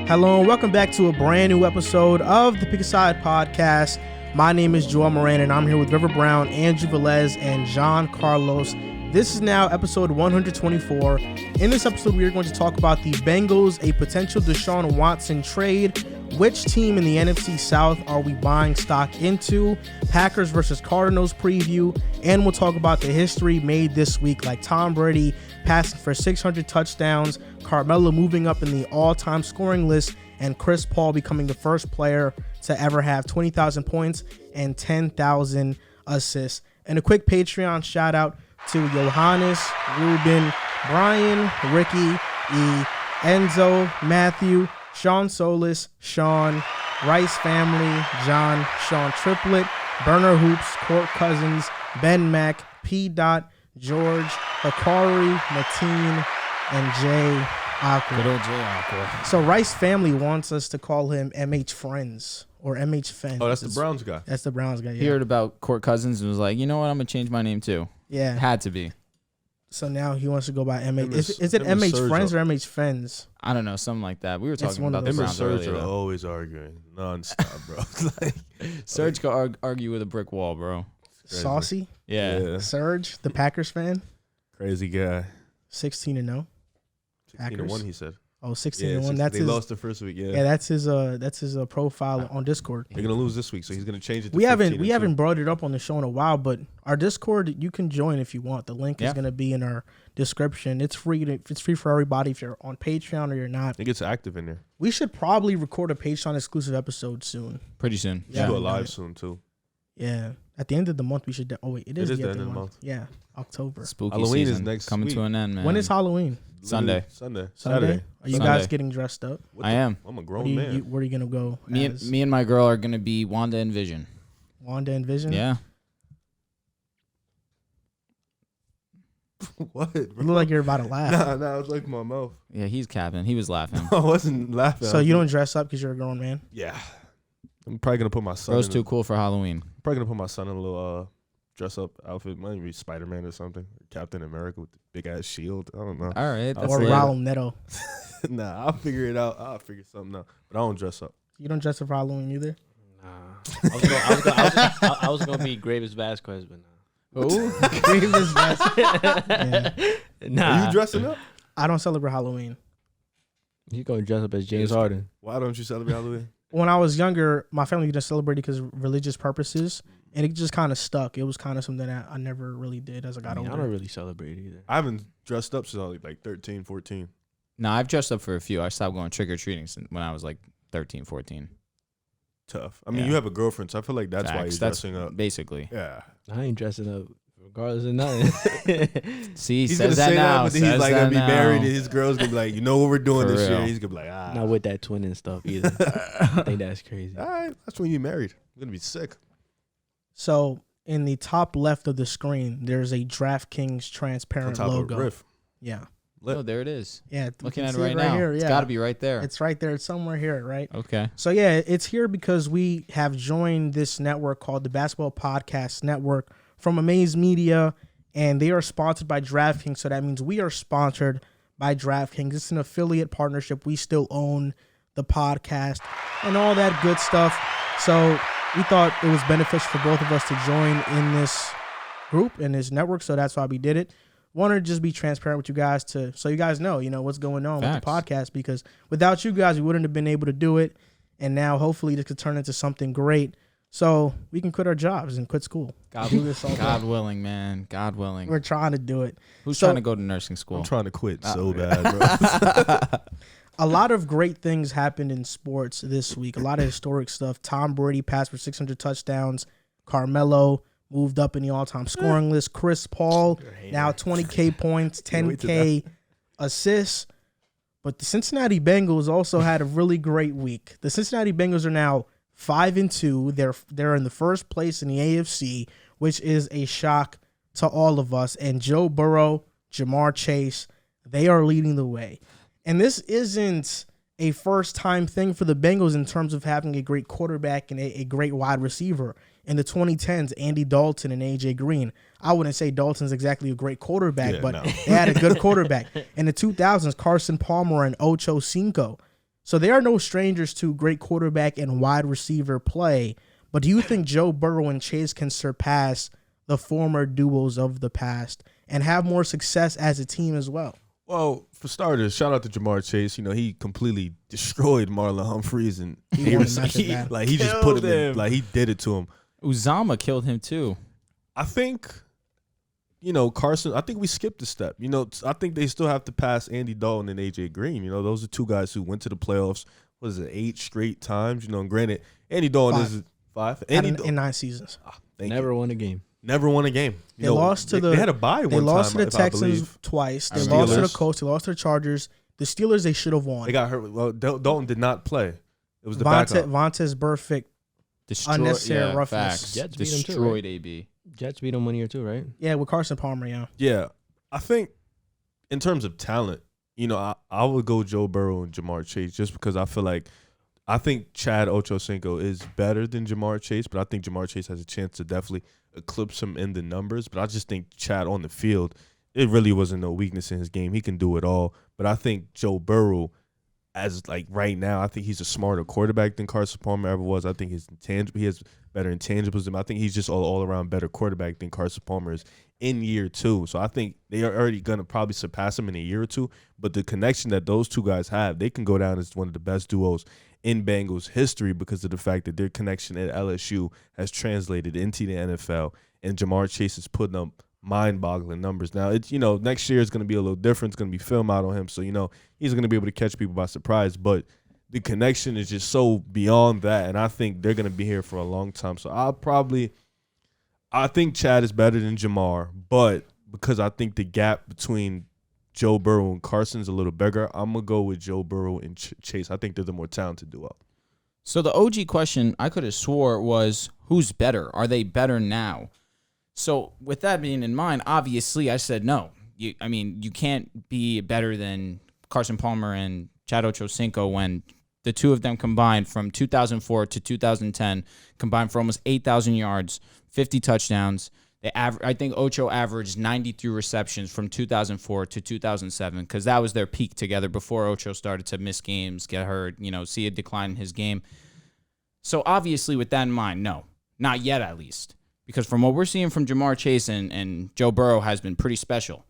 Hello and welcome back to a brand new episode of the Pick a Side podcast. My name is Joel Moran and I'm here with River Brown, Andrew Velez, and John Carlos. This is now episode 124. In this episode, we are going to talk about the Bengals, a potential Deshaun Watson trade. Which team in the NFC South are we buying stock into? Packers versus Cardinals preview. And we'll talk about the history made this week, like Tom Brady passing for 600 touchdowns, Carmelo moving up in the all-time scoring list, and Chris Paul becoming the first player to ever have 20,000 points and 10,000 assists. And a quick Patreon shout out to Johannes, Ruben, Brian, Ricky, E, Enzo, Matthew, Sean Solis, Sean, Rice Family, John, Sean Triplet, Burner Hoops, Court Cousins, Ben Mack, P. Dot, George, Hikari, Mateen, and Jay Aqua. Good old Jay Aqua. So Rice Family wants us to call him MH Friends or MH Fens. Oh, that's the Browns guy. That's the Browns guy, yeah. He heard about Court Cousins and was like, you know what, I'm going to change my name too. Yeah. Had to be. So now he wants to go by MH. Is it him and MH Serge Friends or MH Fens? I don't know, something like that. We were talking one about of the those. Him and Browns Serge earlier. are though. always arguing nonstop, bro. Like, Serge could argue with a brick wall, bro. crazy. Saucy? Yeah. Serge, the Packers fan? Crazy guy. 16-0. 16-1, he said. Oh, 16-1. Yeah, That's they his. lost the first week. Yeah, that's his profile on Discord. They're gonna lose this week, so he's gonna change it. To We haven't 15-2. brought it up on the show in a while, but our Discord, you can join if you want. The link is going to be in our description. It's free. It's free for everybody if you're on Patreon or you're not. It gets active in there. We should probably record a Patreon exclusive episode soon. Pretty soon. We should do it live soon too. Yeah, at the end of the month we should. Oh wait, it is the end of the month. Yeah, October. Spooky Halloween season is next coming week. to an end, man. When is Halloween? Sunday. Saturday. Are you Sunday. guys getting dressed up? I am. I'm a Where grown man. where are you gonna go? Me and my girl are going to be Wanda and Vision. Wanda and Vision. Yeah. What? You look like you're about to laugh. Nah, it was like my mouth. Yeah, he's capping. He was laughing. I wasn't laughing. So you don't dress up because you're a grown man? Yeah. I'm probably gonna put my son. Bro's too cool for Halloween. I'm probably gonna put my son in a little dress up outfit. Might be Spider-Man or something. Captain America with the big ass shield. I don't know. All right. That's Or lit. Raul Neto. Nah, I'll figure it out. I'll figure something out. But I don't dress up. You don't dress up for Halloween either? Nah. I was gonna be Gravis Vasquez, but nah. Who? Grievous Vasquez. Yeah. Nah. Are you dressing up? I don't celebrate Halloween. You gonna dress up as James Harden? Why don't you celebrate Halloween? When I was younger, my family didn't celebrate it because of religious purposes, and it just kind of stuck. It was kind of something that I never really did as I got I older. don't really celebrate either. I haven't dressed up since I was like 13, 14. No, I've dressed up for a few. I stopped going trick-or-treating when I was like 13, 14. Tough. I mean, Yeah. you have a girlfriend, so I feel like that's why you're Facts. That's dressing up. basically. Yeah. I ain't dressing up regardless of nothing. See, He's says gonna say now. that, but then he's says like that gonna be now. married, and his girl's gonna be like, you know what we're doing For this year. real. He's gonna be like, Not with that twinning stuff either. I think that's crazy. All right, that's when you married. You're gonna be sick. So in the top left of the screen, there's a DraftKings On transparent top logo. of Riff. Yeah. Oh, there it is. Yeah. Looking you at can it see right now. Here. It's Yeah. got to be right there. It's right there. It's somewhere here, right? Okay. So yeah, it's here because we have joined this network called the Basketball Podcast Network from Amaze Media, and they are sponsored by DraftKings. So that means we are sponsored by DraftKings. It's an affiliate partnership. We still own the podcast and all that good stuff. So we thought it was beneficial for both of us to join in this group, in this network. So that's why we did it. Wanted to just be transparent with you guys so you guys know, what's going on with the podcast, because without you guys, we wouldn't have been able to do it. And now hopefully this could turn into something great so we can quit our jobs and quit school. God, Do this all God day. willing, man. God willing. We're trying to do it. Who's So- trying to go to nursing school? I'm trying to quit so bad, bro. A lot of great things happened in sports this week. A lot of historic stuff. Tom Brady passed for 600 touchdowns. Carmelo moved up in the all-time scoring list. Chris Paul, now 20K points, 10K assists. But the Cincinnati Bengals also had a really great week. The Cincinnati Bengals are now 5-2. They're in the first place in the AFC, which is a shock to all of us. And Joe Burrrow, Jamar Chase, they are leading the way. And this isn't a first-time thing for the Bengals in terms of having a great quarterback and a great wide receiver. In the 2010s, Andy Dalton and A.J. Green. I wouldn't say Dalton's exactly a great quarterback, but they had a good quarterback. In the 2000s, Carson Palmer and Ocho Cinco. So they are no strangers to great quarterback and wide receiver play. But do you think Joe Burrow and Chase can surpass the former duos of the past and have more success as a team as well? Well, for starters, shout out to Jamar Chase. He completely destroyed Marlon Humphreys, and He won the matchup bad. he just put him in, like he did it to him. Uzama killed him too. I think, Carson, I think we skipped a step. I think they still have to pass Andy Dalton and A.J. Green. Those are two guys who went to the playoffs, 8 straight times? And granted, Andy Dalton is 5. In 9 seasons. Never won a game. Never won a game. They lost to they had a bye one time. They lost to the I Texans believe. twice. They Steelers. lost to the Colts. They lost to the Chargers. The Steelers, they should have won. They got hurt. Well, Dalton did not play. It was the backup. Vontaze Burfict. Unnecessary roughness. Facts. Jets beat him too, Destroyed right? AB. Jets beat him 1 year too, right? Yeah, with Carson Palmer, yeah. Yeah. I think in terms of talent, I would go Joe Burrow and Jamar Chase just because I think Chad Ochocinco is better than Jamar Chase, but I think Jamar Chase has a chance to definitely eclipse him in the numbers. But I just think Chad on the field, it really wasn't no weakness in his game. He can do it all. But I think Joe Burrow, right now, I think he's a smarter quarterback than Carson Palmer ever was. I think he has better intangibles than him. I think he's just all around better quarterback than Carson Palmer is in year 2. So I think they are already going to probably surpass him in a year or two. But the connection that those two guys have, they can go down as one of the best duos in Bengals history because of the fact that their connection at LSU has translated into the NFL, and Jamar Chase is putting up mind-boggling numbers. Now, it's next year is going to be a little different. It's going to be film out on him, so he's going to be able to catch people by surprise. But the connection is just so beyond that, and I think they're going to be here for a long time. So I think Chad is better than Jamar, but because I think the gap between Joe Burrow and Carson's a little bigger, I'm going to go with Joe Burrow and Chase. I think they're the more talented duo. So the OG question I could have swore was, who's better? Are they better now? So with that being in mind, obviously I said no. You can't be better than Carson Palmer and Chad Ochocinco when the two of them combined from 2004 to 2010 combined for almost 8,000 yards, 50 touchdowns. I think Ocho averaged 93 receptions from 2004 to 2007 because that was their peak together before Ocho started to miss games, get hurt, see a decline in his game. So obviously with that in mind, no, not yet at least. Because from what we're seeing from Jamar Chase and Joe Burrow has been pretty special.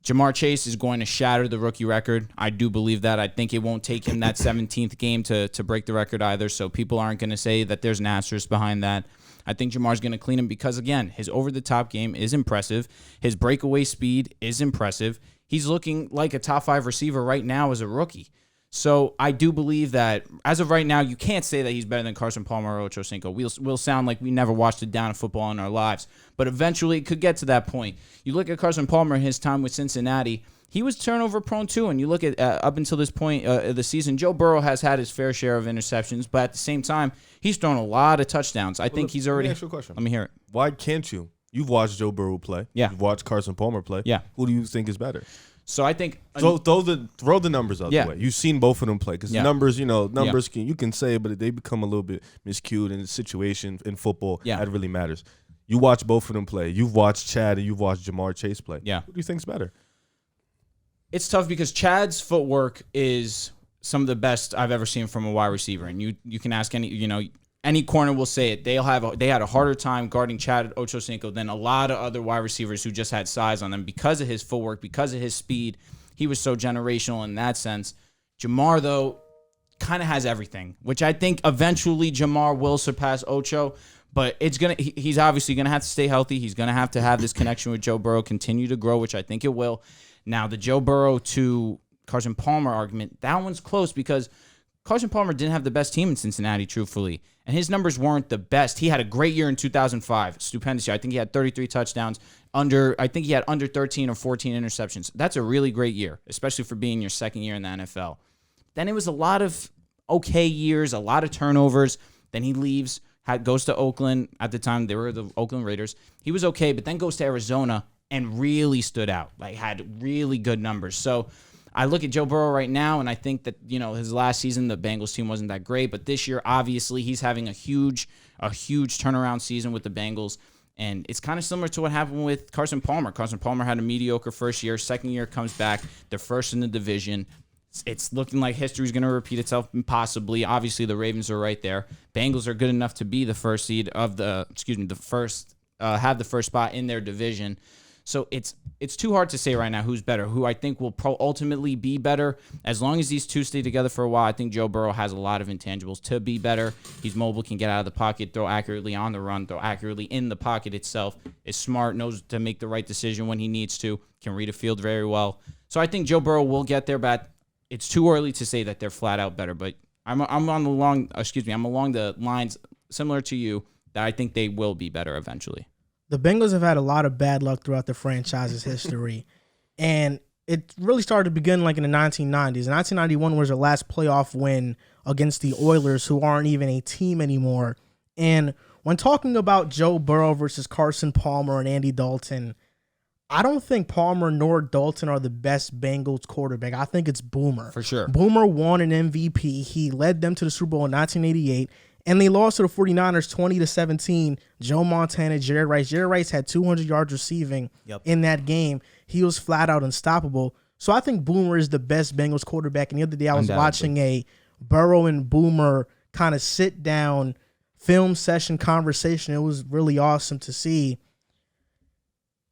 Jamar Chase is going to shatter the rookie record. I do believe that. I think it won't take him that 17th game to break the record either, so people aren't going to say that there's an asterisk behind that. I think Jamar's going to clean him because, again, his over-the-top game is impressive. His breakaway speed is impressive. He's looking like a top 5 receiver right now as a rookie. So I do believe that, as of right now, you can't say that he's better than Carson Palmer or Ochocinco. We'll sound like we never watched a down of football in our lives. But eventually it could get to that point. You look at Carson Palmer in his time with Cincinnati, he was turnover prone too. And you look at up until this point of the season, Joe Burrow has had his fair share of interceptions. But at the same time, he's thrown a lot of touchdowns. I think he's already... Let me ask you a question. Let me hear it. Why can't you? You've watched Joe Burrow play. Yeah. You've watched Carson Palmer play. Yeah. Who do you think is better? So I think... So throw the numbers out the way. You've seen both of them play because numbers, you can say, but they become a little bit miscued in the situation in football. Yeah. That really matters. You watch both of them play. You've watched Chad and you've watched Jamar Chase play. Yeah. Who do you think's better? It's tough because Chad's footwork is some of the best I've ever seen from a wide receiver, and you can ask any corner will say it. They had a harder time guarding Chad Ochocinco than a lot of other wide receivers who just had size on them because of his footwork, because of his speed. He was so generational in that sense. Jamar, though, kind of has everything, which I think eventually Jamar will surpass Ocho. But he's obviously gonna have to stay healthy. He's gonna have to have this connection with Joe Burrow continue to grow, which I think it will. Now, the Joe Burrow to Carson Palmer argument, that one's close because Carson Palmer didn't have the best team in Cincinnati, truthfully, and his numbers weren't the best. He had a great year in 2005, stupendous year. I think he had 33 touchdowns. I think he had under 13 or 14 interceptions. That's a really great year, especially for being your second year in the NFL. Then it was a lot of okay years, a lot of turnovers. Then he leaves, goes to Oakland. At the time, they were the Oakland Raiders. He was okay, but then goes to Arizona and really stood out, had really good numbers. So I look at Joe Burrow right now, and I think that, his last season, the Bengals team wasn't that great, but this year, obviously, he's having a huge turnaround season with the Bengals, and it's kind of similar to what happened with Carson Palmer. Carson Palmer had a mediocre first year, second year comes back, they're first in the division, It's looking like history's going to repeat itself, possibly. Obviously, the Ravens are right there. Bengals are good enough to be the first seed have the first spot in their division. So it's too hard to say right now who's better, who I think will ultimately be better. As long as these two stay together for a while, I think Joe Burrow has a lot of intangibles to be better. He's mobile, can get out of the pocket, throw accurately on the run, throw accurately in the pocket itself, is smart, knows to make the right decision when he needs to, can read a field very well. So I think Joe Burrow will get there, but it's too early to say that they're flat out better. But I'm along the lines similar to you that I think they will be better eventually. The Bengals have had a lot of bad luck throughout the franchise's history, and it really started to begin like in the 1990s. 1991 was their last playoff win against the Oilers, who aren't even a team anymore. And when talking about Joe Burrow versus Carson Palmer and Andy Dalton, I don't think Palmer nor Dalton are the best Bengals quarterback. I think it's Boomer. For sure. Boomer won an MVP. He led them to the Super Bowl in 1988. And they lost to the 49ers 20-17. Joe Montana, Jerry Rice. Jerry Rice had 200 yards receiving in that game. He was flat out unstoppable. So I think Boomer is the best Bengals quarterback. And the other day I was watching a Burrow and Boomer kind of sit down film session conversation. It was really awesome to see.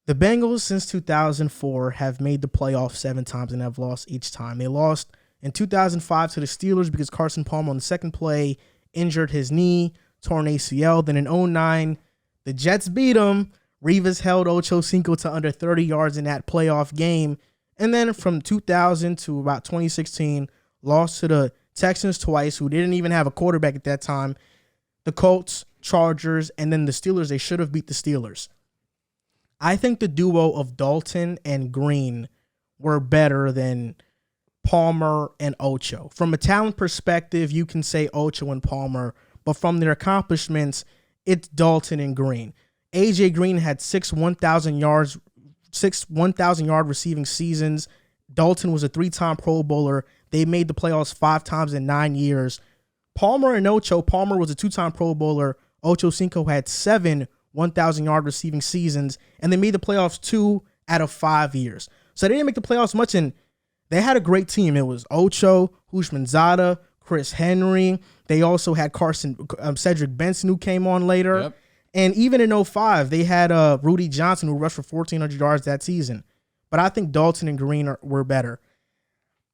The Bengals since 2004 have made the playoffs 7 times and have lost each time. They lost in 2005 to the Steelers because Carson Palmer on the second play injured his knee, torn ACL. Then in 2009, the Jets beat them. Rivas held Ocho Cinco to under 30 yards in that playoff game. And then from 2000 to about 2016, lost to the Texans twice, who didn't even have a quarterback at that time. The Colts, Chargers, and then the Steelers. They should have beat the Steelers. I think the duo of Dalton and Green were better than Palmer and Ocho. From a talent perspective, you can say Ocho and Palmer, but from their accomplishments, it's Dalton and Green. AJ Green had 6 1,000-yard receiving seasons. Dalton was a 3-time Pro Bowler. They made the playoffs 5 times in 9 years. Palmer and Ocho, Palmer was a 2-time Pro Bowler. Ocho Cinco had 7 1,000-yard receiving seasons, and they made the playoffs 2 out of 5 years. So they didn't make the playoffs much, and they had a great team. It was Ocho, Hushmanzada, Chris Henry. They also had Cedric Benson, who came on later. Yep. And even in 2005, they had Rudy Johnson, who rushed for 1,400 yards that season. But I think Dalton and Green were better.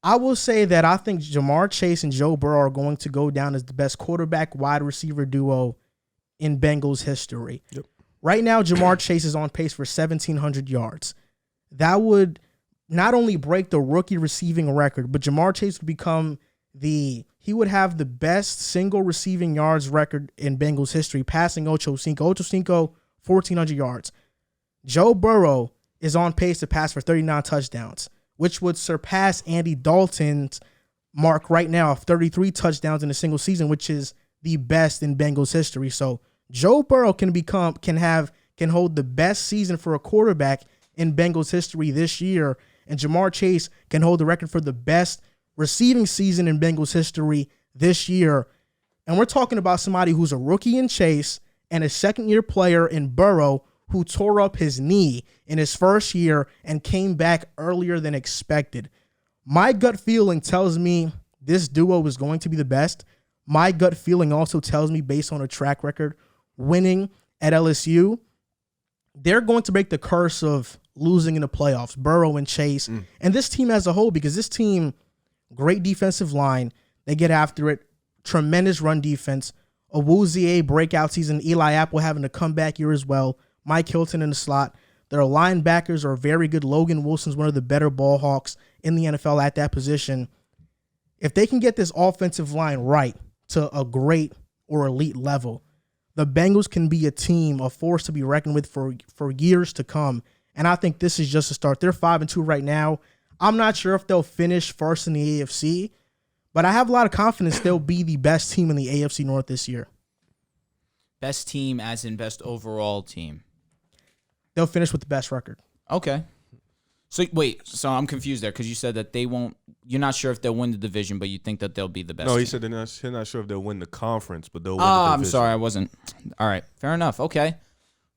I will say that I think Jamar Chase and Joe Burrow are going to go down as the best quarterback wide receiver duo in Bengals history. Yep. Right now, Jamar Chase is on pace for 1,700 yards. That would not only break the rookie receiving record, but Jamar Chase would become he would have the best single receiving yards record in Bengals history, passing Ocho Cinco. Ocho Cinco, 1,400 yards. Joe Burrow is on pace to pass for 39 touchdowns, which would surpass Andy Dalton's mark right now of 33 touchdowns in a single season, which is the best in Bengals history. So Joe Burrow can hold the best season for a quarterback in Bengals history this year, and Jamar Chase can hold the record for the best receiving season in Bengals history this year. And we're talking about somebody who's a rookie in Chase and a second-year player in Burrow who tore up his knee in his first year and came back earlier than expected. My gut feeling tells me this duo is going to be the best. My gut feeling also tells me, based on a track record, winning at LSU, they're going to break the curse of losing in the playoffs, Burrow and Chase, and this team as a whole, because this team, great defensive line, they get after it, tremendous run defense, Awuzie breakout season, Eli Apple having a comeback year as well, Mike Hilton in the slot. Their linebackers are very good. Logan Wilson's one of the better ball hawks in the NFL at that position. If they can get this offensive line right to a great or elite level, the Bengals can be a team, a force to be reckoned with for years to come. And I think this is just a start. They're 5-2 right now. I'm not sure if they'll finish first in the AFC, but I have a lot of confidence they'll be the best team in the AFC North this year. Best team as in best overall team. They'll finish with the best record. Okay. So wait, so I'm confused there because you said that they won't. You're not sure if they'll win the division, but you think that they'll be the best. No, he team. said they're not sure if they'll win the conference, but they'll win the division. I'm sorry, I wasn't. All right, fair enough. Okay,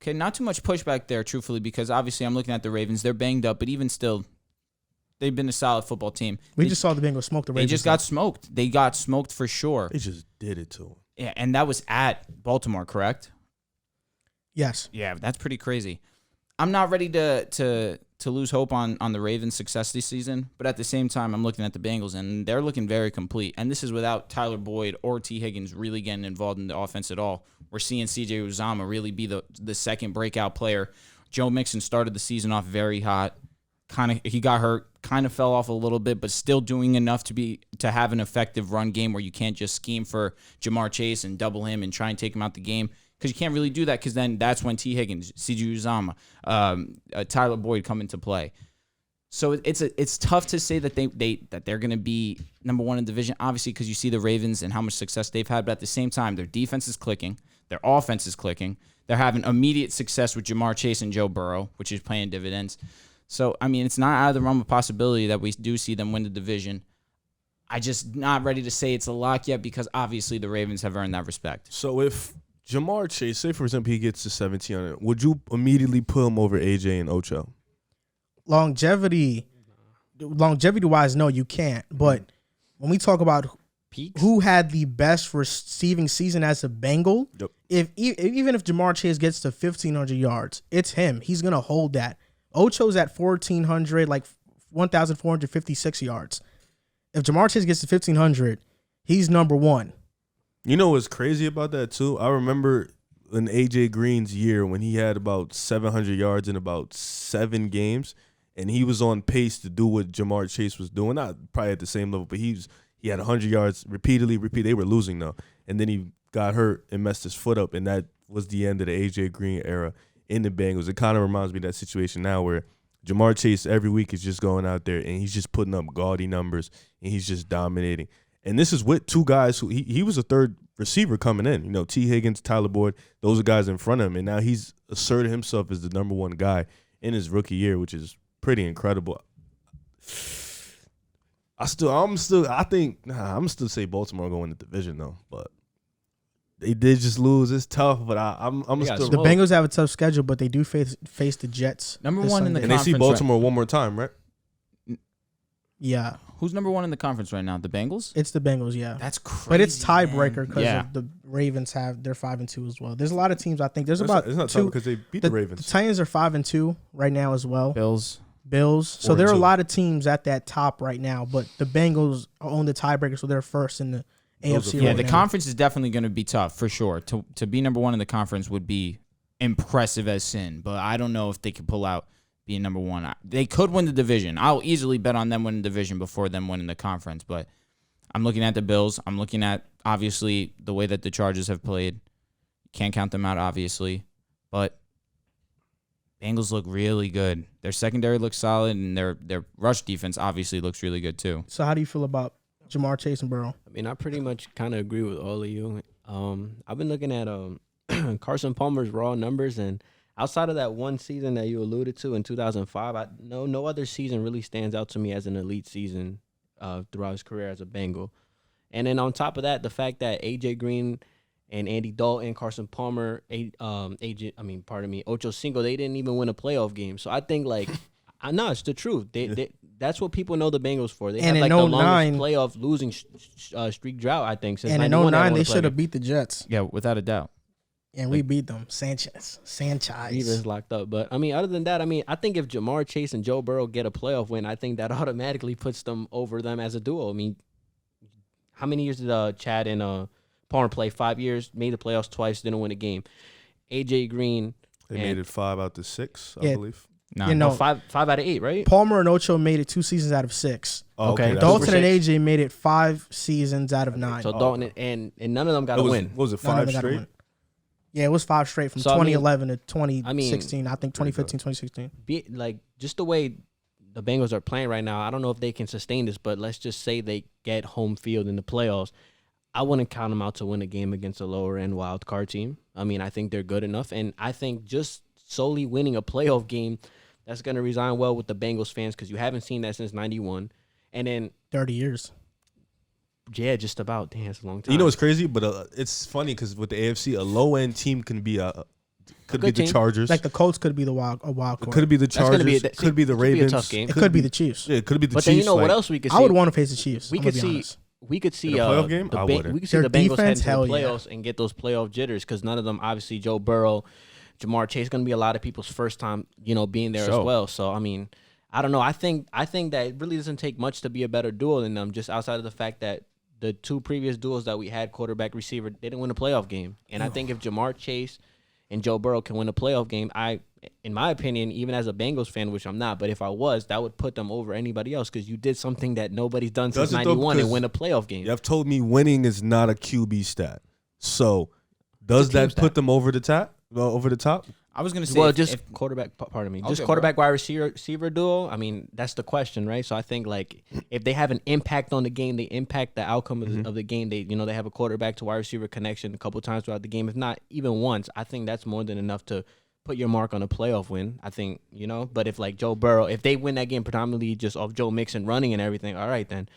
not too much pushback there, truthfully, because obviously I'm looking at the Ravens. They're banged up, but even still, They've been a solid football team. We just saw the Bengals smoke the Ravens. They just got smoked. They got smoked for sure. They just did it to him. Yeah, and that was at Baltimore, correct? Yes. Yeah, that's pretty crazy. I'm not ready to lose hope on the Ravens' success this season, but at the same time, I'm looking at the Bengals, and they're looking very complete. And this is without Tyler Boyd or T. Higgins really getting involved in the offense at all. We're seeing C.J. Uzomah really be the second breakout player. Joe Mixon started the season off very hot. He got hurt, kind of fell off a little bit, but still doing enough to have an effective run game where you can't just scheme for Jamar Chase and double him and try and take him out the game. Because you can't really do that, because then that's when T. Higgins, C.J. Uzomah, Tyler Boyd come into play. So it's tough to say that they're going to be number one in the division, obviously, because you see the Ravens and how much success they've had. But at the same time, their defense is clicking, their offense is clicking. They're having immediate success with Jamar Chase and Joe Burrow, which is paying dividends. So I mean, it's not out of the realm of possibility that we do see them win the division. I just not ready to say it's a lock yet, because obviously the Ravens have earned that respect. So if Jamar Chase, say for example, he gets to 1,700, would you immediately put him over AJ and Ocho? Longevity-wise, no, you can't. But when we talk about Peaks? who had the best receiving season as a Bengal, even if Jamar Chase gets to 1,500 yards, it's him. He's going to hold that. Ocho's at 1,400, like 1,456 yards. If Jamar Chase gets to 1,500, he's number one. You know what's crazy about that, too? I remember in A.J. Green's year when he had about 700 yards in about 7 games, and he was on pace to do what Jamar Chase was doing. Not probably at the same level, but he had 100 yards repeatedly. They were losing, though. And then he got hurt and messed his foot up, and that was the end of the A.J. Green era in the Bengals. It kind of reminds me of that situation now where Jamar Chase every week is just going out there, and he's just putting up gaudy numbers, and he's just dominating. And this is with two guys who he was a third receiver coming in. You know, T. Higgins, Tyler Boyd, those are guys in front of him. And now he's asserted himself as the number one guy in his rookie year, which is pretty incredible. I'm still say Baltimore going to the division though, but they did just lose. It's tough, but I'm still. The Bengals have a tough schedule, but they do face the Jets. Number one in the and conference. they see Baltimore one more time, right? Yeah. Who's number one in the conference right now? The Bengals? It's the Bengals, yeah. That's crazy. But it's tiebreaker because Yeah. the Ravens they're 5-2 as well. There's a lot of teams. I think there's It's about not two tough because they beat the Ravens. The Titans are 5-2 right now as well. Bills. So there are a 4-2. lot of teams at that top right now, but the Bengals own the tiebreaker, so they're first in the AFC. Yeah, right the now. conference is definitely going to be tough for sure. To be number one in the conference would be impressive as sin, but I don't know if they could pull out being number one. They could win the division. I'll easily bet on them winning the division before them winning the conference, but I'm looking at the Bills. I'm looking at, obviously, the way that the Chargers have played. Can't count them out, obviously, but Bengals look really good. Their secondary looks solid, and their rush defense obviously looks really good too. So how do you feel about Jamar Chase and Burrow? I mean, I pretty much kind of agree with all of you. I've been looking at Carson Palmer's raw numbers, and outside of that one season that you alluded to in 2005, no other season really stands out to me as an elite season throughout his career as a Bengal. And then on top of that, the fact that A.J. Green and Andy Dalton, Carson Palmer, Ocho Cinco, they didn't even win a playoff game. So I think, I know it's the truth. That's what people know the Bengals for. They have the longest playoff losing streak drought, I think, since and in 09 they should have beat the Jets. Yeah, without a doubt. And we beat them. Sanchez. Rivers locked up. But, other than that, I think if Jamar Chase and Joe Burrow get a playoff win, I think that automatically puts them over them as a duo. I mean, how many years did Chad and Palmer play? 5 years, made the playoffs twice, didn't win a game. A.J. Green. They made it 5 out of 6, I believe. No, five out of 8, right? Palmer and Ocho made it 2 seasons out of 6. Oh, okay. Dalton and AJ made it 5 seasons out of 9. So Dalton and none of them got a win. What was it, 5 straight? Yeah, it was 5 straight from 2011 to 2016. I think 2015, 2016. Just the way the Bengals are playing right now, I don't know if they can sustain this, but let's just say they get home field in the playoffs. I wouldn't count them out to win a game against a lower-end wild card team. I think they're good enough, and I think just solely winning a playoff game, that's going to resign well with the Bengals fans because you haven't seen that since 91. And then 30 years. Yeah, just about. Damn, it's a long time. You know what's crazy? But it's funny because with the AFC, a low-end team can be Could be the team. Chargers. Like the Colts could be a wild card. Could be the That's gonna Chargers. be Could be the could be a Ravens. tough game. It could be the Chiefs. Yeah, it could be the But Chiefs. then you know what like, else we could see? I would want to face the Chiefs. We I'm could gonna be see. honest. We could see In a playoff game? I wouldn't. we could see Their the Bengals head defense, to the hell yeah. playoffs and get those playoff jitters because none of them, obviously, Joe Burrow, Jamar Chase, going to be a lot of people's first time, being there as well. So I mean, I don't know. I think that it really doesn't take much to be a better duo than them. Just outside of the fact that the two previous duos that we had, quarterback receiver, they didn't win a playoff game. And I think if Jamar Chase and Joe Burrow can win a playoff game, in my opinion, even as a Bengals fan, which I'm not, but if I was, that would put them over anybody else because you did something that nobody's done since '91 and win a playoff game. You've told me winning is not a QB stat. So does that put them over the top? I was going to say, quarterback wide receiver duo. I mean, that's the question, right? So I think like if they have an impact on the game, they impact the outcome of the game. They they have a quarterback to wide receiver connection a couple times throughout the game. If not even once, I think that's more than enough to put your mark on a playoff win. I think But if like Joe Burrow, if they win that game predominantly just off Joe Mixon running and everything, all right then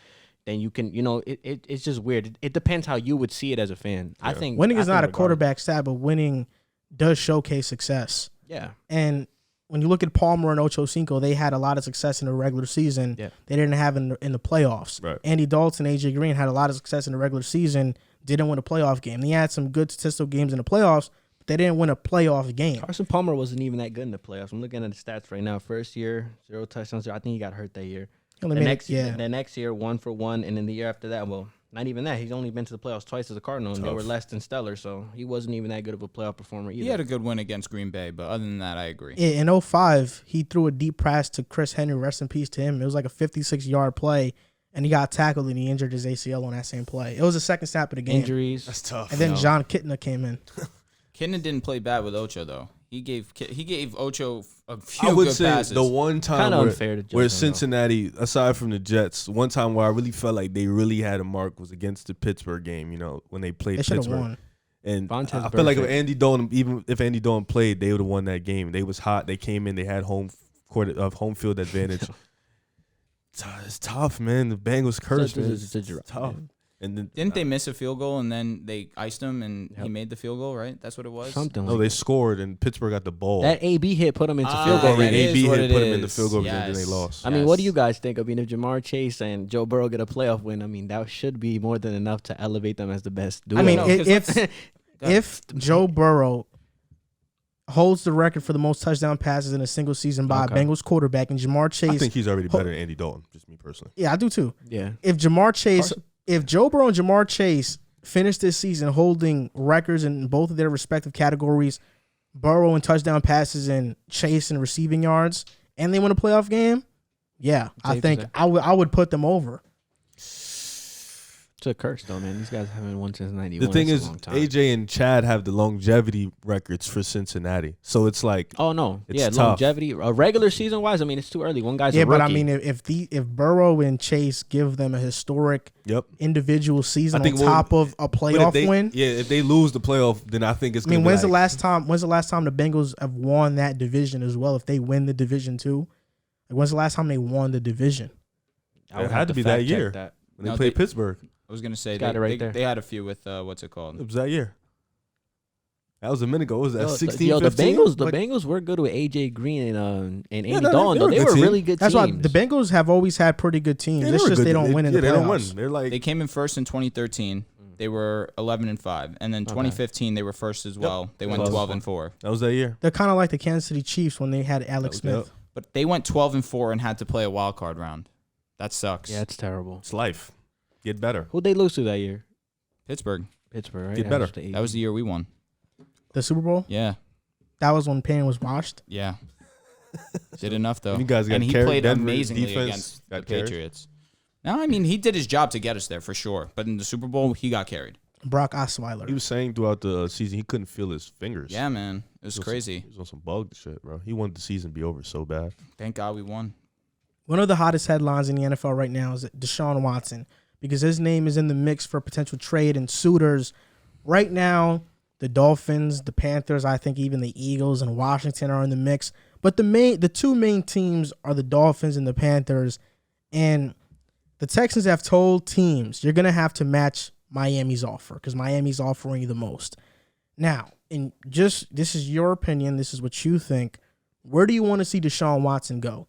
you can it's just weird. It depends how you would see it as a fan. Yeah. I think winning is not a quarterback stat, but winning does showcase success. Yeah. And when you look at Palmer and Ocho Cinco, they had a lot of success in the regular season. Yeah. They didn't have in the playoffs. Right. Andy Dalton, AJ Green had a lot of success in the regular season, didn't win a playoff game. They had some good statistical games in the playoffs, but they didn't win a playoff game. Carson Palmer wasn't even that good in the playoffs. I'm looking at the stats right now. First year, 0 touchdowns. I think he got hurt that year. The next year, 1 for 1, and then the year after that, well, not even that. He's only been to the playoffs twice as a Cardinal, and they were less than stellar, so he wasn't even that good of a playoff performer either. he had a good win against Green Bay, but other than that, I agree. In 2005, he threw a deep pass to Chris Henry, rest in peace to him. It was like a 56-yard play, and he got tackled, and he injured his ACL on that same play. It was the second snap of the game. Injuries. That's tough. And then John Kitna came in. Kitna didn't play bad with Ocho, though. He gave Ocho a few I would good say passes. the one time Kinda unfair to judge where them, Cincinnati, aside from the Jets, one time where I really felt like they really had a mark was against the Pittsburgh game, when they played They should have Pittsburgh. won. And Vontaze I feel like Burfict. even if Andy Dalton played, they would have won that game. They was hot. They came in. They had home field advantage. It's tough, man. The Bengals cursed. It's tough. And then, Didn't they miss a field goal and then they iced him and he made the field goal, right? That's what it was? Something No, like they scored and Pittsburgh got the ball. that. AB hit put him into Ah, field goal that range. is AB what hit it put him in the is. field goal range and Yes. they lost. I mean, what do Yes. you guys think? I mean, if Jamar Chase and Joe Burrow get a playoff win, I mean, that should be more than enough to elevate them as the best duo. I mean, No, 'cause if Joe Burrow holds the record for the most touchdown passes in a single season by a Bengals quarterback, and Jamar Chase, I think he's already better than Andy Dalton, just me personally. yeah, I do too. yeah. If Joe Burrow and Jamar Chase finish this season holding records in both of their respective categories, Burrow in touchdown passes and Chase in receiving yards, and they win a playoff game, yeah, I think I would put them over. It's a curse, though, man. These guys haven't won since '91. The thing That's a is, long time. AJ and Chad have the longevity records for Cincinnati. So it's like, Oh no, It's yeah, tough. longevity. Regular season wise, I mean, it's too early. One guy's Yeah, a rookie. but I mean, if Burrow and Chase give them a historic yep. individual season I think on top of a But if playoff they, win, yeah, if they lose the playoff, then I think it's I going mean, to be when's the like, last time the Bengals have won that division as well? If they win the division too, like when's the last time they won the division? I would It have had to be that fact check year. that. when they No, played they- Pittsburgh. I was going to say Got it right there. they had a few with, what's it called? It was that year. That was a minute ago. What was that, Yo, 16, the 15? Bengals were good with AJ Green and Andy no, Dalton. they They were a were good really team. good That's teams. why the Bengals have always had pretty good teams. Yeah, It's were just good. they don't win in the They don't win. playoffs. They're like, They came in first in 2013. They were 11-5, and then 2015 they were first as well. They went 12-4. that was that year. They're kind of like the Kansas City Chiefs when they had Alex Yep. Smith. But they went 12-4 and had to play a wild card round. That sucks. Yeah, it's terrible. It's life. Get better. Who'd they lose to that year? Pittsburgh. Pittsburgh, right? Get better. That was the year we won. The Super Bowl, Yeah. that was when Payne was washed. Yeah. Did enough though. You guys got and he carried. played Denver amazingly defense against the got carried. Patriots. No, I mean he did his job to get us there for sure. But in the Super Bowl, he got carried. Brock He Osweiler. was saying throughout the season he couldn't feel his fingers. Yeah, man. It was He was crazy. He was on some bug shit, bro. He wanted the season to be over so bad. Thank God we won. One of the hottest headlines in the NFL right now is Deshaun Watson, because his name is in the mix for potential trade and suitors. Right now, the Dolphins, the Panthers, I think even the Eagles and Washington are in the mix. But the two main teams are the Dolphins and the Panthers. And the Texans have told teams, you're going to have to match Miami's offer because Miami's offering you the most. Now, and just this is your opinion, this is what you think. Where do you want to see Deshaun Watson go?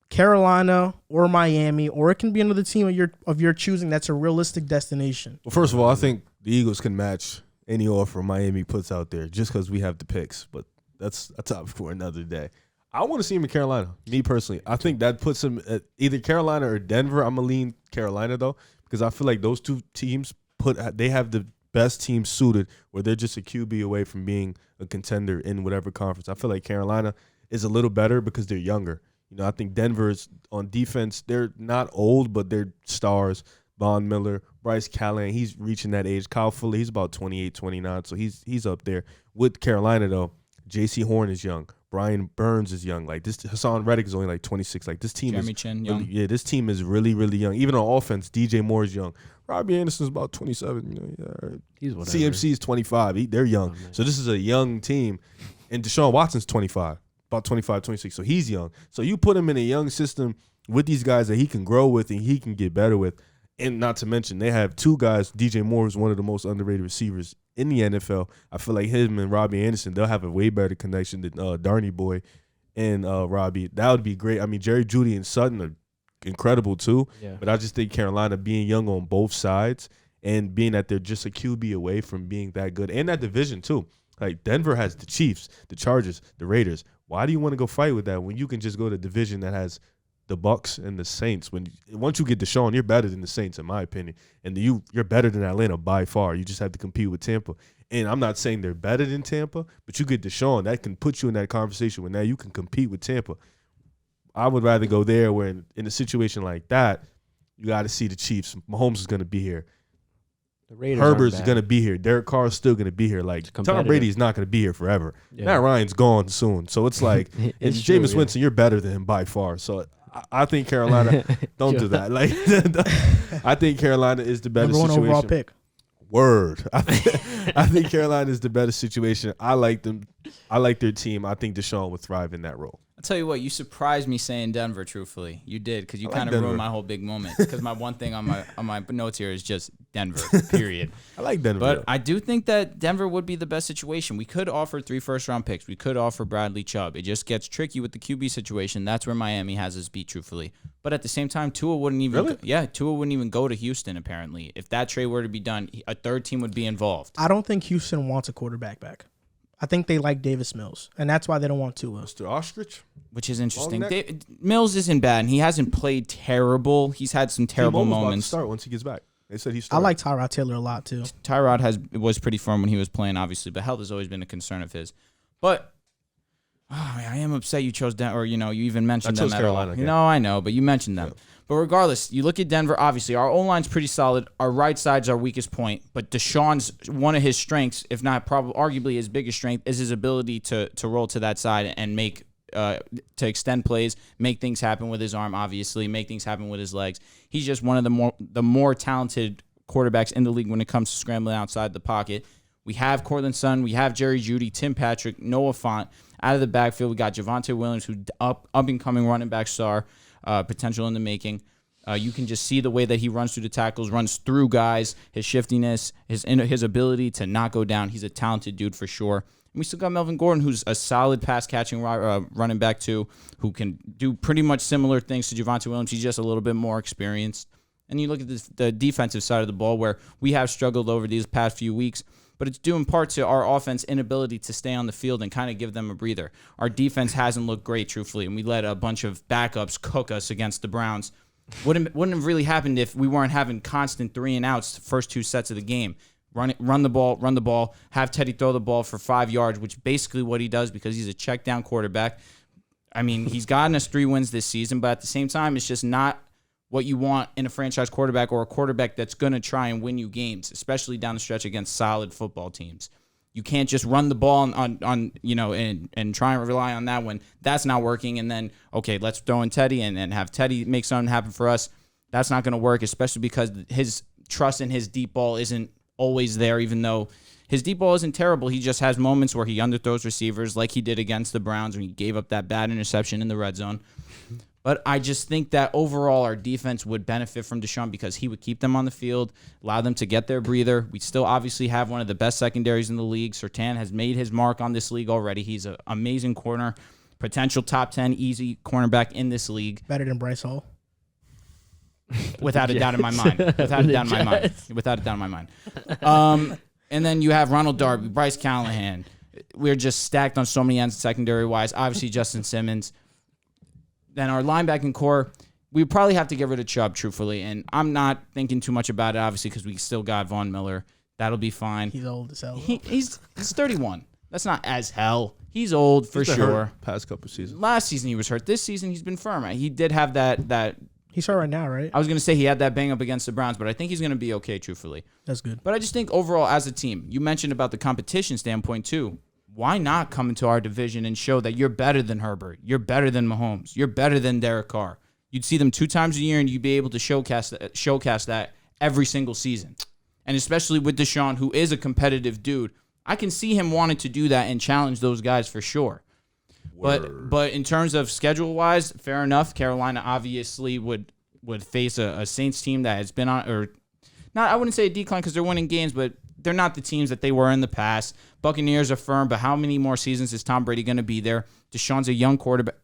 Carolina or Miami, or it can be another team of your choosing that's a realistic destination. Well, first of all, I think the Eagles can match any offer Miami puts out there just because we have the picks, but that's a topic for another day. I want to see him in Carolina, me personally. I think that puts him at either Carolina or Denver. I'm going to lean Carolina, though, because I feel like those two teams they have the best team suited where they're just a QB away from being a contender in whatever conference. I feel like Carolina is a little better because they're younger. You know, I think Denver's on defense, they're not old, but they're stars. Von Miller, Bryce Callahan, he's reaching that age. Kyle Fuller, he's about 28, 29, so he's up there. With Carolina, though, J.C. Horn is young. Brian Burns is young. Like this, Hassan Reddick is only like 26. Like this team Jeremy is Chin, really, young. yeah, this team is really, really young. Even on offense, DJ Moore is young. Robbie Anderson's about 27. You know, yeah. He's whatever. CMC is 25. They're young. Oh, so this is a young team. And Deshaun Watson's 25, about 25, 26. So he's young. So you put him in a young system with these guys that he can grow with and he can get better with. And not to mention, they have two guys. DJ Moore is one of the most underrated receivers in the NFL. I feel like him and Robbie Anderson, they'll have a way better connection than Darnay Boy and Robbie. That would be great. I mean, Jerry Jeudy and Sutton are incredible too. Yeah. But I just think Carolina being young on both sides and being that they're just a QB away from being that good. And that division too. Like Denver has the Chiefs, the Chargers, the Raiders. Why do you want to go fight with that when you can just go to a division that has the Bucks and the Saints? Once you get Deshaun, you're better than the Saints, in my opinion. And you're better than Atlanta by far. You just have to compete with Tampa. And I'm not saying they're better than Tampa, but you get Deshaun, that can put you in that conversation where now you can compete with Tampa. I would rather go there where in a situation like that, you got to see the Chiefs. Mahomes is going to be here. The Raiders Herbert's going to be here. Derek Carr is still going to be here. Like Tom Brady is not going to be here forever. Yeah. Matt Ryan's gone soon. So it's like, it's Jameis Winston, you're better than him by far. So I think Carolina, don't do that. Like, I think Carolina is the better situation. Overall pick. Word. I think Carolina is the better situation. I like them. I like their team. I think Deshaun would thrive in that role. I'll tell you what, you surprised me saying Denver, truthfully. You did, because you kind of ruined my whole big moment. Because my one thing on my notes here is just Denver, period. I like Denver. But I do think that Denver would be the best situation. We could offer 3 first-round picks. We could offer Bradley Chubb. It just gets tricky with the QB situation. That's where Miami has us beat, truthfully. But at the same time, Tua wouldn't even Tua wouldn't even go to Houston, apparently. If that trade were to be done, a third team would be involved. I don't think Houston wants a quarterback back. I think they like Davis Mills, and that's why they don't want Tua. Mr. Ostrich? Which is interesting. Mills isn't bad, and he hasn't played terrible. He's had some terrible moments. About to start once he gets back. They said he's starting. I like Tyrod Taylor a lot, too. Tyrod was pretty firm when he was playing, obviously, but health has always been a concern of his. But I am upset you chose Denver, or, you even mentioned them at Carolina, all. No, I know, but you mentioned them. Yeah. But regardless, you look at Denver, obviously, our O-line's pretty solid. Our right side's our weakest point. But Deshaun's, one of his strengths, if not arguably his biggest strength, is his ability to roll to that side and make to extend plays, make things happen with his arm, obviously, make things happen with his legs. He's just one of the more talented quarterbacks in the league when it comes to scrambling outside the pocket. We have Cortland Sutton, we have Jerry Jeudy, Tim Patrick, Noah Fant. Out of the backfield, we got Javonte Williams, who up-and-coming running back star, potential in the making. You can just see the way that he runs through the tackles, runs through guys, his shiftiness, his ability to not go down. He's a talented dude for sure. And we still got Melvin Gordon, who's a solid pass-catching running back too, who can do pretty much similar things to Javonte Williams. He's just a little bit more experienced. And you look at the defensive side of the ball, where we have struggled over these past few weeks, but it's due in part to our offense inability to stay on the field and kind of give them a breather. Our defense hasn't looked great, truthfully, and we let a bunch of backups cook us against the Browns. Wouldn't have really happened if we weren't having constant 3-and-outs the first 2 sets of the game. Run the ball, have Teddy throw the ball for 5 yards, which is basically what he does because he's a check down quarterback. I mean, he's gotten us 3 wins this season, but at the same time, it's just not what you want in a franchise quarterback or a quarterback that's going to try and win you games, especially down the stretch against solid football teams. You can't just run the ball on and try and rely on that when that's not working. And then, okay, let's throw in Teddy and have Teddy make something happen for us. That's not going to work, especially because his trust in his deep ball isn't always there, even though his deep ball isn't terrible. He just has moments where he underthrows receivers like he did against the Browns when he gave up that bad interception in the red zone. But I just think that overall our defense would benefit from Deshaun because he would keep them on the field, allow them to get their breather. We still obviously have one of the best secondaries in the league. Surtain has made his mark on this league already. He's an amazing corner, potential top 10 easy cornerback in this league. Better than Bryce Hall. Without a doubt in my mind. Without a doubt in my mind. Without a doubt in my mind. And then you have Ronald Darby, Bryce Callahan. We're just stacked on so many ends secondary-wise. Obviously, Justin Simmons. Then our linebacking core, we probably have to get rid of Chubb, truthfully. And I'm not thinking too much about it, obviously, because we still got Von Miller. That'll be fine. He's old as hell. He's 31. That's not as hell. He's old for sure. Past couple seasons. Last season he was hurt. This season he's been firm. He did have that. He's hurt right now, right? I was going to say he had that bang up against the Browns, but I think he's going to be okay, truthfully. That's good. But I just think overall as a team, you mentioned about the competition standpoint too. Why not come into our division and show that you're better than Herbert, you're better than Mahomes, you're better than Derek Carr? You'd see them 2 times a year, and you'd be able to showcase that every single season. And especially with Deshaun, who is a competitive dude, I can see him wanting to do that and challenge those guys for sure. But in terms of schedule-wise, fair enough. Carolina obviously would face a Saints team that has been on, or not, I wouldn't say a decline because they're winning games, but they're not the teams that they were in the past. Buccaneers are firm, but how many more seasons is Tom Brady going to be there? Deshaun's a young quarterback.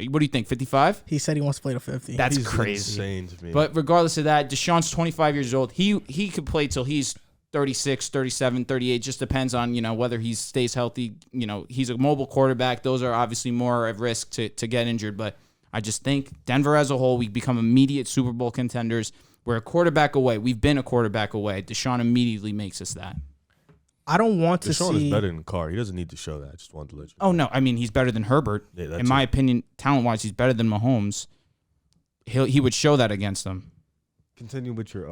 What do you think, 55? He said he wants to play to 50. That's He's crazy. Insane to me. But regardless of that, Deshaun's 25 years old. He could play till he's 36, 37, 38. Just depends on, whether he stays healthy. He's a mobile quarterback. Those are obviously more at risk to get injured. But I just think Denver as a whole, we become immediate Super Bowl contenders. We're a quarterback away. We've been a quarterback away. Deshaun immediately makes us that. I don't want to Deshaun see. is better than Carr. He doesn't need to show that. I just wanted to let you know. Oh, no. I mean, he's better than Herbert. Yeah, in my opinion, talent-wise, he's better than Mahomes. He would show that against them. Continue with your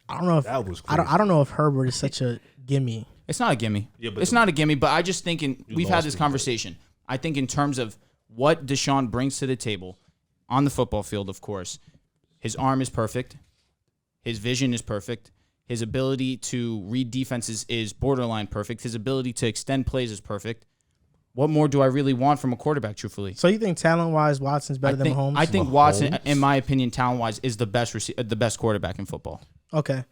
I don't know if that was crazy. I don't know if Herbert is such a gimme. It's not a gimme. Yeah, but it's not a gimme, but I just think we've had lost this me. conversation. I think in terms of what Deshaun brings to the table on the football field, of course, his arm is perfect. His vision is perfect. His ability to read defenses is borderline perfect. His ability to extend plays is perfect. What more do I really want from a quarterback, truthfully? So you think talent-wise, Watson's better than Mahomes? I think Watson, in my opinion, talent-wise, is the best quarterback in football. Okay.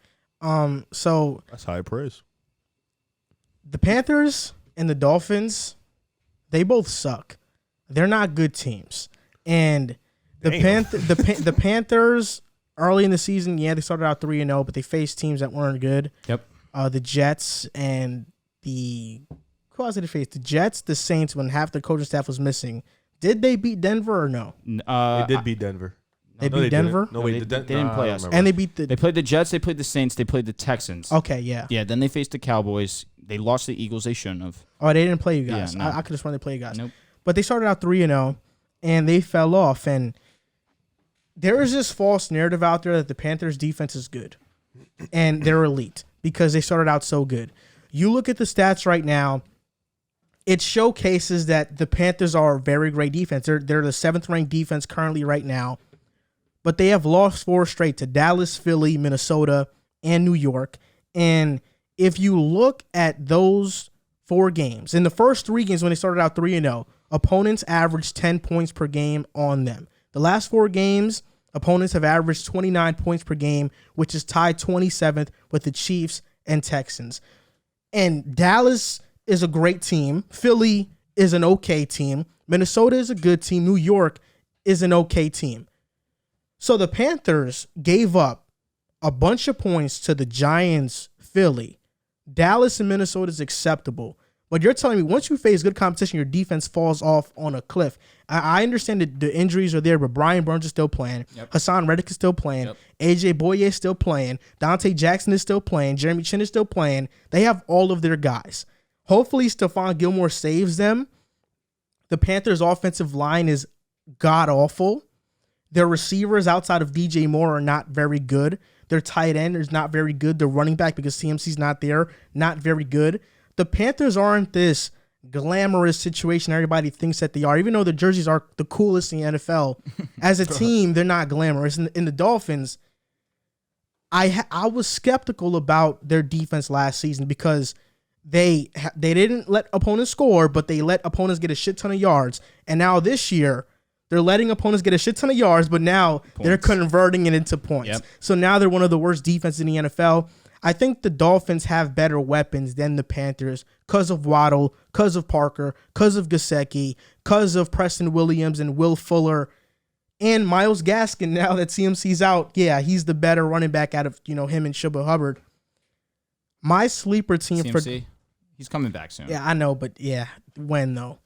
So That's high praise. the Panthers and the Dolphins, they both suck. They're not good teams. And the Panthers early in the season, they started out 3-0, but they faced teams that weren't good. Yep. The Jets and who else did they face? The Jets, the Saints, when half the coaching staff was missing. Did they beat Denver or no? They did beat Denver. They beat Denver? No, they didn't play us. And they beat They played the Jets, they played the Saints, they played the Texans. Okay, yeah. Yeah, then they faced the Cowboys. They lost the Eagles. They shouldn't have. Oh, they didn't play you guys. Yeah, no. I could have sworn they played you guys. Nope. But they started out 3-0, and they fell off. And there is this false narrative out there that the Panthers' defense is good, and they're elite because they started out so good. You look at the stats right now, it showcases that the Panthers are a very great defense. They're the 7th-ranked defense currently right now, but they have lost 4 straight to Dallas, Philly, Minnesota, and New York. And if you look at those 4 games, in the first 3 games when they started out 3-0, opponents averaged 10 points per game on them. The last 4 games, opponents have averaged 29 points per game, which is tied 27th with the Chiefs and Texans. And Dallas is a great team. Philly is an okay team. Minnesota is a good team. New York is an okay team. So the Panthers gave up a bunch of points to the Giants, Philly. Dallas and Minnesota is acceptable. But you're telling me once you face good competition, your defense falls off on a cliff. I understand that the injuries are there, but Brian Burns is still playing. Yep. Hassan Reddick is still playing. Yep. AJ Boye is still playing. Dante Jackson is still playing. Jeremy Chin is still playing. They have all of their guys. Hopefully Stephon Gilmore saves them. The Panthers' offensive line is god-awful. Their receivers outside of DJ Moore are not very good. Their tight end is not very good. Their running back, because CMC's not there, not very good. The Panthers aren't this glamorous situation everybody thinks that they are, even though the jerseys are the coolest in the NFL. As a team, they're not glamorous. In the Dolphins, I was skeptical about their defense last season because they didn't let opponents score, but they let opponents get a shit ton of yards. And now this year, They're letting opponents get a shit ton of yards, but now they're converting it into points. Yep. So now they're one of the worst defenses in the NFL. I think the Dolphins have better weapons than the Panthers because of Waddle, because of Parker, because of Gesicki, because of Preston Williams and Will Fuller. And Myles Gaskin, now that CMC's out, yeah, he's the better running back out of, him and Chuba Hubbard. My sleeper team CMC? He's coming back soon. Yeah, I know, but yeah, when though?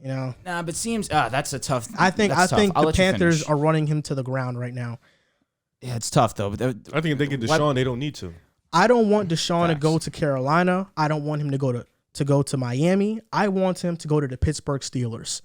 Nah, but that's a tough. I think the Panthers are running him to the ground right now. Yeah, it's tough though. But I think if they get Deshaun, they don't need to. I don't want Deshaun to go to Carolina. I don't want him to go to Miami. I want him to go to the Pittsburgh Steelers.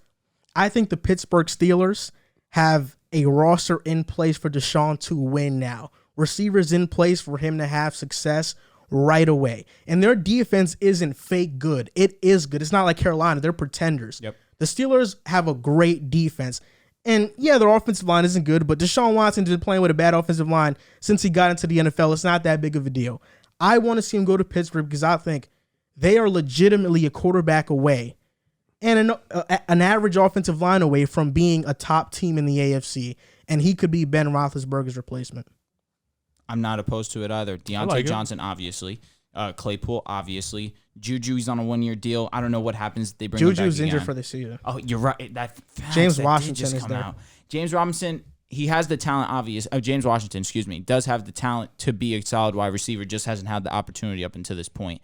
I think the Pittsburgh Steelers have a roster in place for Deshaun to win now. Receivers in place for him to have success right away. And their defense isn't fake good. It is good. It's not like Carolina. They're pretenders. Yep. The Steelers have a great defense. And yeah, their offensive line isn't good, but Deshaun Watson has been playing with a bad offensive line since he got into the NFL. It's not that big of a deal. I want to see him go to Pittsburgh because I think they are legitimately a quarterback away and an average offensive line away from being a top team in the AFC, and he could be Ben Roethlisberger's replacement. I'm not opposed to it either. Deontay Johnson, obviously. Claypool, obviously. Juju's on a 1-year deal. I don't know what happens. They bring him back Juju's again. injured for this season. Oh, you're right. James that Washington did just is come there. out. James Robinson, he has the talent, James Washington, does have the talent to be a solid wide receiver, just hasn't had the opportunity up until this point.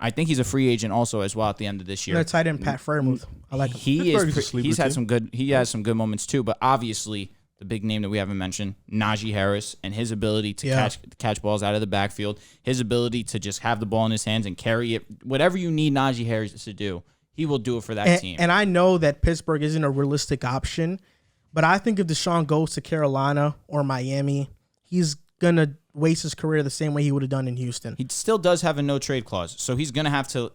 I think he's a free agent also as well at the end of this year. And a tight end, Pat Freiermuth. I like him. He has some good moments too, but obviously the big name that we haven't mentioned, Najee Harris, and his ability to catch balls out of the backfield, his ability to just have the ball in his hands and carry it, whatever you need Najee Harris to do, he will do it for that team. And I know that Pittsburgh isn't a realistic option, but I think if Deshaun goes to Carolina or Miami, he's going to waste his career the same way he would have done in Houston. He still does have a no trade clause, so he's going to have to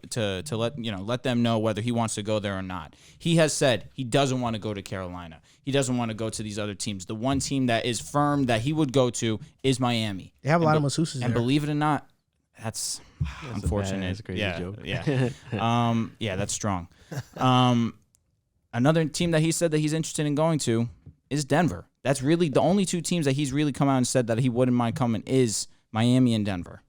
let them know whether he wants to go there or not. He has said he doesn't want to go to Carolina. He doesn't want to go to these other teams. The one team that is firm that he would go to is Miami. They have a lot of masseuses there. And believe it or not, that's unfortunate. That's a crazy joke. Yeah, that's strong. Another team that he said that he's interested in going to is Denver. That's really the only two teams that he's really come out and said that he wouldn't mind coming is Miami and Denver.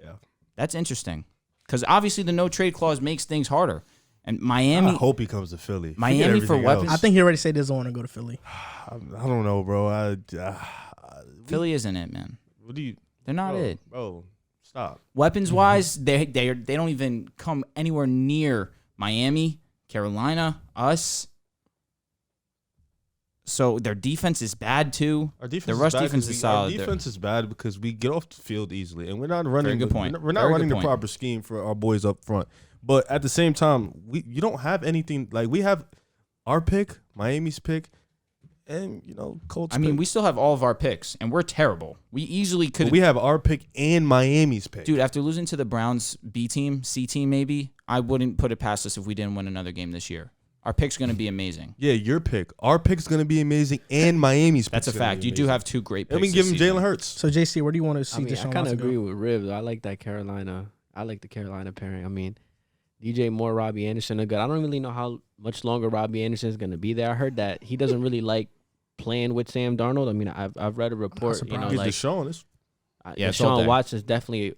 Yeah. That's interesting because obviously the no trade clause makes things harder. And Miami. I hope he comes to Philly. Miami for weapons. I think he already said he doesn't want to go to Philly. I don't know, bro. Philly isn't it, man. What do you? They're not it. Bro, stop. Weapons wise, they don't even come anywhere near Miami, Carolina, us. So their defense is bad too. Their rush defense is solid. Our defense is bad because we get off the field easily, and we're not running. Very good point. We're not running the proper scheme for our boys up front. But at the same time, you don't have anything like we have our pick, Miami's pick, and Colts. I mean, we still have all of our picks, and we're terrible. We easily could. But we have our pick and Miami's pick, dude. After losing to the Browns B team, C team, maybe I wouldn't put it past us if we didn't win another game this year. Our pick's going to be amazing. Yeah, your pick. Our pick's going to be amazing, and Miami's pick. That's a fact. You do have two great picks. And we give him Jalen Hurts. So, JC, where do you want to see Deshaun Watson? I kind of agree with Rivs. I like that Carolina. I like the Carolina pairing. I mean, DJ Moore, Robbie Anderson are good. I don't really know how much longer Robbie Anderson is going to be there. I heard that he doesn't really like playing with Sam Darnold. I mean, I've read a report. Deshaun. Deshaun Watson is definitely.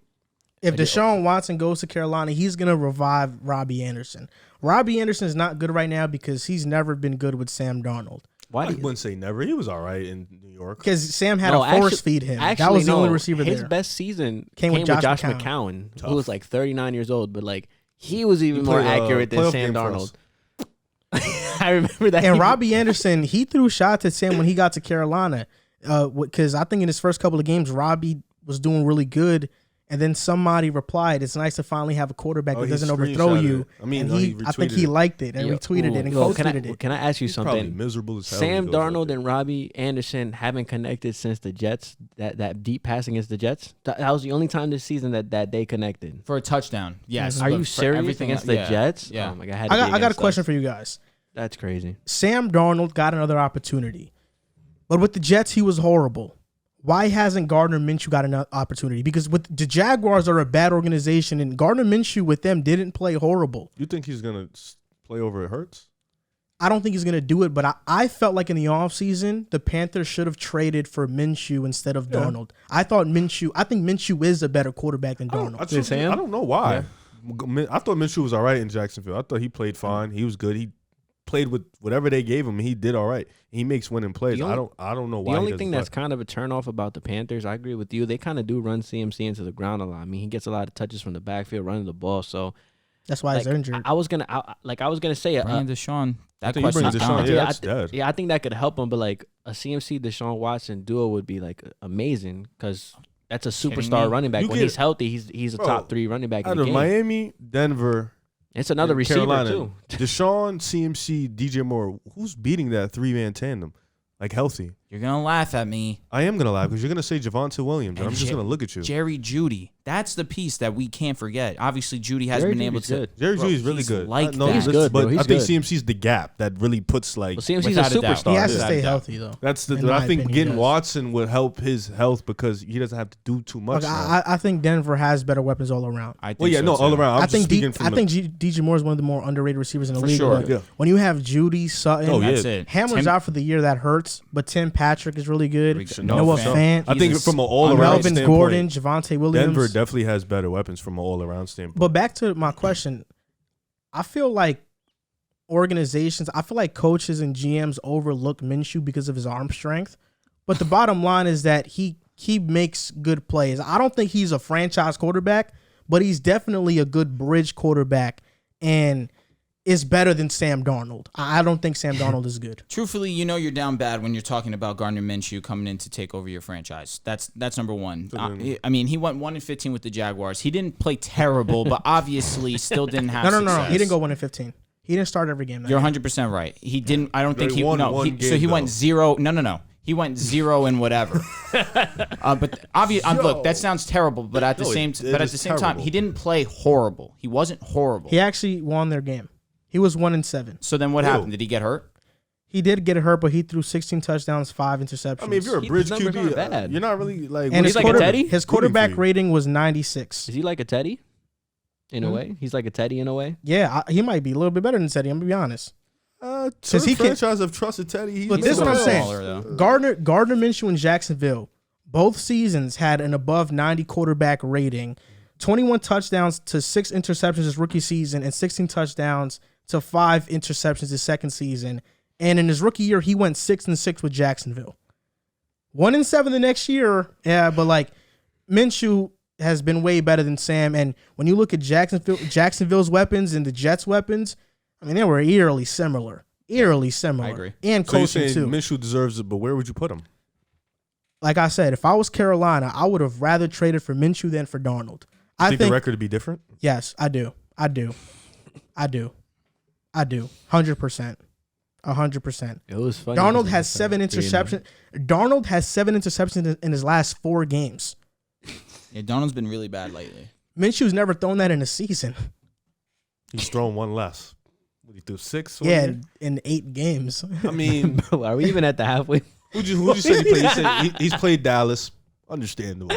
If Deshaun Watson goes to Carolina, he's going to revive Robbie Anderson. Robbie Anderson is not good right now because he's never been good with Sam Darnold. I wouldn't say never. He was all right in New York. Because Sam had to force feed him. That was the only receiver there. His best season came with Josh McCown, who was like 39 years old, but like he was even more accurate than Sam Darnold. I remember that. And Robbie Anderson, he threw shots at Sam when he got to Carolina because I think in his first couple of games, Robbie was doing really good. And then somebody replied, "It's nice to finally have a quarterback that doesn't overthrow you." I mean, I think he liked it and retweeted it and co-tweeted it. Can I ask you something? Probably miserable as hell. Sam Darnold and Robbie Anderson haven't connected since the Jets. That deep passing against the Jets. That was the only time this season that they connected for a touchdown. Yes. Are you serious against the Jets? Yeah. Oh my God. I got a question for you guys. That's crazy. Sam Darnold got another opportunity, but with the Jets, he was horrible. Why hasn't Gardner Minshew got an opportunity? Because with the Jaguars are a bad organization, and Gardner Minshew with them didn't play horrible. You think he's gonna play over at Hurts? I don't think he's going to do it, but I felt like in the offseason, the Panthers should have traded for Minshew instead of Darnold. I think Minshew is a better quarterback than Darnold. I don't know why. Yeah. I thought Minshew was all right in Jacksonville. I thought he played fine. He was good. He played with whatever they gave him, and he did all right. He makes winning plays. I don't know why. The only thing that's kind of a turnoff about the Panthers, I agree with you, they kind of do run CMC into the ground a lot. I mean, he gets a lot of touches from the backfield running the ball, so that's why he's injured. I was gonna say Deshaun. That question. I think that could help him, but like a CMC Deshaun Watson duo would be like amazing because that's a superstar running back. When he's healthy, he's a top 3 running back. Out of Miami, Denver, it's another receiver Carolina, too. Deshaun, CMC, DJ Moore. Who's beating that 3-man tandem? Like healthy. You're gonna laugh at me. I am gonna laugh because you're gonna say Javonte Williams, and I'm just gonna look at you. Jerry Jeudy. That's the piece that we can't forget. Obviously, Jeudy has been able to. Jerry Jeudy's really good. He's good, but I think CMC's the gap that really puts CMC's a superstar. He has to stay healthy though. That's I think getting Watson would help his health because he doesn't have to do too much. I think Denver has better weapons all around. All around. I think DJ Moore is one of the more underrated receivers in the league. Sure. Yeah. When you have Jeudy, Sutton, that's it. Hamler's out for the year, that hurts. But Tim Patrick is really good. Noah Fant. I think from an all-around Melvin standpoint, Gordon, Javonte Williams. Denver definitely has better weapons from an all-around standpoint. But back to my question, I feel like coaches and GMs overlook Minshew because of his arm strength. But the bottom line is that he makes good plays. I don't think he's a franchise quarterback, but he's definitely a good bridge quarterback and is better than Sam Darnold. I don't think Sam Darnold is good. Truthfully, you're down bad when you're talking about Gardner Minshew coming in to take over your franchise. That's number one. I mean, he went 1-15 with the Jaguars. He didn't play terrible, but obviously still didn't have success. No. He didn't go 1-15. He didn't start every game. You're 100% right. He didn't. I don't think he. He went 0. No. He went 0 and whatever. But obviously, look, that sounds terrible. But at the same time, he didn't play horrible. He wasn't horrible. He actually won their game. He was 1-7. So then what happened? Did he get hurt? He did get hurt, but he threw 16 touchdowns, 5 interceptions. I mean, if you're a bridge QB, you're not really like. And he's like a Teddy? His quarterback rating was 96. Is he like a Teddy? In a way, he's like a Teddy in a way. Yeah, he might be a little bit better than Teddy. I'm gonna be honest. Because he franchise have trusted Teddy. But this is what I'm saying. Gardner Minshew and Jacksonville, both seasons had an above 90 quarterback rating. 21 touchdowns to 6 interceptions his rookie season, and 16 touchdowns to 5 interceptions his second season. And in his rookie year, he went 6-6 with Jacksonville. 1-7 the next year. Yeah, but like Minshew has been way better than Sam. And when you look at Jacksonville's weapons and the Jets' weapons, I mean, they were eerily similar. I agree. And so coaching you're saying too. Minshew deserves it, but where would you put him? Like I said, if I was Carolina, I would have rather traded for Minshew than for Darnold. I think the record would be different? Yes, I do. 100%. 100%. It was funny. Darnold has 7 interceptions. Darnold has 7 interceptions in his last 4 games. Yeah, Darnold's been really bad lately. Minshew's never thrown that in a season. He's thrown 1 less. He threw 6? Yeah, in 8 games. I mean, bro, are we even at the halfway? Who'd you say he played? You said he's played Dallas. Understandable.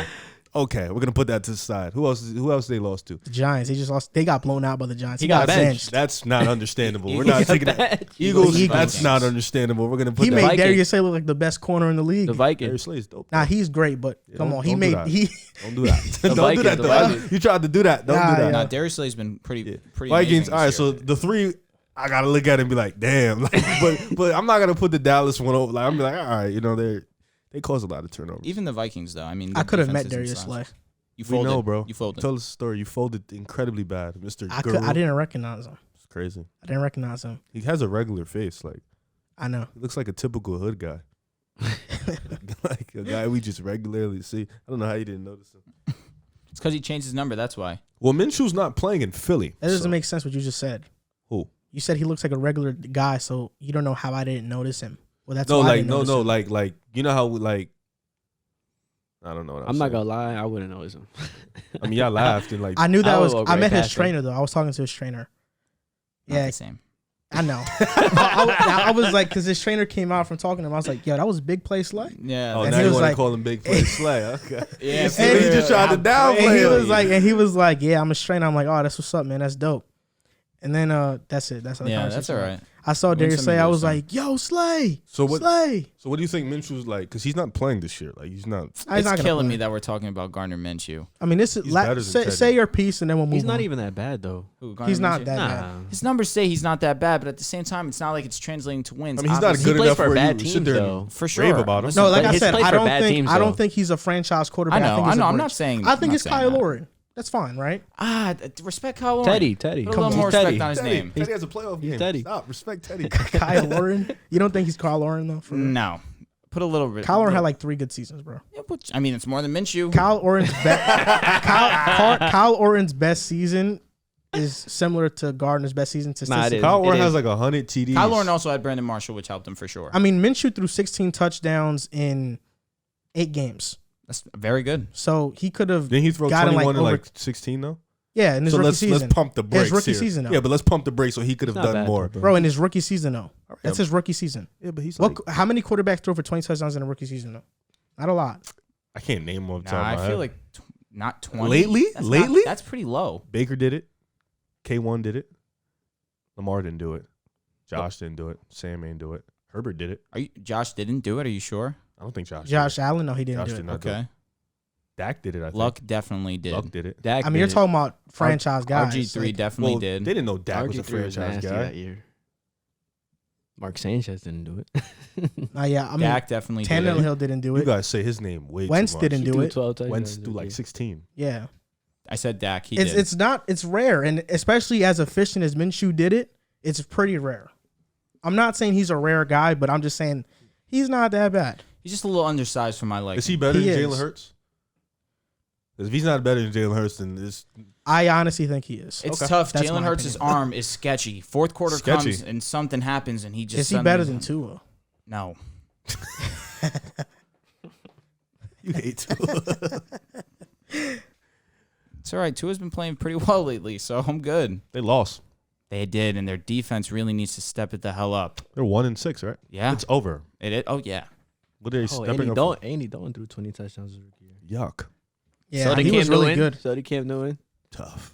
Okay, we're gonna put that to the side. Who else they lost to? The Giants. He just lost. They got blown out by the Giants. He got benched. That's not understandable. We're not taking that. Eagles. That's not understandable. We're gonna put. He that. made Darius Slay look like the best corner in the league. The Vikings. Darius Slay's dope. Nah, he's great, but come on, Don't do that. Don't do that. You tried to do that. Don't do that. Nah, Darius Slay's been pretty. Vikings. All right, so the 3. I gotta look at it and be like, damn. But I'm not gonna put the Dallas one over. Like I'm be like, all right, they cause a lot of turnovers. Even the Vikings, though. I mean, I could have met Darius Slay. You folded. We know, bro. You folded. Tell us the story. You folded incredibly bad, Mr. I didn't recognize him. It's crazy. I didn't recognize him. He has a regular face. Like I know. He looks like a typical hood guy. Like a guy we just regularly see. I don't know how you didn't notice him. It's because he changed his number. That's why. Well, Minshew's not playing in Philly. That doesn't make sense what you just said. Who? You said he looks like a regular guy, so you don't know how I didn't notice him. Well, that's like you know how like I don't know. I'm not gonna lie, I wouldn't notice him. I mean, y'all laughed and like I knew that was. I met his trainer though. I was talking to his trainer. Not the same. I know. I was like, because his trainer came out from talking to him. I was like, yo, that was Big Play Slay. Yeah. Oh, and now you want like, to call him Big Play Slay? Okay. Yeah. And he just tried to downplay. And he was like, yeah, I'm a trainer. I'm like, oh, that's what's up, man. That's dope. And then that's it. That's how the Yeah, conversation that's all went. right. I saw Win Darius some, Slay. you I lose was some. like, "Yo, Slay, So what? Slay." So what do you think Minshew's like? Because he's not playing this year. Like he's not. He's not It's gonna killing play. me that we're talking about Gardner Minshew. I mean, this is He's better than say, Teddy. say your piece and then we'll move. He's not on. even that bad though. Who, Gardner He's not Minshew? that bad. Nah. His numbers say he's not that bad, but at the same time, it's not like it's translating to wins. I mean, he's not Obviously. good plays enough for where bad you sit teams, there though. and For sure. rave about him. Listen, No, like But I he's said, played I for don't bad think teams, I don't though. think he's a franchise I quarterback. know. think he's a I'm bridge. not saying. I think I'm it's not saying Kyle that. Oren. That's fine, right? Respect Kyle Oren. Teddy. Put a Come little on, more he's respect Teddy. on his name. Teddy has a playoff game. Teddy. Stop. Respect Teddy. Kyle Oren. You don't think he's Kyle Oren though? For real? No. Put a little. Kyle Oren had like 3 good seasons, bro. Yeah, but, I mean, it's more than Minshew. Kyle Oren's Kyle Oren's best season is similar to Gardner's best season Nah, it statistically. is. Kyle Oren It has is. like 100 TDs. Kyle Oren also had Brandon Marshall, which helped him for sure. I mean, Minshew threw 16 touchdowns in 8 games, That's very good. so he could have. Didn't he throw Gotten, 21 like, in over- like 16 though? Yeah, in his So rookie let's season. pump the brakes. His rookie here. season, though. Yeah, but let's pump the brakes so he could have It's not done bad, more. though, Bro, in his rookie season though. That's Yeah. his rookie season. Yeah, but he's What? like, How many quarterbacks throw for 20 touchdowns in a rookie season though? Not a lot. I can't name him off the top Nah, of my I head. feel like not 20. Lately? That's pretty low. Baker did it. K1 did it. Lamar didn't do it. Josh didn't do it. Sam ain't do it. Herbert did it. Josh didn't do it. Are you sure? I don't think Josh. Josh did it. Allen, no, he didn't Josh do did it. not do it. Okay. Dak did it. I think. Luck definitely did. Luck did it. Dak I mean, you're did it. talking about franchise guys. RG3 Like, definitely Well, did. they didn't know Dak was a RG3 was franchise nasty guy. that year. Mark Sanchez didn't do it. yeah, I mean, Dak definitely did. it. Tannehill didn't do You it. guys say his name way Wentz too much. didn't do it. 12 touchdowns Wentz this threw like year. 16. Yeah, I said Dak. He it's did. it's rare, and especially as efficient as Minshew did it, it's pretty rare. I'm not saying he's a rare guy, but I'm just saying he's not that bad. He's just a little undersized for my liking. Is he better He than is. Jalen Hurts? 'Cause if he's not better than Jalen Hurts, then this I honestly think he is. It's Okay. tough. That's Jalen my Hurts' opinion. arm is sketchy. Fourth quarter Sketchy. comes and something happens and he just Is he suddenly- better than Tua? No. you hate to. It's all right. Tua's been playing pretty well lately, so I'm good. They lost. They did, and their defense really needs to step it the hell up. They're 1-6, right? Yeah. It's over. Oh, yeah. What are they Oh, stepping up? Andy Dalton threw 20 touchdowns this rookie year. Yuck. Yeah, So did he Cam was really Newton. good. So did Cam Newton. Tough.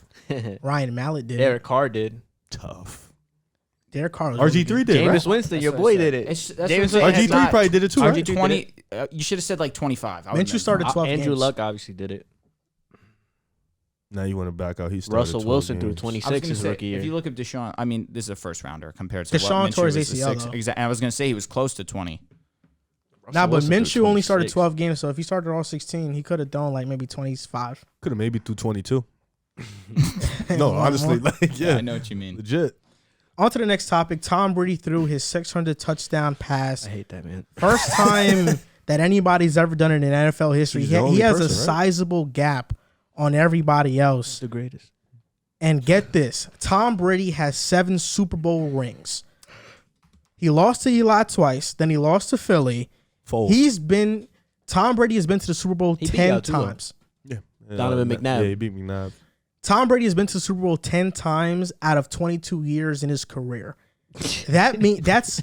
Ryan Mallett did. Derek Carr did. Tough. Derek Carr was RG3 really good. did, Jameis right? Winston, your That's boy what I did said. it. It's- that's James what I'm saying. RG3 It's not- probably did it too, right? RG 20. You should have said like 25. I would've Minshew been started fine. 12 Andrew games. Luck obviously did it. Now you want to back out. He started Russell 12 Wilson threw games. 26 I was gonna his say, rookie year. if you look at Deshaun, I mean, this is a first rounder compared to Deshaun what Minshew tore his was the ACL, sixth. though. Exactly. I was going to say he was close to 20. Nah, but Wilson threw Minshew only started 26. 12 games, so if he started all 16, he could have done like maybe 25. Could have maybe threw 22. More- No, honestly, more. like Yeah, yeah, I know what you mean. legit. On to the next topic. Tom Brady threw his 600 touchdown pass. I hate that, man. First time that anybody's ever done it in NFL history. He's He, the only he has a person, right? sizable gap on everybody else. The greatest. And get this, Tom Brady has 7 Super Bowl rings. He lost to Eli twice, then he lost to Philly. Fold. Tom Brady has been to the Super Bowl He beat 10 out Tua. times. yeah. Donovan McNabb. Yeah, he beat McNabb. Tom Brady has been to the Super Bowl 10 times out of 22 years in his career. That's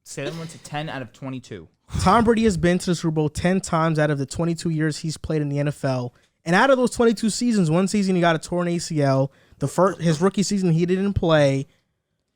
Say that one to 10 out of 22. Tom Brady has been to the Super Bowl 10 times out of the 22 years he's played in the NFL. And out of those 22 seasons, one season he got a torn ACL. His rookie season he didn't play.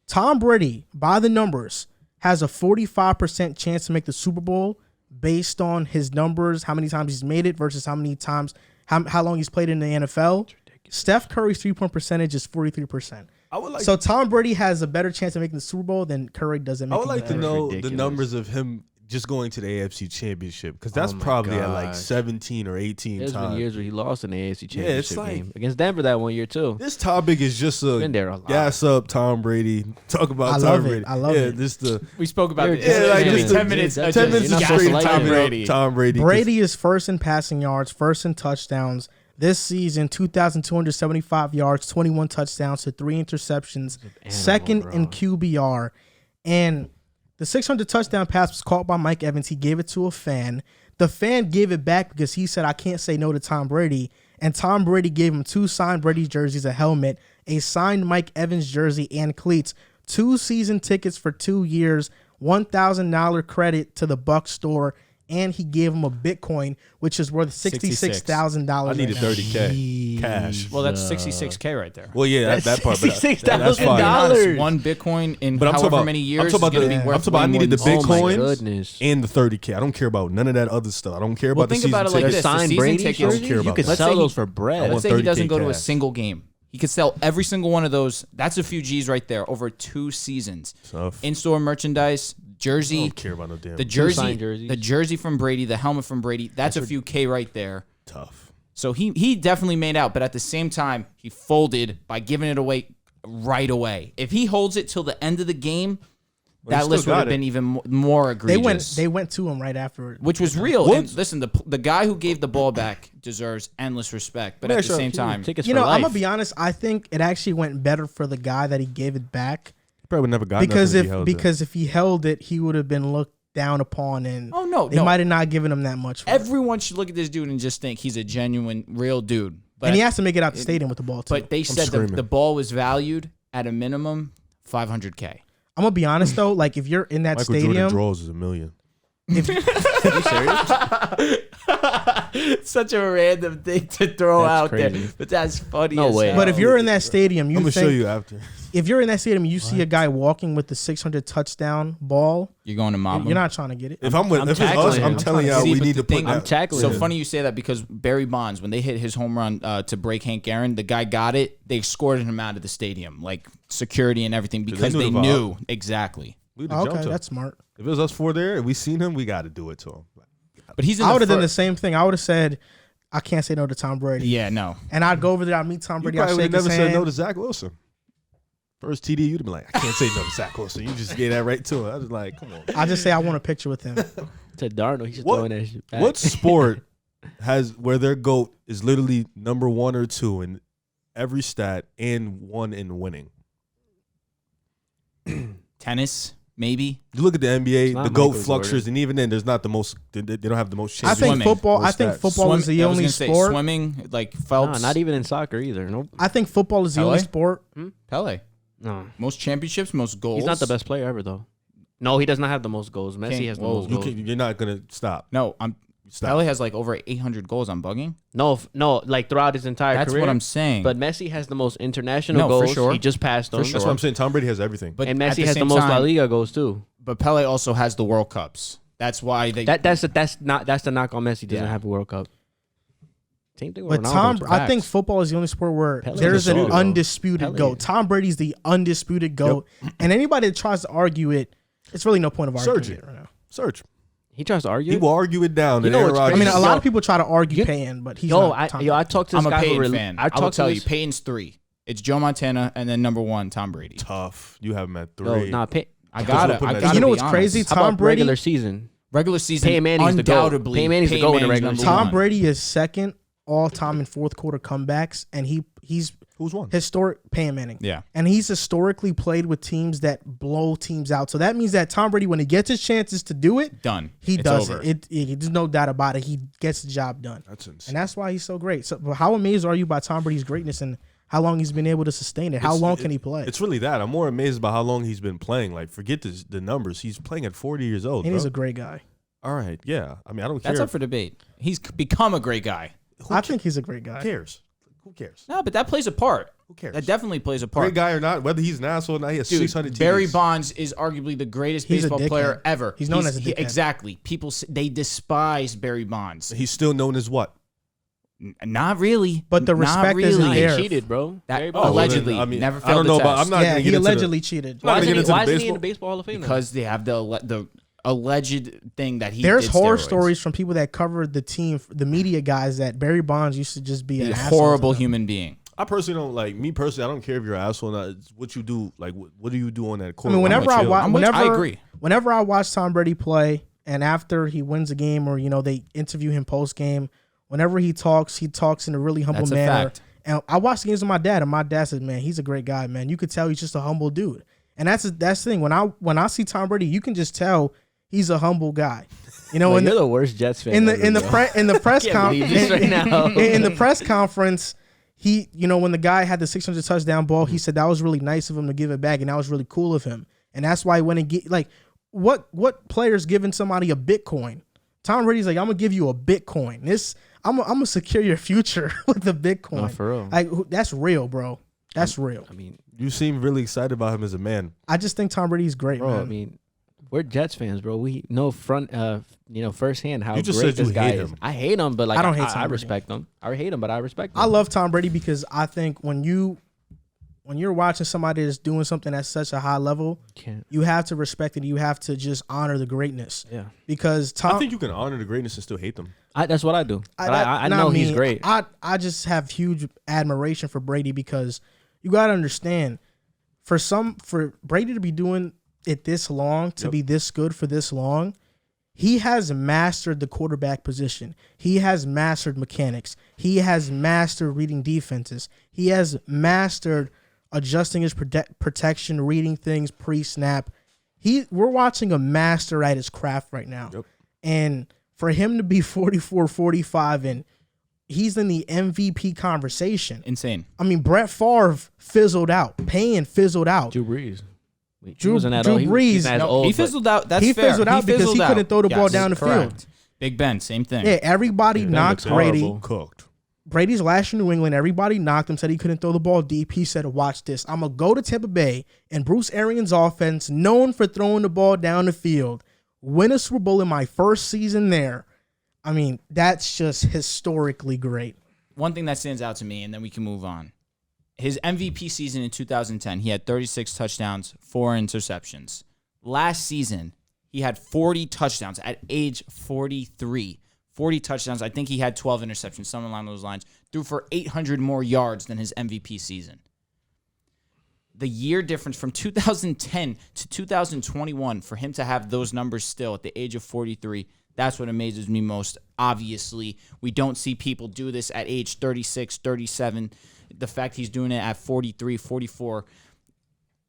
Tom Brady, by the numbers, has a 45% chance to make the Super Bowl based on his numbers, how many times he's made it versus how many times, how long he's played in the NFL. Steph Curry's 3-point percentage is 43%. I would like. So Tom Brady has a better chance of making the Super Bowl than Curry does at I making would like the to NFL. know the ridiculous. numbers of him just going to the AFC Championship because that's Oh my probably at like gosh. 17 or 18 There's been times. years where he lost in the AFC it's Championship like- game against Denver that one year too. This topic is just Been a there a lot. gas up Tom Brady. Talk about I Tom love it. Brady. I love yeah, it. This the We spoke about You're this. yeah, like Maybe just 10 the- minutes. 10 You're minutes not of supposed straight to like Tom Tom Brady. Tom Brady. 'cause Brady is first in passing yards, first in touchdowns. This season, 2,275 yards, 21 touchdowns to 3 interceptions, second in QBR. And the 600 touchdown pass was caught by Mike Evans. He gave it to a fan. The fan gave it back because he said, I can't say no to Tom Brady. And Tom Brady gave him 2 signed Brady jerseys, a helmet, a signed Mike Evans jersey, and cleats. 2 season tickets for 2 years, $1,000 credit to the Buck store, and he gave him a Bitcoin, which is worth $66,000. I needed $30K cash. Well, that's $66K right there. Well, yeah, that part. But that's fine. $66,000. One Bitcoin in But I'm talking however about many years I'm talking is about going to be worth. I'm talking about I needed the way more than- Oh my Bitcoins goodness. and the $30K. I don't care about none of that other stuff. I don't care Well, about the think season about it like tickets. this. The Signed season Brady tickets- I don't care you about could that. sell say those he- for bread. I Let's want say he doesn't 30K go to a cash. single game. He could sell every single one of those. That's a few G's right there over 2 seasons. Tough. In-store merchandise, I jersey, don't care about no damn. the signed jersey, jerseys. the jersey from Brady, the helmet from Brady. That's a few K right there. Tough. So he definitely made out, but at the same time, he folded by giving it away right away. If he holds it till the end of the game, Well, he that still list would got have it. been even more egregious. They went to him right after. Which was real. What? And listen, the guy who gave the ball back deserves endless respect. But Let me at the ask same you- time, Tickets You for know, life. I'm gonna be honest. I think it actually went better for the guy that he gave it back Probably never got because nothing if he held it. if he held it, he would have been looked down upon, and oh no, they no. might have not given him that much. For it. Everyone should look at this dude and just think he's a genuine, real dude. But, And he has to make it out the stadium with the ball too. but they said screaming. the ball was valued at a minimum $500K. I'm gonna be honest though. Like if you're in that Michael Jordan stadium, draws is $1 million. Such a random thing to throw That's out crazy. there, but that's funny. No as way. hell. but if you're in that stadium, you I'm gonna think show you after. if you're in that stadium, you see a guy walking with the 600 touchdown ball. you're going to mob You're him. not trying to get it. If I'm with, I'm if it's us, tackling I'm him. telling See, y'all we but need the to put thing- that. I'm tackling So him. funny you say that because Barry Bonds, when they hit his home run to break Hank Aaron, the guy got it. They escorted him out of the stadium, like security and everything, because knew they the vibe. knew exactly. We'd Oh, have okay, jumped him. that's smart. If it was us four there and we seen him, we got to do it to him. But he's in I the would have done the first. same thing. I would have said, I can't say no to Tom Brady. Yeah, no. And I'd go over there, I'd meet Tom You Brady, I'd probably shake would his never said hand. no to Zach Wilson. First TD, you'd have been like, I can't say no to Zach Wilson. You just gave that right to him. I was like, come on. I just say I want a picture with him. To Darnold, he's just What- throwing that shit back. What sport has where their GOAT is literally number 1 or 2 in every stat and 1 in winning? Tennis, maybe. You look at the NBA, It's not the GOAT Michael fluctuates, Jordan. and even then, there's not the most. They don't have the most I chances. think Swimming. football. I What's think that? football is the I was only gonna say sport. swimming, like No, Phelps. not even in soccer either. Nope. I think football is the only LA? sport. Pele. No. Most championships, most goals. He's not the best player ever, though. No, he does not have the most goals. Messi Can't- has the whoa. most You goals. you're not gonna stop. No, Stop. Pele has like over 800 goals. I'm bugging. No, like throughout his entire That's career. what I'm saying. But Messi has the most international No, for goals. sure. He just passed him. For That's what I'm saying. Tom Brady has everything. but And at Messi has the same most time, La Liga goals too. But Pele also has the World Cups. That's why they. That's the knock on Messi. Doesn't Yeah. have a World Cup. Same thing with But Ronaldo. I think football is the only sport where Pele's there's the an dog, though. undisputed Pele. GOAT. Tom Brady's the undisputed GOAT. And anybody that tries to argue it, it's really no point of arguing Search it it. right now. Search. he tries to argue. He will argue it down. You and know Aaron what's Rodgers- I mean, a lot Yo, of people try to argue you- Payton, but he's Yo, not. Tom I Brady. talked to this I'm a guy who Peyton really. fan. I I will talked to tell you, this. Peyton's 3. It's Joe Montana and then number 1, Tom Brady. tough. You have him at Yo, 3. nah, I That's got what it. I'm putting I at got two. You know what's crazy? How Tom about Brady. regular season? Regular season, Peyton Manning's the GOAT. undoubtedly. Peyton Manning's the GOAT in the Manning's regular number season. Tom one. Brady is second all time in fourth quarter comebacks, and he's Who's won? historic. Peyton Manning. Yeah. And he's historically played with teams that blow teams out. So that means that Tom Brady, when he gets his chances to do it, Done. he It's does over. it. There's no doubt about it. He gets the job done. That's insane. And that's why he's so great. So but how amazed are you by Tom Brady's greatness and how long he's been able to sustain it? How long can he play? It's really that. I'm more amazed by how long he's been playing. Like, forget the numbers. He's playing at 40 years old. And bro. he's a great guy. All right, yeah. I mean, I don't That's care. up for debate. He's become a great guy. I think he's a great guy. Who cares? Who cares? No, but that plays a part. Who cares? That definitely plays a part. Great guy or not, whether he's an asshole or not, he has Dude, 600 TDs. Barry Bonds is arguably the greatest He's a baseball player dickhead. ever. He's known as a dickhead. Exactly. People they despise Barry Bonds. He's still known as what? Not really. But the Not respect really. isn't Nah, he there. cheated, bro. That- Barry Oh, Bonds. allegedly. I mean, Never I failed don't know, the but test. I'm not Yeah, going to he get into allegedly cheated. Not Why gonna isn't get he, into why the isn't he in baseball. the Baseball Hall of Fame? Because they have the alleged thing that he There's did horror steroids. stories from people that covered the team, the media guys, that Barry Bonds used to just be He's an a asshole horrible to them. human being. I personally don't like me personally. I don't care if you're an asshole or not. It's what you do. Like, what do you do on that I court? mean, whenever I watch, I agree. Whenever I watch Tom Brady play, and after he wins a game, or they interview him post game, whenever he talks in a really humble That's a manner. fact. And I watched the games with my dad, and my dad said, "Man, he's a great guy, man. You could tell he's just a humble dude." And that's the thing. When I see Tom Brady, you can just tell he's a humble guy. Like, in you're the the worst Jets fan. in the ever, in the bro. pre, in the press Can't believe this right now. in the press conference, he when the guy had the 600 touchdown ball, he said that was really nice of him to give it back, and that was really cool of him. And that's why he went and get what player's giving somebody a Bitcoin? Tom Brady's like, I'm gonna give you a Bitcoin. I'm gonna secure your future with a Bitcoin. No, for real. Like that's real, bro. That's real. I mean, You seem really excited about him as a man. I just think Tom Brady's great, bro. man. I mean, we're Jets fans, bro. We know firsthand how You just great said you this guy hate is. him. I hate him, but like I don't hate Tom I Brady. respect him. I hate him, but I respect him. I love Tom Brady because I think when you're watching somebody that's doing something at such a high level, Can't. you have to respect it. You have to just honor the greatness. Yeah, Because Tom, I think you can honor the greatness and still hate them. that's what I do. But I not know me. he's great. I just have huge admiration for Brady because you got to understand, for Brady to be doing it this long, to be this good for this long, he has mastered the quarterback position. He has mastered mechanics. He has mastered reading defenses. He has mastered adjusting his protection, reading things pre-snap. We're watching a master at his craft right now. Yep. And for him to be 44, 45, and he's in the MVP conversation. Insane. I mean, Brett Favre fizzled out. Payne fizzled out. Drew Brees. Drew wasn't that old. Brees. He's not as old, He but- fizzled out. That's He fair. fizzled out because he fizzled couldn't out. throw the ball Yes, down the correct. field. Big Ben, same thing. Yeah, everybody knocked Looks Brady. horrible. Cooked. Brady's last year in New England, everybody knocked him, said he couldn't throw the ball deep. He said, watch this. I'm going to go to Tampa Bay and Bruce Arians' offense, known for throwing the ball down the field, win a Super Bowl in my first season there. I mean, that's just historically great. One thing that stands out to me, and then we can move on. His MVP season in 2010, he had 36 touchdowns, 4 interceptions. Last season, he had 40 touchdowns at age 43. 40 touchdowns. I think he had 12 interceptions, something along those lines. Threw for 800 more yards than his MVP season. The year difference from 2010 to 2021 for him to have those numbers still at the age of 43, that's what amazes me most. Obviously, we don't see people do this at age 36, 37. The fact he's doing it at 43, 44,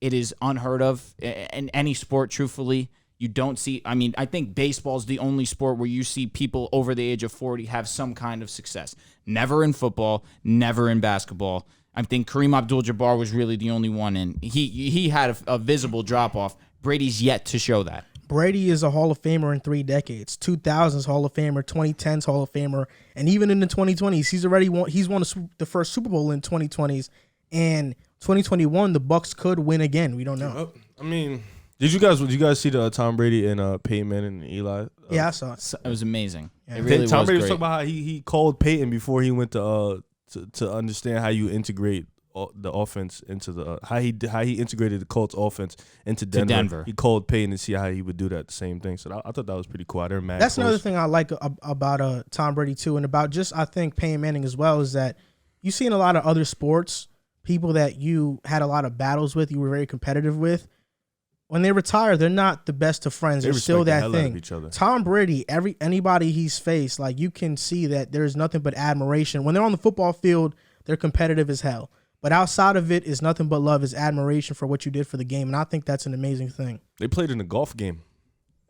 it is unheard of in any sport, truthfully. You don't see, I mean, I think baseball's the only sport where you see people over the age of 40 have some kind of success. Never in football, never in basketball. I think Kareem Abdul-Jabbar was really the only one, and he had a visible drop-off. Brady's yet to show that. Brady is a Hall of Famer in 3 decades. 2000s Hall of Famer, 2010s Hall of Famer, and even in the 2020s, he's won the first Super Bowl in 2020s, and 2021 the Bucks could win again. We don't know. I mean, did you guys see the Tom Brady and Peyton Manning and Eli? Yeah, I saw it. It was amazing. Yeah. It really Tom was Brady was great. talking about how he called Peyton before he went to understand how you integrate the offense into the how he integrated the Colts offense into Denver. He called Peyton to see how he would do that same thing. So I thought that was pretty cool. They're mad. That's another thing I like about Tom Brady too, and about just I think Peyton Manning as well, is that you see in a lot of other sports, people that you had a lot of battles with, you were very competitive with, when they retire, they're not the best of friends. They're still that thing. Tom Brady, anybody he's faced, like you can see that there's nothing but admiration. When they're on the football field, they're competitive as hell. But outside of it is nothing but love, is admiration for what you did for the game. And I think that's an amazing thing. They played in a golf game.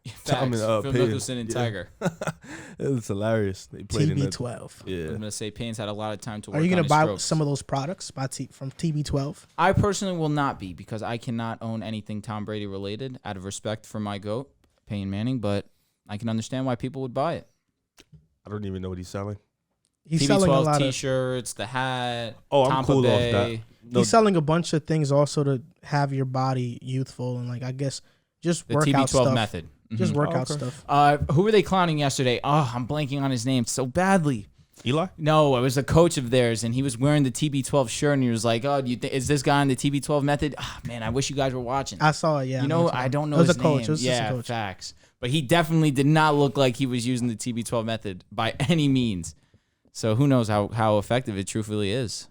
Facts. Phil Mickelson and Tiger. It was hilarious. They played TB12. I was going to say Payne's had a lot of time to work on. Are you going to buy strokes. some of those products from TB12? I personally will not be, because I cannot own anything Tom Brady related out of respect for my GOAT, Peyton Manning, but I can understand why people would buy it. I don't even know what he's selling. He's TB12 selling a lot T-shirts, the hat. Oh, I'm Tampa cool Bay. off that. No, He's selling a bunch of things also to have your body youthful and like I guess just The workout TB12 stuff. method. Just Mhm. workout okay. stuff. Who were they clowning yesterday? Oh, I'm blanking on his name so badly. Eli? No, it was a coach of theirs, and he was wearing the TB12 shirt, and he was like, "Oh, do you is this guy on the TB12 method?" Ah, man, I wish you guys were watching. I saw it. Yeah, You know, I don't know It was his a coach. name. It was just a Yeah, coach. facts. But he definitely did not look like he was using the TB12 method by any means. So who knows how effective it truthfully is.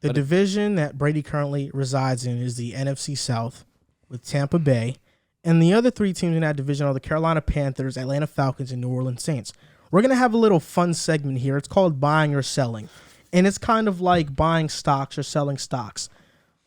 The division that Brady currently resides in is the NFC South with Tampa Bay. And the other 3 teams in that division are the Carolina Panthers, Atlanta Falcons, and New Orleans Saints. We're going to have a little fun segment here. It's called Buying or Selling. And it's kind of like buying stocks or selling stocks.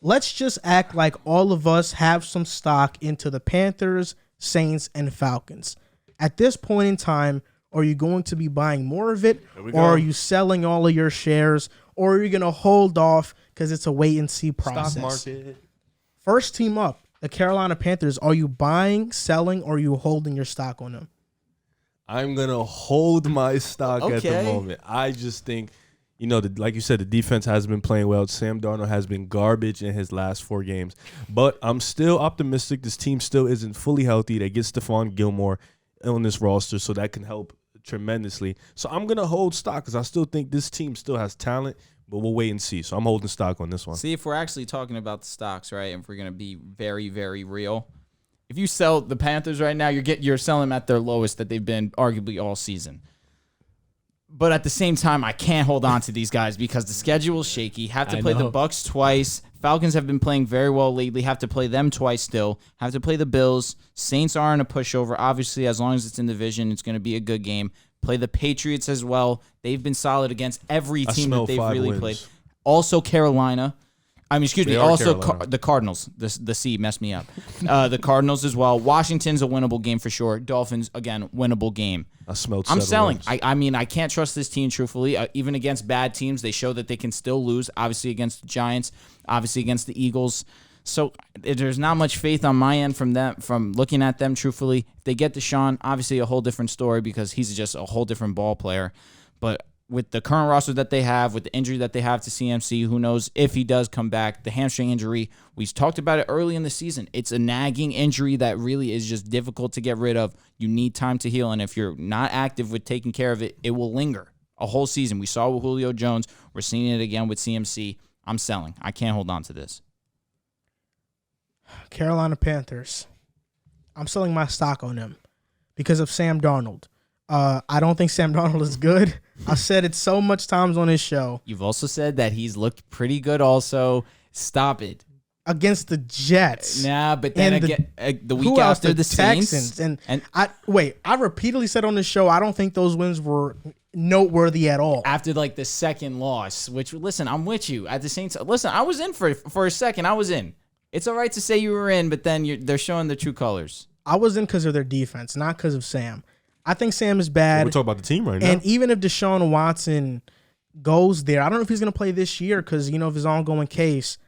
Let's just act like all of us have some stock into the Panthers, Saints, and Falcons. At this point in time, are you going to be buying more of it, or are you selling all of your shares, or are you going to hold off because it's a wait-and-see process? Stock market. First team up, the Carolina Panthers. Are you buying, selling, or are you holding your stock on them? I'm going to hold my stock at the Okay. moment. I just think, like you said, the defense has been playing well. Sam Darnold has been garbage in his last 4 games. But I'm still optimistic. This team still isn't fully healthy. They get Stephon Gilmore on this roster, so that can help tremendously. So I'm going to hold stock because I still think this team still has talent, but we'll wait and see. So I'm holding stock on this one. See, if we're actually talking about the stocks, right, and if we're going to be very, very real, if you sell the Panthers right now, you're selling them at their lowest that they've been arguably all season. But at the same time, I can't hold on to these guys because the schedule's shaky. Have to play the Bucks twice. Falcons have been playing very well lately. Have to play them twice still. Have to play the Bills. Saints aren't a pushover. Obviously, as long as it's in the division, it's going to be a good game. Play the Patriots as well. They've been solid against every team that they've really played. Also, Carolina. Also the Cardinals. The C messed me up. The Cardinals as well. Washington's a winnable game for sure. Dolphins, again, winnable game. I'm selling. I can't trust this team, truthfully. Even against bad teams, they show that they can still lose. Obviously against the Giants, obviously against the Eagles. So there's not much faith on my end from looking at them, truthfully. If they get Deshaun, obviously a whole different story because he's just a whole different ball player. But with the current roster that they have, with the injury that they have to CMC, who knows if he does come back. The hamstring injury, we talked about it early in the season. It's a nagging injury that really is just difficult to get rid of. You need time to heal, and if you're not active with taking care of it, it will linger a whole season. We saw with Julio Jones. We're seeing it again with CMC. I'm selling. I can't hold on to this. Carolina Panthers. I'm selling my stock on them because of Sam Darnold. I don't think Sam Darnold is good. I said it so much times on this show. You've also said that he's looked pretty good also. Stop it. Against the Jets. Nah, but then again, the week after the Saints. And I repeatedly said on this show, I don't think those wins were noteworthy at all. After like the second loss, which, listen, I'm with you. At the Saints, listen, I was in for a second. I was in. It's all right to say you were in, but then they're showing their true colors. I was in because of their defense, not because of Sam. I think Sam is bad. We're talking about the team right now. And even if Deshaun Watson goes there, I don't know if he's going to play this year because, of his ongoing case.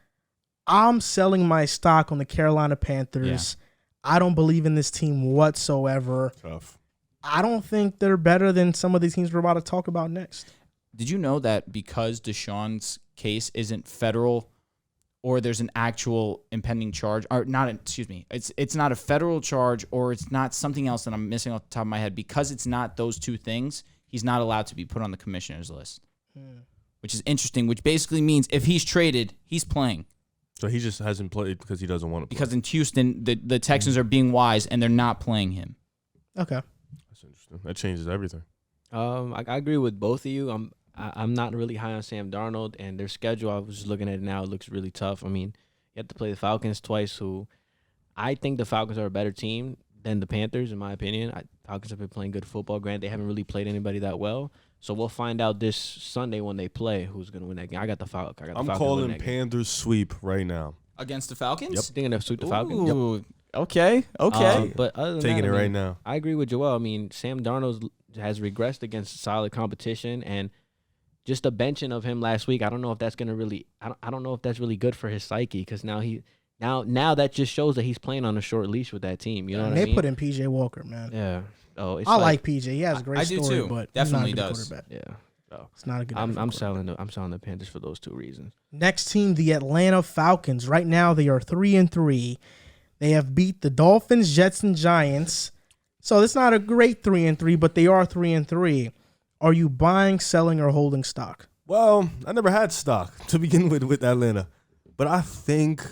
I'm selling my stock on the Carolina Panthers. Yeah. I don't believe in this team whatsoever. Tough. I don't think they're better than some of these teams we're about to talk about next. Did you know that because Deshaun's case isn't federal or there's an actual impending charge, or not, it's not a federal charge or it's not something else that I'm missing off the top of my head. Because it's not those two things, he's not allowed to be put on the commissioner's list, which is interesting, which basically means if he's traded, he's playing. So he just hasn't played because he doesn't want to play. Because in Houston, the Texans are being wise and they're not playing him. Okay. That's interesting. That changes everything. I agree with both of you. I'm not really high on Sam Darnold, and their schedule, I was just looking at it now, it looks really tough. I mean, you have to play the Falcons twice, who I think the Falcons are a better team than the Panthers, in my opinion. Falcons have been playing good football. Granted, they haven't really played anybody that well. So we'll find out this Sunday when they play who's going to win that game. I got the Falcons. I'm calling Panthers sweep right now. Against the Falcons? Yep. Thinking of sweep the Falcons? Yep. Okay. But other than taking that, it right now. I agree with Joel. I mean, Sam Darnold has regressed against solid competition, and just the benching of him last week, I don't know if that's gonna really. I don't know if that's really good for his psyche because now that just shows that he's playing on a short leash with that team. You know what I mean? They put in PJ Walker, man. Yeah. Oh, I like PJ. He has a great story, do too. but Definitely he's not a good does. quarterback. Yeah. So it's not a good. I'm selling the Panthers for those two reasons. Next team, the Atlanta Falcons. Right now, they are 3-3. They have beat the Dolphins, Jets, and Giants. So it's not a great 3-3, but they are 3-3. Are you buying, selling, or holding stock? Well, I never had stock to begin with Atlanta, but I think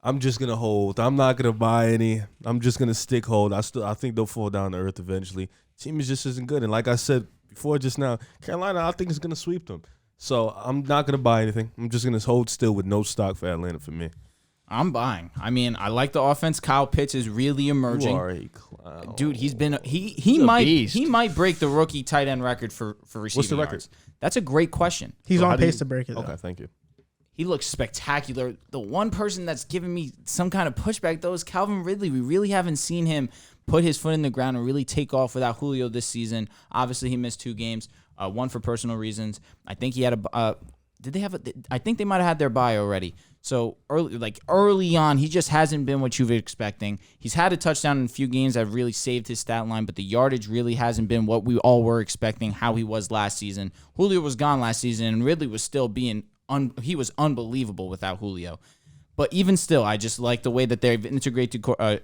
I'm just gonna hold. I'm not gonna buy any. I'm just gonna stick hold. I think they'll fall down to earth eventually. Team just isn't good, and like I said before, just now, Carolina, I think is gonna sweep them. So I'm not gonna buy anything. I'm just gonna hold still with no stock for Atlanta for me. I'm buying. I mean, I like the offense. Kyle Pitts is really emerging. You are a clown. Dude, he's been he might break the rookie tight end record for receiving What's the record? yards. That's a great question. He's on pace to break it. Okay, thank you. He looks spectacular. The one person that's giving me some kind of pushback, though, is Calvin Ridley. We really haven't seen him put his foot in the ground and really take off without Julio this season. Obviously, he missed 2 games, one for personal reasons. I think he had I think they might have had their bye already. So early on, he just hasn't been what you've been expecting. He's had a touchdown in a few games that have really saved his stat line, but the yardage really hasn't been what we all were expecting how he was last season. Julio was gone last season, and Ridley was still he was unbelievable without Julio. But even still, I just like the way that they've integrated Cordero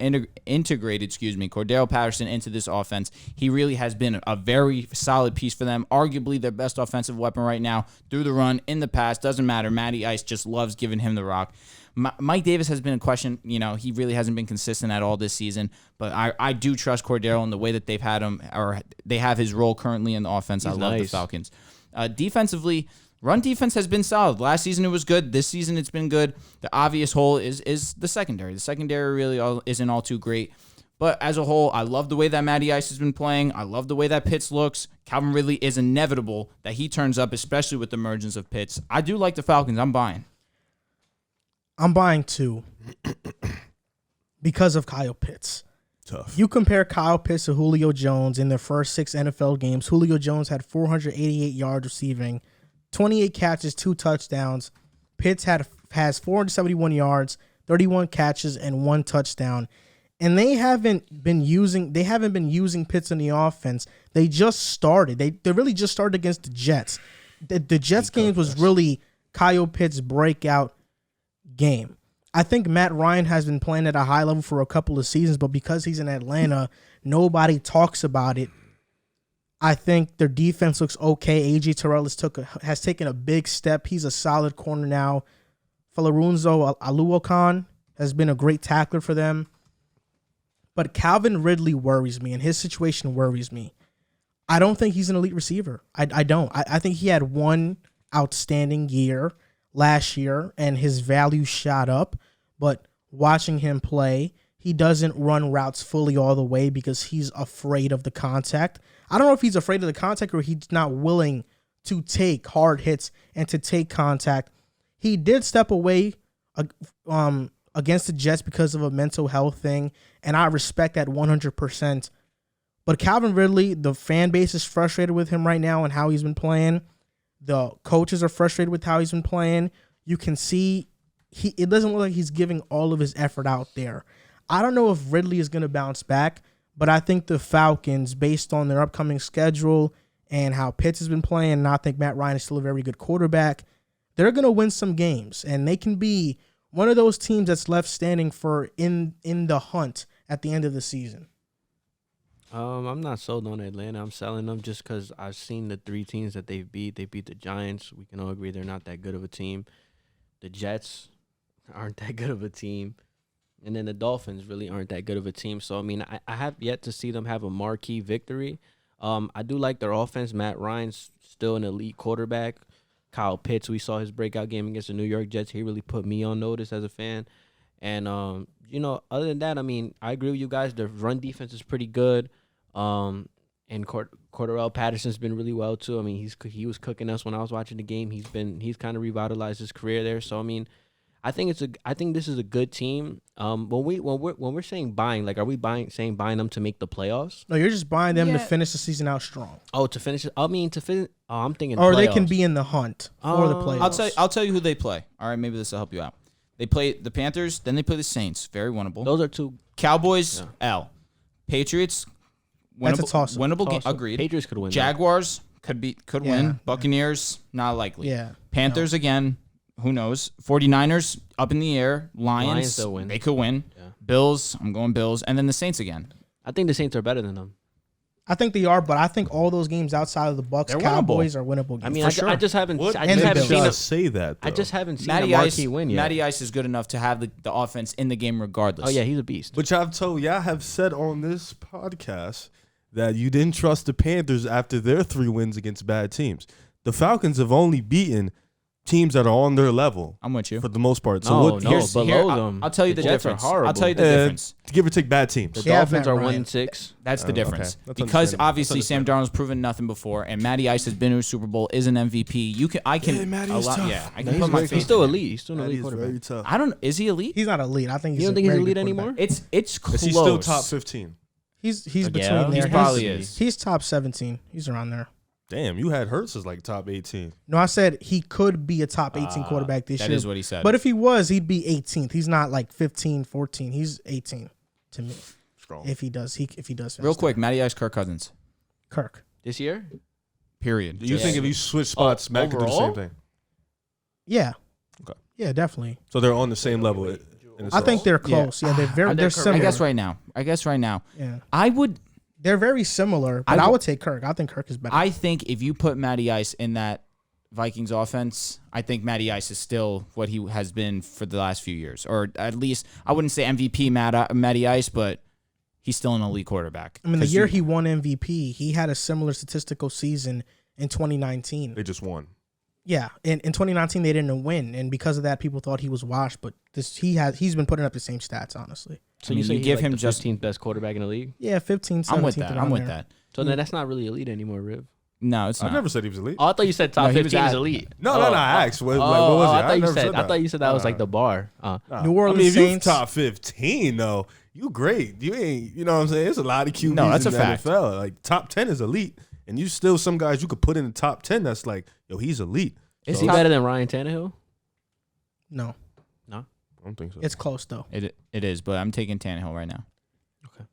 Patterson into this offense. He really has been a very solid piece for them. Arguably their best offensive weapon right now through the run, in the pass. Doesn't matter. Matty Ice just loves giving him the rock. Mike Davis has been a question. He really hasn't been consistent at all this season. But I do trust Cordero in the way that they've had him, or they have his role currently in the offense. I love the Falcons. Defensively, run defense has been solid. Last season it was good. This season it's been good. The obvious hole is the secondary. The secondary really isn't all too great. But as a whole, I love the way that Matty Ice has been playing. I love the way that Pitts looks. Calvin Ridley is inevitable that he turns up, especially with the emergence of Pitts. I do like the Falcons. I'm buying. I'm buying too because of Kyle Pitts. Tough. You compare Kyle Pitts to Julio Jones in their first 6 NFL games. Julio Jones had 488 yards receiving, 28 catches, 2 touchdowns. Pitts has 471 yards, 31 catches, and 1 touchdown. And they haven't been using Pitts in the offense. They just started. They really just started against the Jets. The Jets game was really Kyle Pitts' breakout game. I think Matt Ryan has been playing at a high level for a couple of seasons, but because he's in Atlanta, nobody talks about it. I think their defense looks okay. A.J. Terrell has taken a big step. He's a solid corner now. Falorunzo Aluokon has been a great tackler for them. But Calvin Ridley worries me, and his situation worries me. I don't think he's an elite receiver. I don't. I think he had one outstanding year last year, and his value shot up. But watching him play, he doesn't run routes fully all the way because he's afraid of the contact. I don't know if he's afraid of the contact or he's not willing to take hard hits and to take contact. He did step away against the Jets because of a mental health thing, and I respect that 100%. But Calvin Ridley, the fan base is frustrated with him right now and how he's been playing. The coaches are frustrated with how he's been playing. You can see it doesn't look like he's giving all of his effort out there. I don't know if Ridley is going to bounce back, but I think the Falcons, based on their upcoming schedule and how Pitts has been playing, and I think Matt Ryan is still a very good quarterback, they're going to win some games, and they can be one of those teams that's left standing for in the hunt at the end of the season. I'm not sold on Atlanta. I'm selling them just because I've seen the 3 teams that they've beat. They beat the Giants. We can all agree they're not that good of a team. The Jets aren't that good of a team. And then the Dolphins really aren't that good of a team. So, I mean, I have yet to see them have a marquee victory. I do like their offense. Matt Ryan's still an elite quarterback. Kyle Pitts, we saw his breakout game against the New York Jets. He really put me on notice as a fan. And, other than that, I mean, I agree with you guys. The run defense is pretty good. And Cordero Patterson's been really well too. I mean, he was cooking us when I was watching the game. He's kind of revitalized his career there. So I mean, I think this is a good team. When we're saying buying, like, are we buying them to make the playoffs? No, you're just buying them to finish the season out strong. Oh, to finish it. I mean, to finish. Oh, I'm thinking. Or playoffs. they can be in the hunt for the playoffs. I'll tell you who they play. All right, maybe this will help you out. They play the Panthers, then they play the Saints. Very winnable. Those are 2. Cowboys, L. Patriots. That's a toss-up. Winnable game. Agreed. Patriots could win. Jaguars could win. Buccaneers, not likely. Yeah. Panthers again, who knows? 49ers up in the air. Lions they'll win. They could win. Yeah. Bills, I'm going Bills, and then the Saints again. I think the Saints are better than them. I think they are, but I think all those games outside of the Bucks, Cowboys are winnable games. I mean, I I just haven't. What I just haven't seen. say that. Though? I just haven't seen Matty a marquee win yet. Matty Ice is good enough to have the offense in the game regardless. Oh yeah, he's a beast. Which I've told y'all have said on this podcast that you didn't trust the Panthers after their 3 wins against bad teams. The Falcons have only beaten teams that are on their level. I'm with you. For the most part. Below them. I'll tell you the Jets difference. are horrible. I'll tell you the difference. Give or take bad teams. The Dolphins are 1-6. That's the difference. Okay. That's Because understandable. obviously Sam Darnold's proven nothing before, and Matty Ice has been to a Super Bowl, is an MVP. I can Matty's tough. I can put my faith He's still in him. elite. He's still an elite He's quarterback. very tough. I don't. Is he elite? He's not elite. I think he's You don't think he's very elite good anymore? quarterback. It's close. Is he still top 15? He's Yeah, between he there. probably is. He's top 17. He's around there. Damn, you had Hurts as like top 18. No, I said he could be a top 18 quarterback this year. That is what he said. But if he was, he'd be 18th. He's not like 15, 14. He's 18 to me. Strong. If he does Real quick, Matty Ice, Kirk Cousins. Kirk. This year? Period. Do you think if you switch spots, Matt could do the same thing? Yeah. Okay. Yeah, definitely. So they're on the same level. I think they're close. Yeah, they're similar. I guess right now. Yeah. They're very similar, but I would take Kirk. I think Kirk is better. I think if you put Matty Ice in that Vikings offense, I think Matty Ice is still what he has been for the last few years. Or at least, I wouldn't say MVP Matty Ice, but he's still an elite quarterback. I mean, the year he won MVP, he had a similar statistical season in 2019. They just won. Yeah, in 2019 they didn't win, and because of that, people thought he was washed. But he's been putting up the same stats, honestly. So you say you give him just 15th best quarterback in the league? Yeah, 15th, 17th. I'm with that. So then that's not really elite anymore, Riv. No, it's not. I never said he was elite. Oh, I thought you said top 15 is elite. No, I asked. What was it? I thought you said that was like the bar. New Orleans if Saints. you top 15 though, you great. You ain't. You know what I'm saying? There's a lot of QBs that's in a the fact. NFL. Like top 10 is elite, and you still some guys you could put in the top 10. That's like, yo, he's elite. Is he better than Ryan Tannehill? No, I don't think so. it's close though. It is, but I'm taking Tannehill right now. Okay.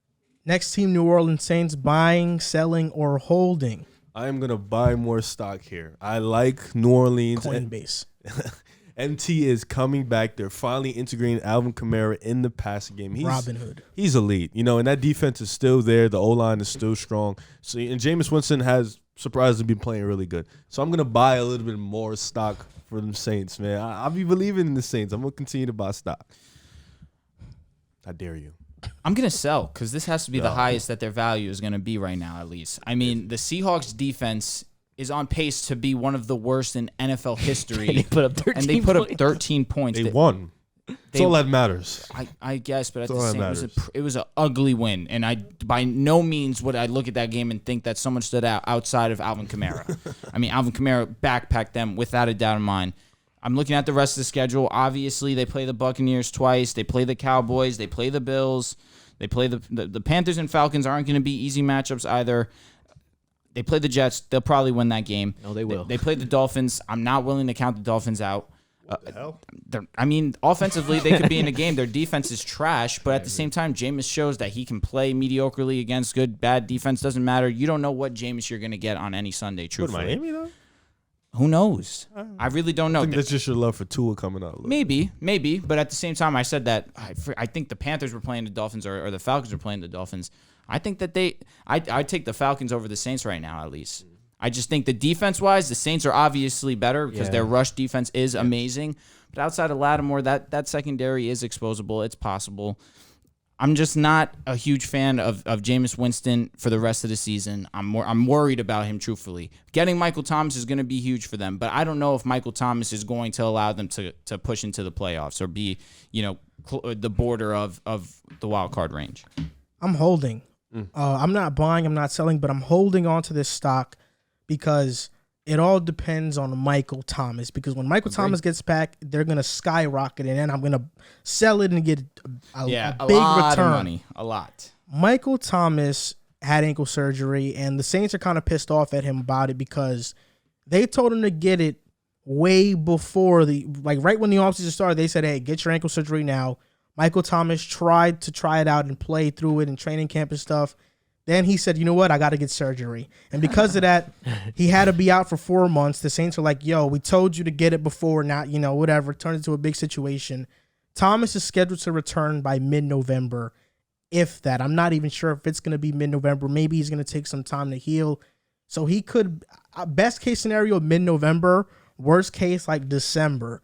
Next team, New Orleans Saints, buying, selling, or holding. I am gonna buy more stock here. I like New Orleans. Coinbase. MT is coming back. They're finally integrating Alvin Kamara in the passing game. Robin Hood. He's elite, and that defense is still there. The O-line is still strong. So, and Jameis Winston has surprisingly been playing really good. So I'm gonna buy a little bit more stock for them Saints, man. I'll be believing in the Saints. I'm gonna continue to buy stock. I dare you. I'm going to sell because this has to be the highest that their value is going to be right now, at least. I mean, the Seahawks defense is on pace to be one of the worst in NFL history. They put up 13 and they put up 13 points. They won. That's all that matters. I guess, but at That's the all same, that it was an ugly win, and I by no means would I look at that game and think that someone stood out outside of Alvin Kamara. I mean, Alvin Kamara backpacked them without a doubt in mind. I'm looking at the rest of the schedule. Obviously, they play the Buccaneers twice. They play the Cowboys. They play the Bills. They play the Panthers and Falcons aren't going to be easy matchups either. They play the Jets. They'll probably win that game. No, they will. They play the Dolphins. I'm not willing to count the Dolphins out. What the hell? I mean, offensively, they could be in a game. Their defense is trash, but at the same time, Jameis shows that he can play mediocrely against good, bad defense. Doesn't matter. You don't know what Jameis you're going to get on any Sunday, truthfully. Miami, though? Who knows? I really don't know. I think that's just your love for Tua coming out. Maybe. But at the same time, I said that I think the Panthers were playing the Dolphins or the Falcons were playing the Dolphins. I think that I'd take the Falcons over the Saints right now, at least. I just think the defense-wise, the Saints are obviously better because their rush defense is amazing. But outside of Lattimore, that secondary is exposable. It's possible. I'm just not a huge fan of Jameis Winston for the rest of the season. I'm worried about him, truthfully. Getting Michael Thomas is going to be huge for them, but I don't know if Michael Thomas is going to allow them to push into the playoffs or be, the border of the wild card range. I'm holding. I'm not buying. I'm not selling, but I'm holding on to this stock because it all depends on Michael Thomas. Because when Michael Thomas gets back, they're going to skyrocket, and then I'm going to sell it and get a big lot return. Of money, a lot. Michael Thomas had ankle surgery, and the Saints are kind of pissed off at him about it because they told him to get it way before right when the offseason started. They said, hey, get your ankle surgery now. Michael Thomas tried to try it out and play through it in training camp and stuff. Then he said, you know what, I got to get surgery. And because of that, he had to be out for 4 months. The Saints are like, yo, we told you to get it before, not, whatever. Turned into a big situation. Thomas is scheduled to return by mid-November, if that. I'm not even sure if it's going to be mid-November. Maybe he's going to take some time to heal. So he could, best case scenario, mid-November. Worst case, like December.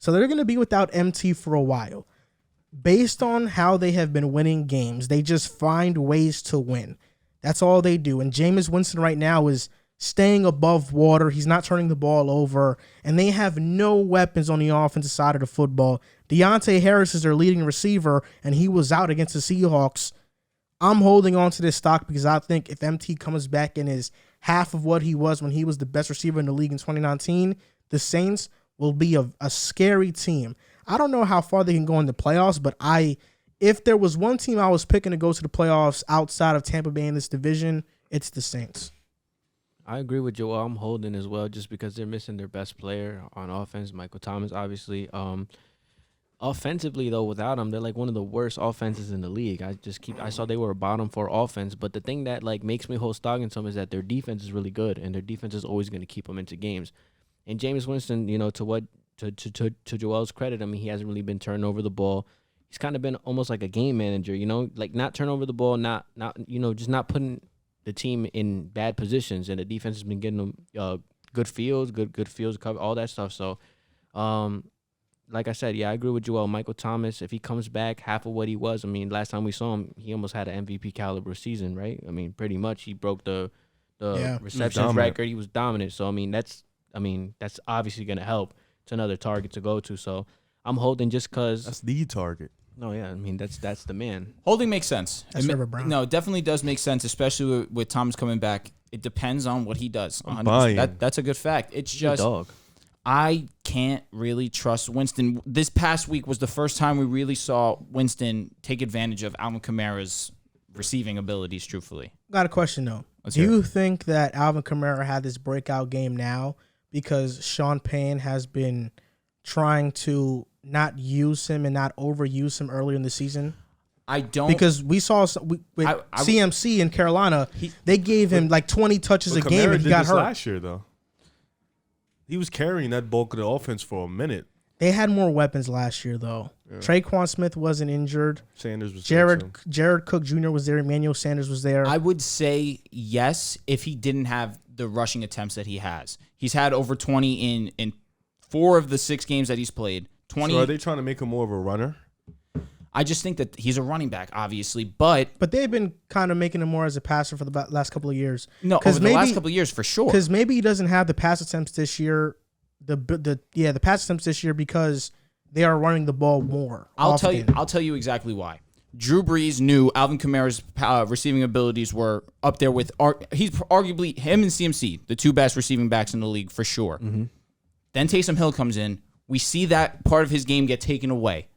So they're going to be without MT for a while. Based on how they have been winning games, they just find ways to win. That's all they do. And Jameis Winston right now is staying above water. He's not turning the ball over. And they have no weapons on the offensive side of the football. Deontay Harris is their leading receiver, and he was out against the Seahawks. I'm holding on to this stock because I think if MT comes back and is half of what he was when he was the best receiver in the league in 2019, the Saints will be a scary team. I don't know how far they can go in the playoffs, but if there was one team I was picking to go to the playoffs outside of Tampa Bay in this division, it's the Saints. I agree with Joel. I'm holding as well, just because they're missing their best player on offense, Michael Thomas, obviously. Offensively, though, without him, they're like one of the worst offenses in the league. I saw they were a bottom 4 offense, but the thing that like makes me hold Stockton to them is that their defense is really good, and their defense is always going to keep them into games. And Jameis Winston, to Joel's credit, I mean, he hasn't really been turning over the ball. He's kind of been almost like a game manager, like not turn over the ball, not just not putting the team in bad positions, and the defense has been getting them good fields, good fields cover, all that stuff. So, like I said, yeah, I agree with Joel. Michael Thomas, if he comes back half of what he was, I mean, last time we saw him, he almost had an MVP caliber season, right? I mean, pretty much he broke the receptions record. He was dominant. So, I mean, that's obviously going to help. It's another target to go to. So, I'm holding just because. That's the target. No, yeah, I mean, that's the man. Holding makes sense. That's Trevor Brown. No, it definitely does make sense, especially with Thomas coming back. It depends on what he does. That's a good fact. It's just dog. I can't really trust Winston. This past week was the first time we really saw Winston take advantage of Alvin Kamara's receiving abilities, truthfully. Got a question, though. Do you think that Alvin Kamara had this breakout game now because Sean Payne has been trying to not use him and not overuse him earlier in the season? I don't. Because we saw with CMC in Carolina, they gave him like 20 touches a game and he got hurt. Last year, though. He was carrying that bulk of the offense for a minute. They had more weapons last year, though. Yeah. Traquan Smith wasn't injured. Sanders was Jared Cook Jr. was there. Emmanuel Sanders was there. I would say yes if he didn't have the rushing attempts that he has. He's had over 20 in 4 of the 6 games that he's played. 20. So are they trying to make him more of a runner? I just think that he's a running back, obviously, but they've been kind of making him more as a passer for the last couple of years. No, over the last couple of years for sure. Because maybe he doesn't have the pass attempts this year. The pass attempts this year because they are running the ball more. I'll tell you exactly why. Drew Brees knew Alvin Kamara's receiving abilities were up there with he's arguably him and CMC, the 2 best receiving backs in the league for sure. Mm-hmm. Then Taysom Hill comes in. We see that part of his game get taken away.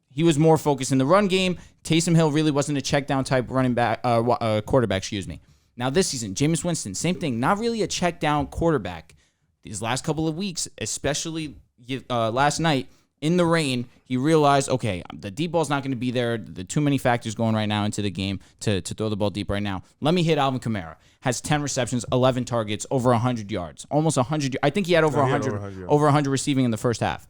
He was more focused in the run game. Taysom Hill really wasn't a check down type quarterback. Now this season, Jameis Winston, same thing. Not really a check down quarterback. These last couple of weeks, especially last night in the rain, he realized, okay, the deep ball's not going to be there. The too many factors going right now into the game to throw the ball deep right now. Let me hit Alvin Kamara. Has 10 receptions, 11 targets, over 100 yards, almost 100. I think he had over 100 receiving in the first half.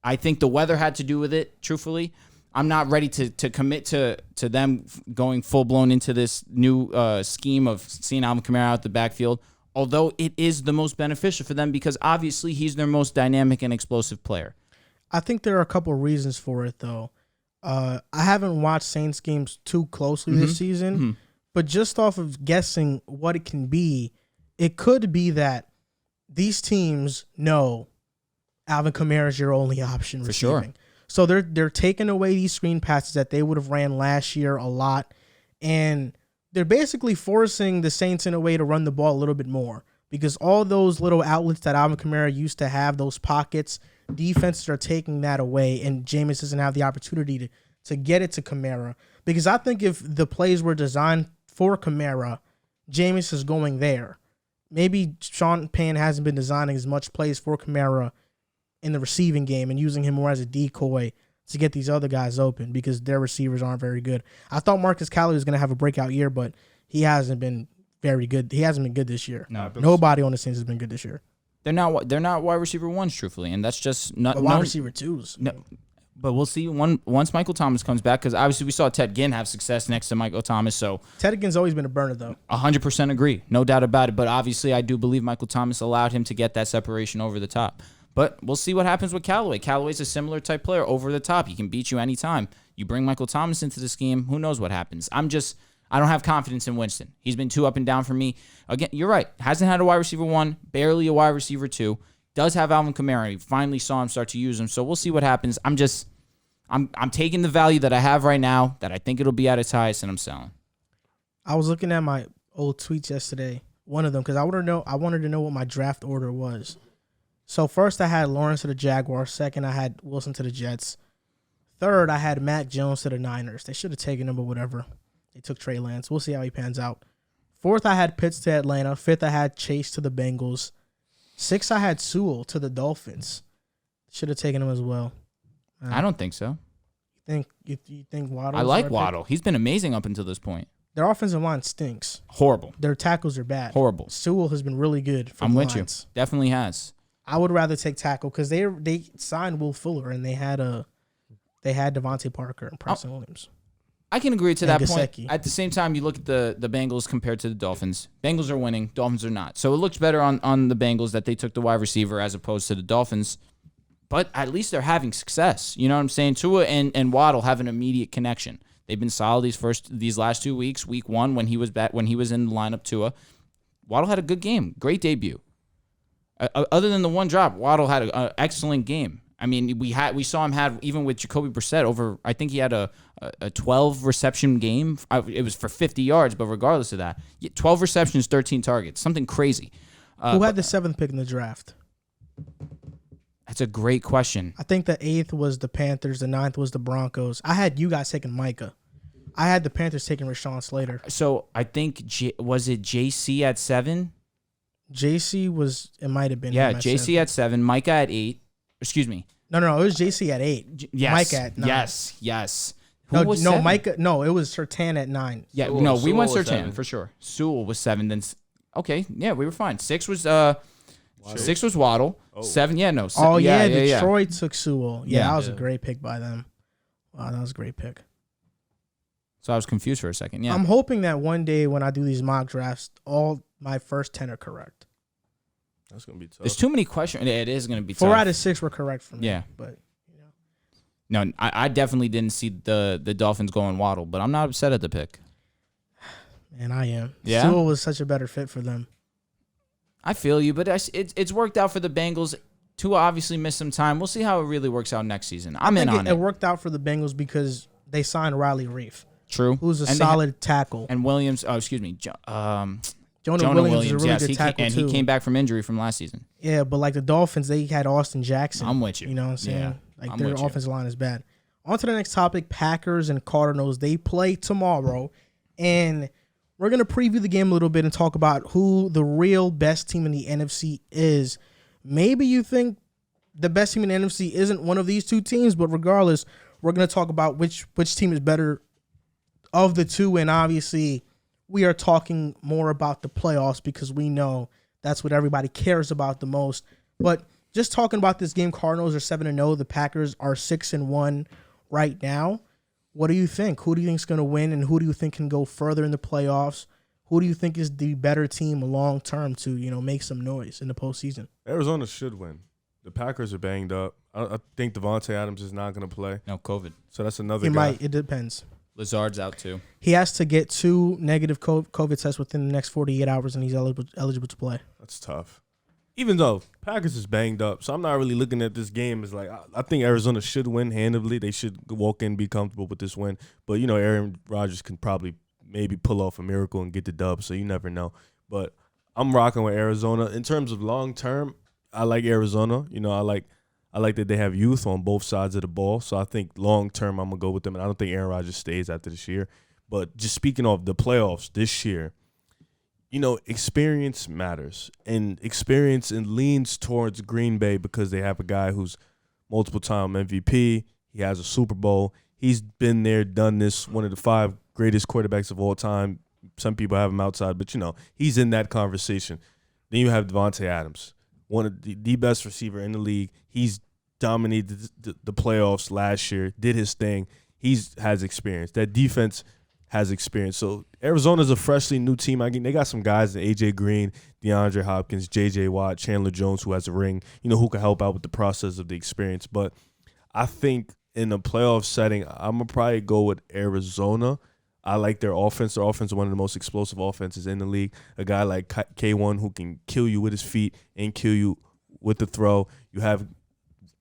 I think the weather had to do with it, truthfully. I'm not ready to commit to them going full-blown into this new scheme of seeing Alvin Kamara out the backfield, although it is the most beneficial for them because obviously he's their most dynamic and explosive player. I think there are a couple of reasons for it, though. I haven't watched Saints games too closely this season, but just off of guessing what it can be, it could be that these teams know Alvin Kamara is your only option receiving. For sure. So they're taking away these screen passes that they would have ran last year a lot, and they're basically forcing the Saints in a way to run the ball a little bit more because all those little outlets that Alvin Kamara used to have, those pockets, defenses are taking that away, and Jameis doesn't have the opportunity to get it to Kamara. Because I think if the plays were designed for Kamara, Jameis is going there. Maybe Sean Payne hasn't been designing as much plays for Kamara in the receiving game and using him more as a decoy to get these other guys open because their receivers aren't very good. I thought Marcus Callaway was going to have a breakout year, but he hasn't been very good. He hasn't been good this year. No, nobody on the Saints has been good this year. They're not wide receiver 1s, truthfully, and that's just not wide receiver 2s. No, but we'll see once Michael Thomas comes back because obviously we saw Ted Ginn have success next to Michael Thomas. So Ted Ginn's always been a burner, though. 100% agree, no doubt about it. But obviously, I do believe Michael Thomas allowed him to get that separation over the top. But we'll see what happens with Callaway. Callaway's a similar type player over the top. He can beat you anytime. You bring Michael Thomas into this game, who knows what happens. I don't have confidence in Winston. He's been too up and down for me. Again, you're right. Hasn't had a wide receiver 1, barely a wide receiver 2. Does have Alvin Kamara. You finally saw him start to use him. So we'll see what happens. I'm taking the value that I have right now, that I think it'll be at its highest, and I'm selling. I was looking at my old tweets yesterday, one of them, because I wanted to know what my draft order was. So first I had Lawrence to the Jaguars. Second, I had Wilson to the Jets. Third, I had Mac Jones to the Niners. They should have taken him, but whatever. They took Trey Lance. We'll see how he pans out. 4th, I had Pitts to Atlanta. 5th, I had Chase to the Bengals. 6th, I had Sewell to the Dolphins. Should have taken him as well. I don't think so. You think Waddle? I like Waddle. He's been amazing up until this point. Their offensive line stinks. Horrible. Their tackles are bad. Horrible. Sewell has been really good for I'm the with Lions. you. Definitely has. I would rather take tackle because they signed Will Fuller and they had Devontae Parker and Preston Williams. I can agree to that Gesicki. point. At the same time, you look at the Bengals compared to the Dolphins. Bengals are winning. Dolphins are not. So it looks better on the Bengals that they took the wide receiver as opposed to the Dolphins. But at least they're having success. You know what I'm saying? Tua and Waddle have an immediate connection. They've been solid these last 2 weeks. Week 1 when he was in the lineup, Tua, Waddle had a good game. Great debut. Other than the one drop, Waddle had an excellent game. I mean, we saw him have, even with Jacoby Brissett, over, I think he had a 12 reception game. It was for 50 yards, but regardless of that, 12 receptions, 13 targets, something crazy. Who had the 7th pick in the draft? That's a great question. I think the 8th was the Panthers. The 9th was the Broncos. I had you guys taking Micah. I had the Panthers taking Rashawn Slater. So I think, was it JC at 7? JC was, it might have been. Yeah, him at JC 7. at 7, Micah at 8. Excuse me. No, it was JC at 8. Yes. Micah at 9. Yes. Who was no, 7? Micah. No, it was Sertan at 9. Yeah, Sewell- no, we Sewell went was Sertan 7. for sure. Sewell was 7. Then okay, yeah, we were fine. 6 was 6 was Waddle. 7, yeah, no. Detroit took Sewell. Yeah, Yeah. that was a great pick by them. Wow, that was a great pick. So I was confused for a second. Yeah, I'm hoping that one day when I do these mock drafts, all my first 10 are correct. That's gonna be tough. there's too many questions. It is going to be 4 tough. out of 6 were correct for me. Yeah. But No, I definitely didn't see the Dolphins going Waddle, but I'm not upset at the pick. man, I am. Yeah? Sewell was such a better fit for them. I feel you, but it's worked out for the Bengals. Tua obviously missed some time. We'll see how it really works out next season. I'm in on It it. worked out for the Bengals because they signed Riley Reif, True. who's a And they solid tackle. And Williams, Jonah Jonah Williams is a really yes, good tackle and too. he came back from injury from last season. Yeah, but like the Dolphins, they had Austin Jackson. I'm with you. You know what I'm saying? Yeah, Like I'm their with you. offensive line is bad. On to the next topic, Packers and Cardinals. They play tomorrow, and we're going to preview the game a little bit and talk about who the real best team in the NFC is. Maybe you think the best team in the NFC isn't one of these two teams, but regardless, we're going to talk about which team is better of the two, and obviously we are talking more about the playoffs because we know that's what everybody cares about the most. But just talking about this game, Cardinals are 7-0. The Packers are 6-1 right now. What do you think? Who do you think is going to win, and who do you think can go further in the playoffs? Who do you think is the better team long term to make some noise in the postseason? Arizona should win. The Packers are banged up. I think Devontae Adams is not going to play. No, COVID. So that's another He guy. might. It depends. Lazard's out too. He has to get 2 negative COVID tests within the next 48 hours, and he's eligible to play. That's tough. Even though Packers is banged up, so I'm not really looking at this game as like I think Arizona should win handily. They should walk in, be comfortable with this win. But Aaron Rodgers can probably maybe pull off a miracle and get the dub. So you never know. But I'm rocking with Arizona in terms of long term. I like Arizona. I like that they have youth on both sides of the ball. So I think long term I'm gonna go with them. And I don't think Aaron Rodgers stays after this year. But just speaking of the playoffs this year. Experience matters, and experience and leans towards Green Bay because they have a guy who's multiple-time MVP. He has a Super Bowl. He's been there, done this, one of the 5 greatest quarterbacks of all time. Some people have him outside, but, he's in that conversation. Then you have Devontae Adams, one of the best receiver in the league. He's dominated the playoffs last year, did his thing. He has experience. That defense has experience. So Arizona's a freshly new team. They got some guys, A.J. Green, DeAndre Hopkins, J.J. Watt, Chandler Jones, who has a ring, who can help out with the process of the experience. But I think in a playoff setting, I'm going to probably go with Arizona. I like their offense. Their offense is one of the most explosive offenses in the league. A guy like K1 who can kill you with his feet and kill you with the throw. You have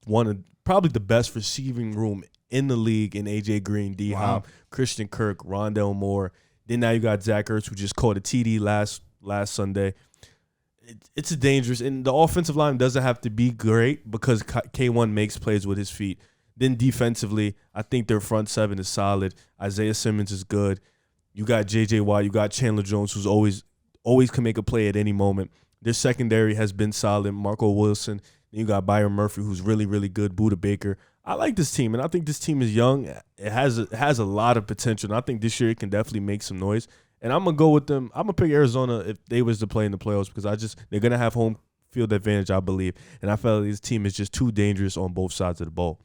one of probably the best receiving room in the league in A.J. Green, D-Hop, Christian Kirk, Rondell Moore. Then now you got Zach Ertz, who just caught a TD last Sunday. It's a dangerous, and the offensive line doesn't have to be great because K1 makes plays with his feet. Then defensively, I think their front 7 is solid. Isaiah Simmons is good. You got J.J. Watt. You got Chandler Jones, who's always always can make a play at any moment. Their secondary has been solid. Marco Wilson. Then you got Byron Murphy, who's really, really good. Buda Baker. I like this team, and I think this team is young. It has a lot of potential, and I think this year it can definitely make some noise. And I'm gonna go with them. I'm gonna pick Arizona if they was to play in the playoffs because they're gonna have home field advantage, I believe. And I felt like this team is just too dangerous on both sides of the ball.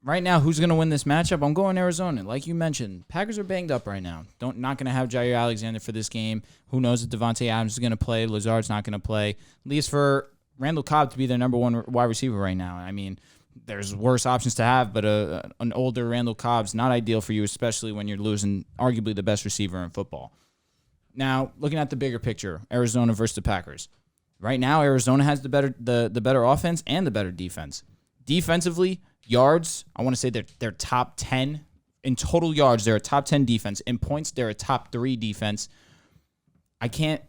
Right now, who's going to win this matchup? I'm going Arizona. Like you mentioned, Packers are banged up right now. Not going to have Jair Alexander for this game. Who knows if Devontae Adams is going to play? Lazard's not going to play. At least for Randall Cobb to be their number one wide receiver right now. I mean, there's worse options to have, but an older Randall Cobb's not ideal for you, especially when you're losing arguably the best receiver in football. Now, looking at the bigger picture, Arizona versus the Packers. Right now, Arizona has the better offense and the better defense. Defensively, yards, I want to say they're top 10. In total yards, they're a top 10 defense. In points, they're a top 3 defense. I can't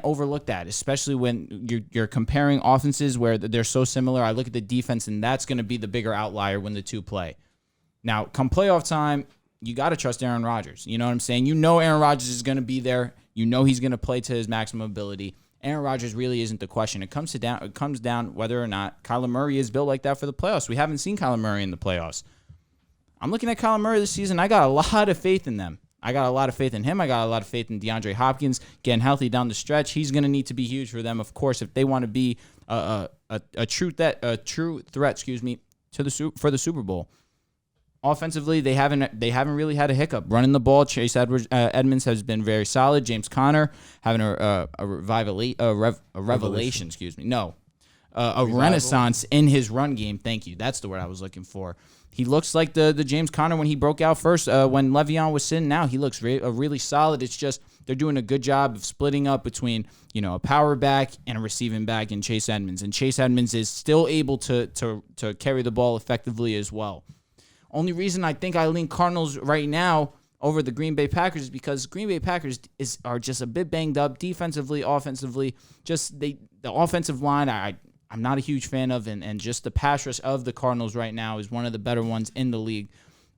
overlook that, especially when you're comparing offenses where they're so similar. I look at the defense, and that's going to be the bigger outlier when the two play. Now, come playoff time, you got to trust Aaron Rodgers. You know what I'm saying? You know Aaron Rodgers is going to be there. You know he's going to play to his maximum ability. Aaron Rodgers really isn't the question. It comes down whether or not Kyler Murray is built like that for the playoffs. We haven't seen Kyler Murray in the playoffs. I'm looking at Kyler Murray this season. I got a lot of faith in them. I got a lot of faith in him. I got a lot of faith in DeAndre Hopkins getting healthy down the stretch. He's going to need to be huge for them, of course, if they want to be a true threat, for the Super Bowl. Offensively, they haven't really had a hiccup running the ball. Chase Edmonds has been very solid. James Conner having a renaissance in his run game. Thank you. That's the word I was looking for. He looks like the James Conner when he broke out first. When Le'Veon was sitting now, he looks really solid. It's just they're doing a good job of splitting up between a power back and a receiving back in Chase Edmonds. And Chase Edmonds is still able to carry the ball effectively as well. Only reason I think I lean Cardinals right now over the Green Bay Packers is because Green Bay Packers are just a bit banged up defensively, offensively. Just the offensive line, I'm not a huge fan of, and just the pass rush of the Cardinals right now is one of the better ones in the league.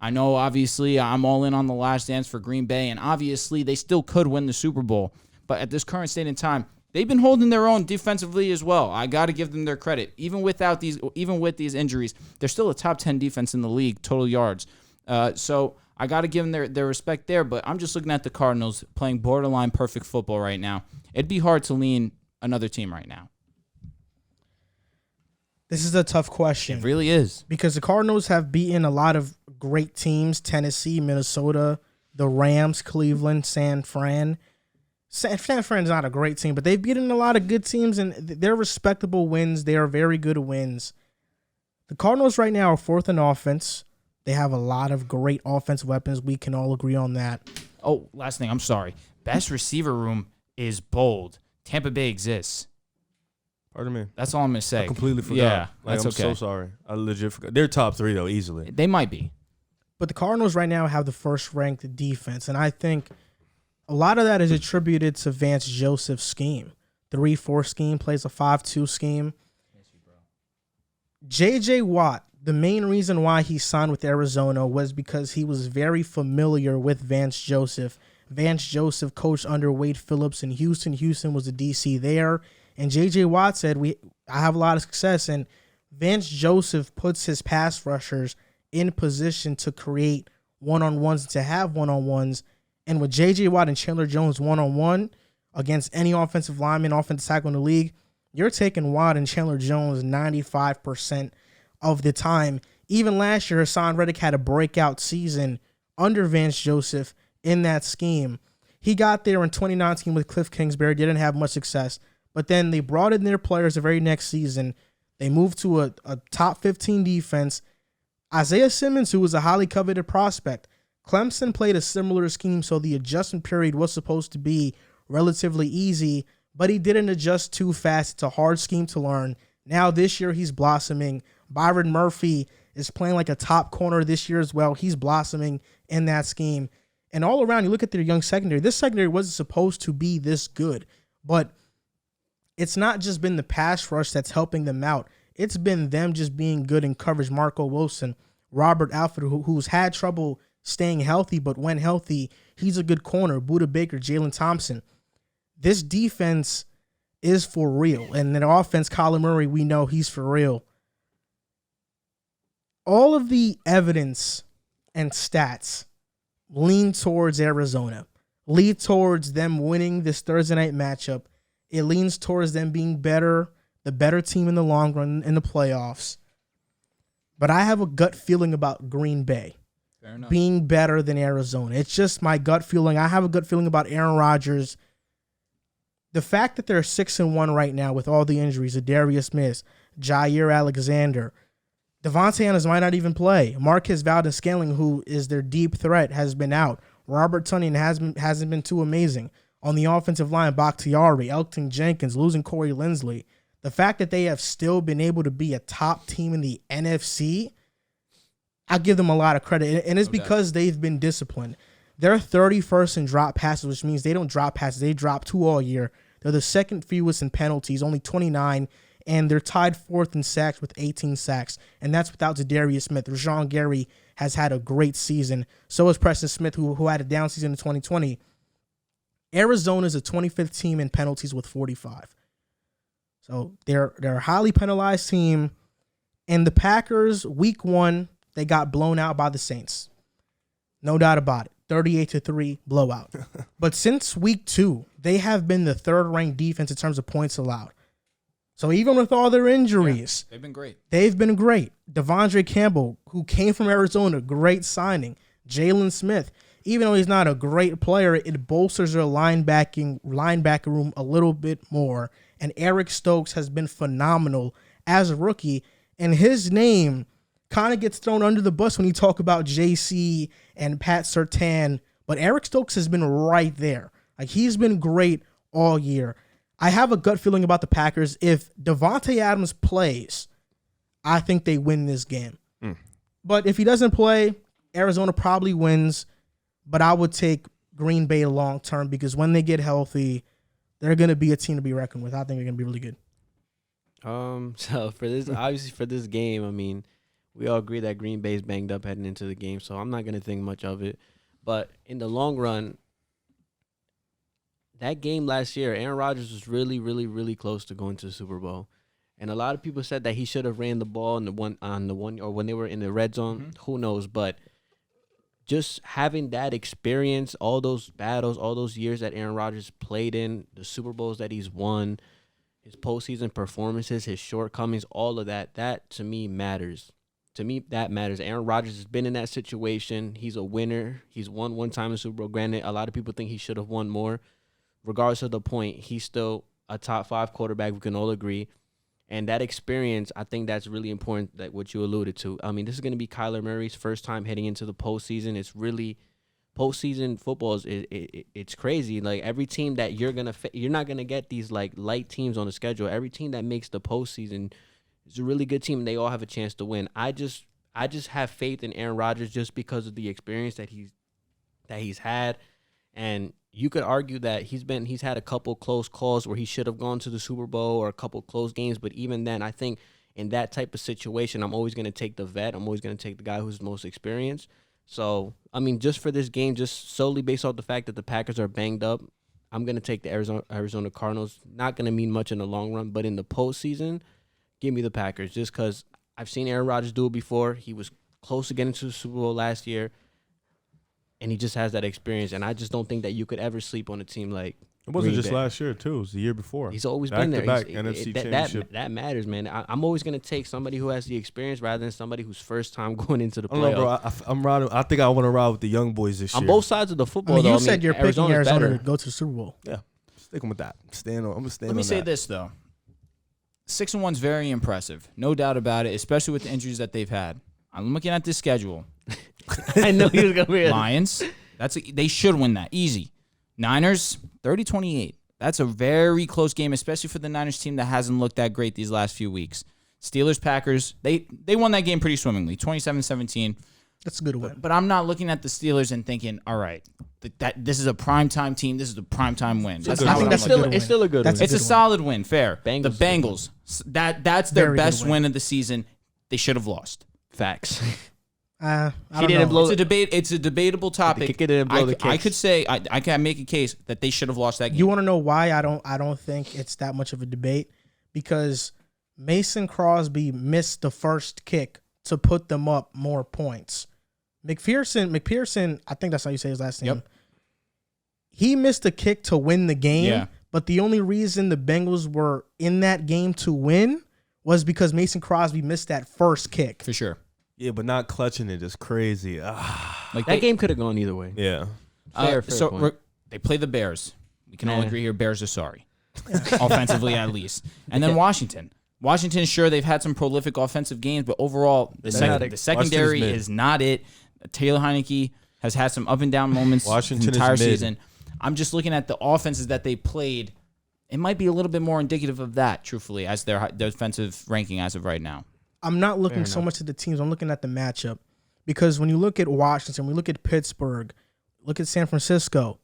I know, obviously, I'm all in on the last dance for Green Bay, and obviously they still could win the Super Bowl. But at this current state in time, they've been holding their own defensively as well. I got to give them their credit. Even with these injuries, they're still a top 10 defense in the league, total yards. So I got to give them their respect there, but I'm just looking at the Cardinals playing borderline perfect football right now. It'd be hard to lean another team right now. This is a tough question. It really is. Because the Cardinals have beaten a lot of great teams, Tennessee, Minnesota, the Rams, Cleveland, San Fran. San Fran is not a great team, but they've beaten a lot of good teams, and they're respectable wins. They are very good wins. The Cardinals right now are fourth in offense. They have a lot of great offensive weapons. We can all agree on that. Oh, last thing. I'm sorry. Best receiver room is bold. Tampa Bay exists. Pardon me. That's all I'm going to say. I completely forgot. Yeah, I'm okay. so sorry. I legit forgot. They're top 3, though, easily. They might be. But the Cardinals right now have the first-ranked defense, and I think a lot of that is attributed to Vance Joseph's scheme. 3-4 scheme, plays a 5-2 scheme. J.J. Watt, the main reason why he signed with Arizona was because he was very familiar with Vance Joseph. Vance Joseph coached under Wade Phillips in Houston. Houston was the DC there. And J.J. Watt said, I have a lot of success. And Vance Joseph puts his pass rushers in position to create one-on-ones, to have one-on-ones. And with J.J. Watt and Chandler Jones one-on-one against any offensive lineman, offensive tackle in the league, you're taking Watt and Chandler Jones 95% of the time. Even last year, Hassan Reddick had a breakout season under Vance Joseph in that scheme. He got there in 2019 with Cliff Kingsbury, didn't have much success. But then they brought in their players the very next season. They moved to a top 15 defense. Isaiah Simmons, who was a highly coveted prospect, Clemson played a similar scheme, so the adjustment period was supposed to be relatively easy, but he didn't adjust too fast. It's a hard scheme to learn. Now this year he's blossoming. Byron Murphy is playing like a top corner this year as well. He's blossoming in that scheme. And all around, you look at their young secondary. This secondary wasn't supposed to be this good, but it's not just been the pass rush that's helping them out. It's been them just being good in coverage. Marco Wilson, Robert Alford, who's had trouble staying healthy, but when healthy, he's a good corner. Buda Baker, Jalen Thompson. this defense is for real. And the offense, Kyler Murray, we know he's for real. All of the evidence and stats lean towards Arizona, lead towards them winning this Thursday night matchup. It leans towards them being better, the better team in the long run in the playoffs. But I have a gut feeling about Green Bay being better than Arizona. It's just my gut feeling. I have a gut feeling about Aaron Rodgers. The fact that they're 6-1 right now with all the injuries, Darius Smith, Jair Alexander, Devontae Adams might not even play. Marquez Valdes-Scantling, who is their deep threat, has been out. Robert Tonyan hasn't been too amazing. On the offensive line, Bakhtiari, Elton Jenkins, losing Corey Linsley. The fact that they have still been able to be a top team in the NFC, I give them a lot of credit. And it's because they've been disciplined. They're 31st in drop passes, which means they don't drop passes. They drop 2 all year. They're the second fewest in penalties, only 29. And they're tied 4th in sacks with 18 sacks. And that's without Zadarius Smith. Rashawn Gary has had a great season. So is Preston Smith, who had a down season in 2020. Arizona is a 25th team in penalties with 45. So they're a highly penalized team. And the Packers, week 1, they got blown out by the Saints. No doubt about it. 38-3 blowout. But since week 2, they have been the 3rd-ranked defense in terms of points allowed. So even with all their injuries, they've been great. Devondre Campbell, who came from Arizona, great signing. Jalen Smith, even though he's not a great player, it bolsters their linebacker room a little bit more. And Eric Stokes has been phenomenal as a rookie. And his name kind of gets thrown under the bus when you talk about JC and Pat Surtain. But Eric Stokes has been right there. Like, he's been great all year. I have a gut feeling about the Packers. If Devontae Adams plays, I think they win this game. But if he doesn't play, Arizona probably wins. But I would take Green Bay long term because when they get healthy, they're going to be a team to be reckoned with. I think they're going to be really good. So for this, obviously for this game, I mean, we all agree that Green Bay's banged up heading into the game, so I'm not going to think much of it. But in the long run, that game last year, Aaron Rodgers was really, really, really close to going to the Super Bowl. And a lot of people said that he should have ran the ball on the one or when they were in the red zone. Mm-hmm. Who knows? But just having that experience, all those battles, all those years that Aaron Rodgers played in, the Super Bowls that he's won, his postseason performances, his shortcomings, all of that to me matters. To me, that matters. Aaron Rodgers has been in that situation. He's a winner. He's won one time in the Super Bowl. Granted, a lot of people think he should have won more. Regardless of the point, he's still a top 5 quarterback. We can all agree. And that experience, I think that's really important, that what you alluded to. I mean, this is going to be Kyler Murray's first time heading into the postseason. It's really postseason football. It's crazy. Like, every team that you're not going to get these like light teams on the schedule. Every team that makes the postseason is a really good team, and they all have a chance to win. I just have faith in Aaron Rodgers just because of the experience that he's had. And you could argue that he's had a couple close calls where he should have gone to the Super Bowl or a couple close games. But even then, I think in that type of situation, I'm always going to take the vet. I'm always going to take the guy who's most experienced. So, I mean, just for this game, just solely based off the fact that the Packers are banged up, I'm going to take the Arizona Cardinals. Not going to mean much in the long run, but in the postseason, give me the Packers just because I've seen Aaron Rodgers do it before. He was close to getting to the Super Bowl last year. And he just has that experience, and I just don't think that you could ever sleep on a team like it wasn't Green just Bay. Last year too. It was the year before. He's always been there. Back NFC Championship. That matters, man. I'm always gonna take somebody who has the experience rather than somebody who's first time going into the playoffs. I don't know, bro. I'm riding. I think I want to ride with the young boys this year. On both sides of the football. You said you're picking Arizona to go to the Super Bowl. Yeah, sticking with that. I'm gonna stand. Let me say this though: 6-1's very impressive, no doubt about it. Especially with the injuries that they've had. I'm looking at this schedule. I know he was gonna be Lions. They should win that. Easy. Niners, 30-28. That's a very close game, especially for the Niners team that hasn't looked that great these last few weeks. Steelers, Packers, they won that game pretty swimmingly, 27-17. That's a good win. But I'm not looking at the Steelers and thinking, all right, that this is a primetime team. This is a primetime win. I think that's still a good win. It's a solid win, fair. Bengals, the Bengals, that's their best win of the season. They should have lost. Facts. I He don't didn't know. blow- It's a debate. It's a debatable topic. kicker didn't blow the I kicks. could say I can make a case that they should have lost that game. You want to know why I don't think it's that much of a debate? Because Mason Crosby missed the first kick to put them up more points. McPherson, I think that's how you say his last name. Yep. He missed a kick to win the game, Yeah. but the only reason the Bengals were in that game to win was because Mason Crosby missed that first kick. For sure. Yeah, but not clutching it is crazy. Like That game could have gone either way. Yeah. Fair so point. they play the Bears. We can all Yeah. agree here. Bears are sorry, offensively at least. And then Washington. Washington, sure, they've had some prolific offensive games, but overall, the secondary mid. is not it. Taylor Heineke has had some up and down moments Washington the entire is mid. season. I'm just looking at the offenses that they played. It might be a little bit more indicative of that, truthfully, as their defensive ranking as of right now. I'm not looking Fair so enough. much at the teams. I'm looking at the matchup. Because when you look at Washington, we look at Pittsburgh, look at San Francisco,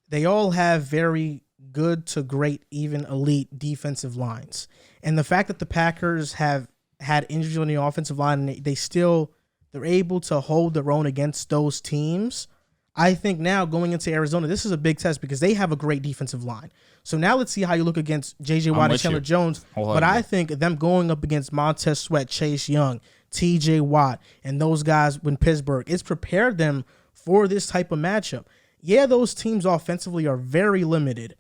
they all have very good to great, even elite defensive lines. And the fact that the Packers have had injuries on the offensive line and they're able to hold their own against those teams, I think now going into Arizona, this is a big test because they have a great defensive line. So now let's see how you look against J.J. Watt and with Chandler you. Jones. But Wholeheartedly. I think them going up against Montez Sweat, Chase Young, T.J. Watt, and those guys in Pittsburgh, it's prepared them for this type of matchup. Yeah, those teams offensively are very limited,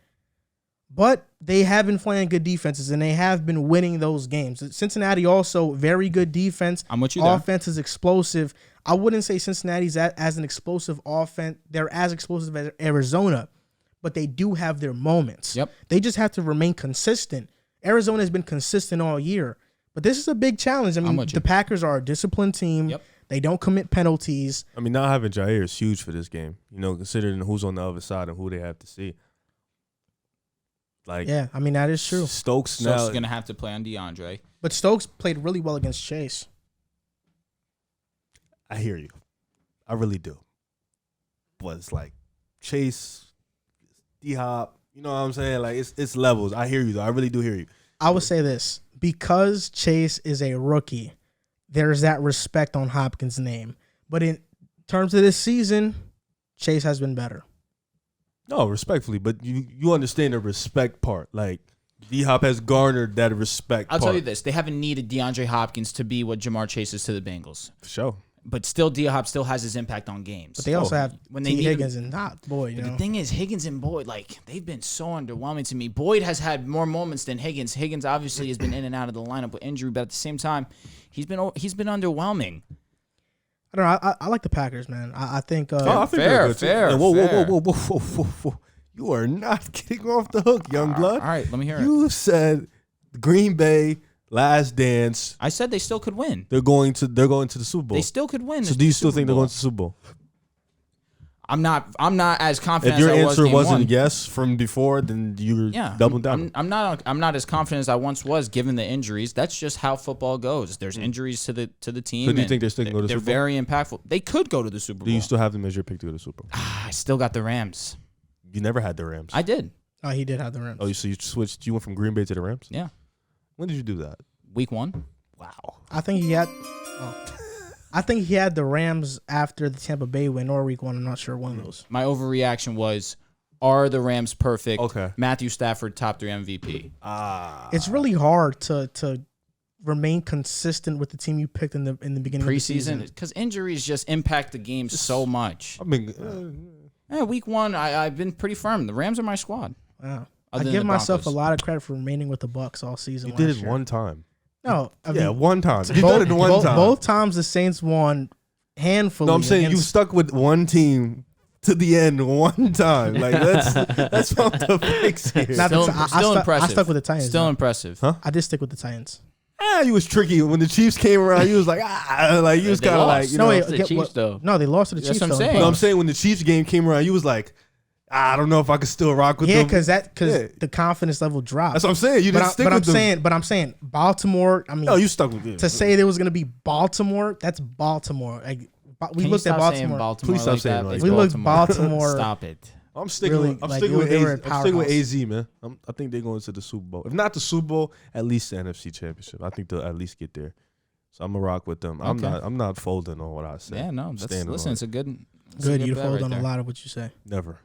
but they have been playing good defenses, and they have been winning those games. Cincinnati also, very good defense. I'm with you there. Offense is explosive. I wouldn't say Cincinnati's as an explosive offense. They're as explosive as Arizona, but they do have their moments. Yep. They just have to remain consistent. Arizona has been consistent all year, but this is a big challenge. I mean, with you. the Packers are a disciplined team. Yep. They don't commit penalties. I mean, not having Jair is huge for this game. You know, considering who's on the other side and who they have to see. Like, Yeah, I mean, that is true. Stokes So now. he's going to have to play on DeAndre. But Stokes played really well against Chase. I hear you. I really do. But it's like Chase, D-Hop, you know what I'm saying? Like, it's levels. I hear you, though. I really do hear you. I would say this. Because Chase is a rookie, there's that respect on Hopkins' name. But in terms of this season, Chase has been better. No, respectfully, but you understand the respect part. Like, D-Hop has garnered that respect I'll part. tell you this. They haven't needed DeAndre Hopkins to be what Jamar Chase is to the Bengals. For sure. But still, D-Hop still has his impact on games. But they also have when they T. need Higgins and Boyd. But the thing is, Higgins and Boyd, like, they've been so underwhelming to me. Boyd has had more moments than Higgins. Higgins obviously has been in and out of the lineup with injury, but at the same time, he's been underwhelming. I don't know. I like the Packers, man. I think. I think Fair, they're good, too. fair, And whoa, fair. whoa. You are not getting off the hook, young blood. All right, let me hear it. You said Green Bay last dance. I said they still could win. They're going to the Super Bowl. They still could win. So do you still think they're going to the Super Bowl? I'm not as confident If your as I was answer game wasn't one. yes from before, then you're doubling down. I'm not as confident as I once was given the injuries. That's just how football goes. There's injuries to the team. So do you and think they're still gonna go to the they're Super Bowl? very impactful. They could go to the Super Bowl. Do you still have them as your pick to go to the Super Bowl? I still got the Rams. You never had the Rams. I did. Oh, he did have the Rams. Oh, so you switched? You went from Green Bay to the Rams? Yeah. When did you do that? Week 1. Wow. I think he had. I think he had the Rams after the Tampa Bay win or Week 1. I'm not sure one of those. My overreaction was, are the Rams perfect? Okay. Matthew Stafford, top 3 MVP. It's really hard to remain consistent with the team you picked in the beginning of the Preseason, season. because injuries just impact the game so much. I mean, Week 1, I've been pretty firm. The Rams are my squad. Wow. Other I than give the myself a Broncos. lot of credit for remaining with the Bucks all season. you did last it year. one time. No, I Yeah, mean, one time. You did it one time. Both times the Saints won handfully. No, I'm saying you against- stuck with one team to the end one time. Like that's pump the fakes here. Not the Still, Ti- I still stuck- impressive. I stuck with the Titans. Still though. impressive. Huh? I did stick with the Titans. You was tricky when the Chiefs came around. You was like like you was They kind of lost. like you No, know. wait, the get Chiefs, what- though. No, they lost to the That's Chiefs. what I'm though. saying. No, I'm saying when the Chiefs game came around, you was like, I don't know if I could still rock with Yeah, them. because Yeah. the confidence level dropped. That's what I'm saying. You didn't stick with them. But I'm saying Baltimore. I mean, No, you stuck with it. to say there was going to be Baltimore, that's Baltimore. Like, we Can looked you at stop saying Baltimore. Baltimore Please stop like saying that? it like It's We looked Baltimore. Stop it. I'm sticking. Really, with, I'm like, sticking with they were AZ. a I'm sticking with powerhouse. AZ, man. I think they're going to the Super Bowl. If not the Super Bowl, at least the NFC Championship. I think they'll at least get there. So I'm gonna rock with them. Okay. I'm not folding on what I say. Yeah, no. Listen, it's a good. Good. You fold on a lot of what you say. Never.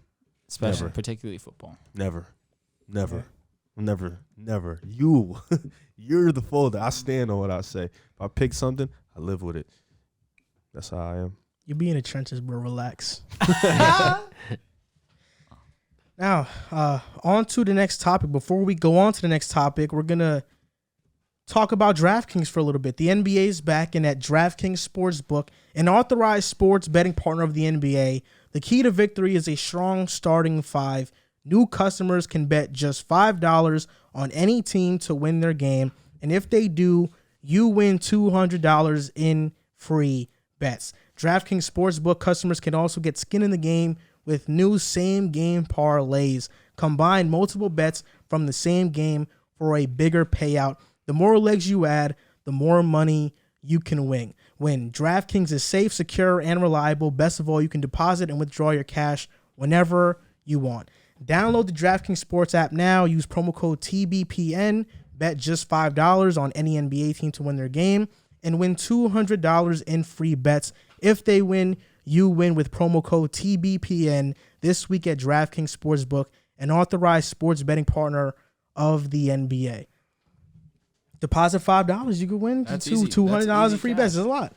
Especially, Never. particularly football. Never. Yeah. Never. You're the folder. I stand on what I say. If I pick something, I live with it. That's how I am. You be in the trenches, bro. Relax. Now, on to the next topic. Before we go on to the next topic, we're going to talk about DraftKings for a little bit. The NBA is back, and at DraftKings Sportsbook, an authorized sports betting partner of the NBA, the key to victory is a strong starting five. New customers can bet just $5 on any team to win their game, and if they do, you win $200 in free bets. DraftKings Sportsbook customers can also get skin in the game with new same-game parlays. Combine multiple bets from the same game for a bigger payout. The more legs you add, the more money you can win. DraftKings is safe, secure, and reliable. Best of all, you can deposit and withdraw your cash whenever you want. Download the DraftKings Sports app now. Use promo code TBPN. Bet just $5 on any NBA team to win their game and win $200 in free bets. If they win, you win with promo code TBPN this week at DraftKings Sportsbook, an authorized sports betting partner of the NBA. Deposit $5, you could win $200 in free bets. That's a lot.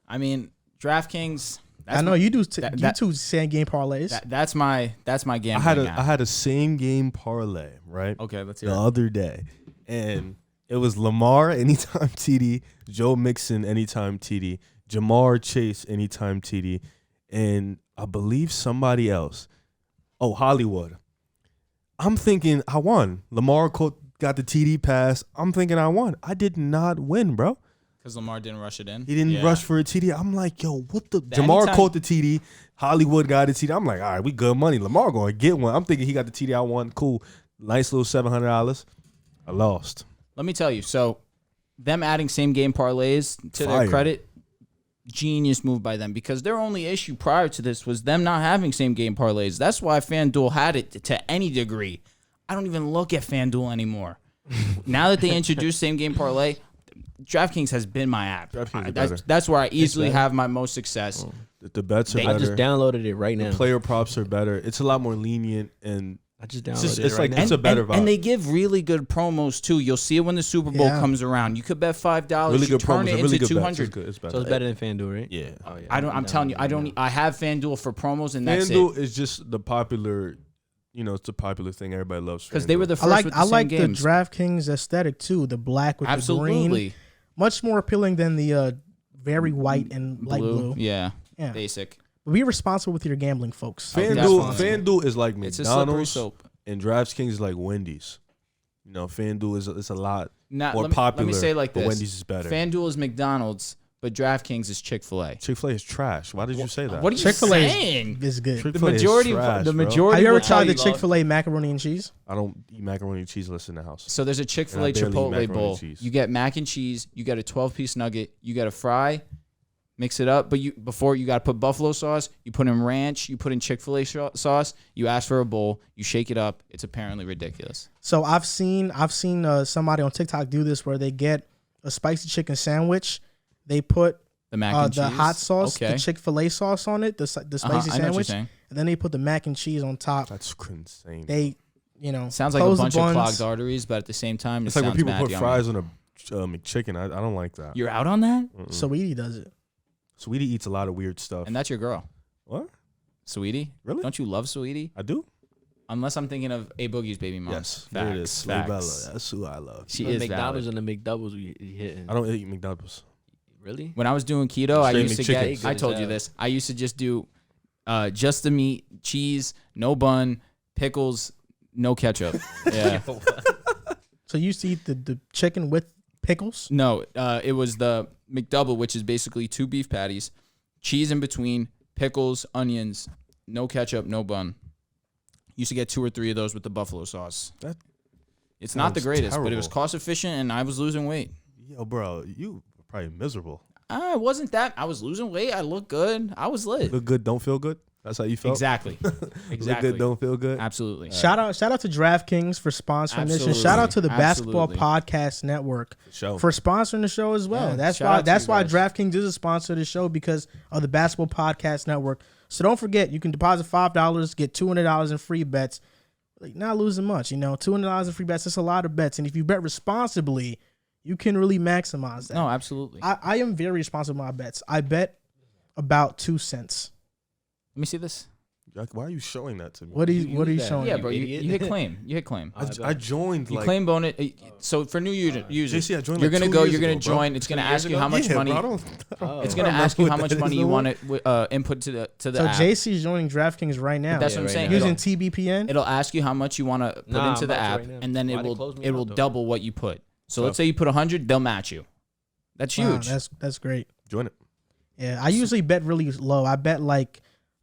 I mean, DraftKings. I know you do. You two same game parlays. That's my gambling app. I had a same game parlay, right? Okay, let's hear the it. other day, and it was Lamar anytime TD, Joe Mixon anytime TD, Jamar Chase anytime TD, and I believe somebody else. Oh, Hollywood. I'm thinking I won. Lamar got the TD pass. I'm thinking I won. I did not win, bro. Because Lamar didn't rush it in. He didn't rush for a TD. I'm like, yo, what the? Jamar anytime- caught the TD. Hollywood got a TD. I'm like, all right, we good money. Lamar going to get one. I'm thinking he got the TD. I won. Cool. Nice little $700. I lost. Let me tell you. So, them adding same game parlays to Fire. their credit, genius move by them, because their only issue prior to this was them not having same game parlays. That's why FanDuel had it to any degree. I don't even look at FanDuel anymore. Now that they introduced same game parlay, DraftKings has been my app. That's where I easily have my most success. The bets are better. I just downloaded it right now. The player props are better. It's a lot more lenient, and I just downloaded it it's right like now. it's a better vibe. And they give really good promos too. You'll see it when the Super Bowl comes around. You could bet $5. Really you good turn promos. it Really into good bets. $200. It's better. So it's better than FanDuel, right? Yeah. Oh, yeah. I'm telling you, I have FanDuel for promos, and that's FanDuel it. is just the popular. It's a popular thing. Everybody loves Because they were the I first like with the I same like games. the DraftKings aesthetic too. The black with the green. Absolutely. Much more appealing than the very white and light blue. Yeah. Yeah. Basic. Be responsible with your gambling, folks. FanDuel is like It's a slippery McDonald's, slope. and DraftKings is like Wendy's. FanDuel is a lot Now, more let me popular. say it like but this. Wendy's is better. FanDuel is McDonald's, but DraftKings is Chick-fil-A. Chick-fil-A is trash. Why did you say that? What are you Chick-fil-A saying? is good. Chick-fil-A The is majority, trash, the bro. majority. Have you ever will tell tried the you- Chick-fil-A macaroni and cheese? I don't eat macaroni and cheese unless in the house. So there's a Chick-fil-A And I barely eat Chipotle macaroni bowl. and cheese. You get mac and cheese. You get a 12-piece nugget. You get a fry. Mix it up. But before you got to put buffalo sauce. You put in ranch. You put in Chick-fil-A sauce. You ask for a bowl. You shake it up. It's apparently ridiculous. So I've seen somebody on TikTok do this where they get a spicy chicken sandwich. They put The mac and cheese. the hot sauce, Okay. the Chick-fil-A sauce on it, the spicy I know what you're sandwich, saying. and then they put the mac and cheese on top. That's insane. They, Sounds like a close the bunch of buns. clogged arteries, but at the same time, It's it like when sounds people mad put yummy. fries on a McChicken. I don't like that. You're out on that? Sweetie does it. Sweetie eats a lot of weird stuff. And that's your girl. What? Sweetie? Really? Don't you love Sweetie? I do? Unless I'm thinking of A Boogie's baby mom. Yes. Facts. There it is. Facts. Bella. That's who I love. She The is McDonald's valid. and the McDoubles we hitting. I don't eat McDonald's. Really? When I was doing keto, I Straight used to McChickens. get. I told you this. I used to just do just the meat, cheese, no bun, pickles, no ketchup. Yeah. So you used to eat the chicken with pickles? No, it was the McDouble, which is basically 2 beef patties, cheese in between, pickles, onions, no ketchup, no bun. Used to get 2 or 3 of those with the buffalo sauce. It's not the sounds greatest, but it was terrible. cost efficient, and I was losing weight. Yo, bro, you were probably miserable. I wasn't that. I was losing weight. I looked good. I was lit. Look good, don't feel good? That's how you felt? Exactly. Exactly. That don't feel good? Absolutely. Shout out to DraftKings for sponsoring this, and shout out to the Basketball Podcast Network for sponsoring the show as well. Yeah, that's why DraftKings is a sponsor of the show, because of the Basketball Podcast Network. So don't forget, you can deposit $5, get $200 in free bets. Like, not losing much, $200 in free bets. That's a lot of bets, and if you bet responsibly, you can really maximize that. No, absolutely. I am very responsible with my bets. I bet about 2 cents. Let me see this. Why are you showing that to me? What are you showing? Yeah, bro. You hit claim. You hit claim. I joined. You claim bonus. So for new users, JC, I joined you're like gonna 2 go. years You're gonna ago, join. It's gonna ask you how much money. It's gonna ask you how much money you want to input to the So app. JC is joining DraftKings right now. That's what I'm saying. Using TBPN. It'll ask you how much you want to put into the app, and then it will double what you put. So let's say you put 100, they'll match you. That's huge. That's great. Join it. Yeah, I usually bet really low. I bet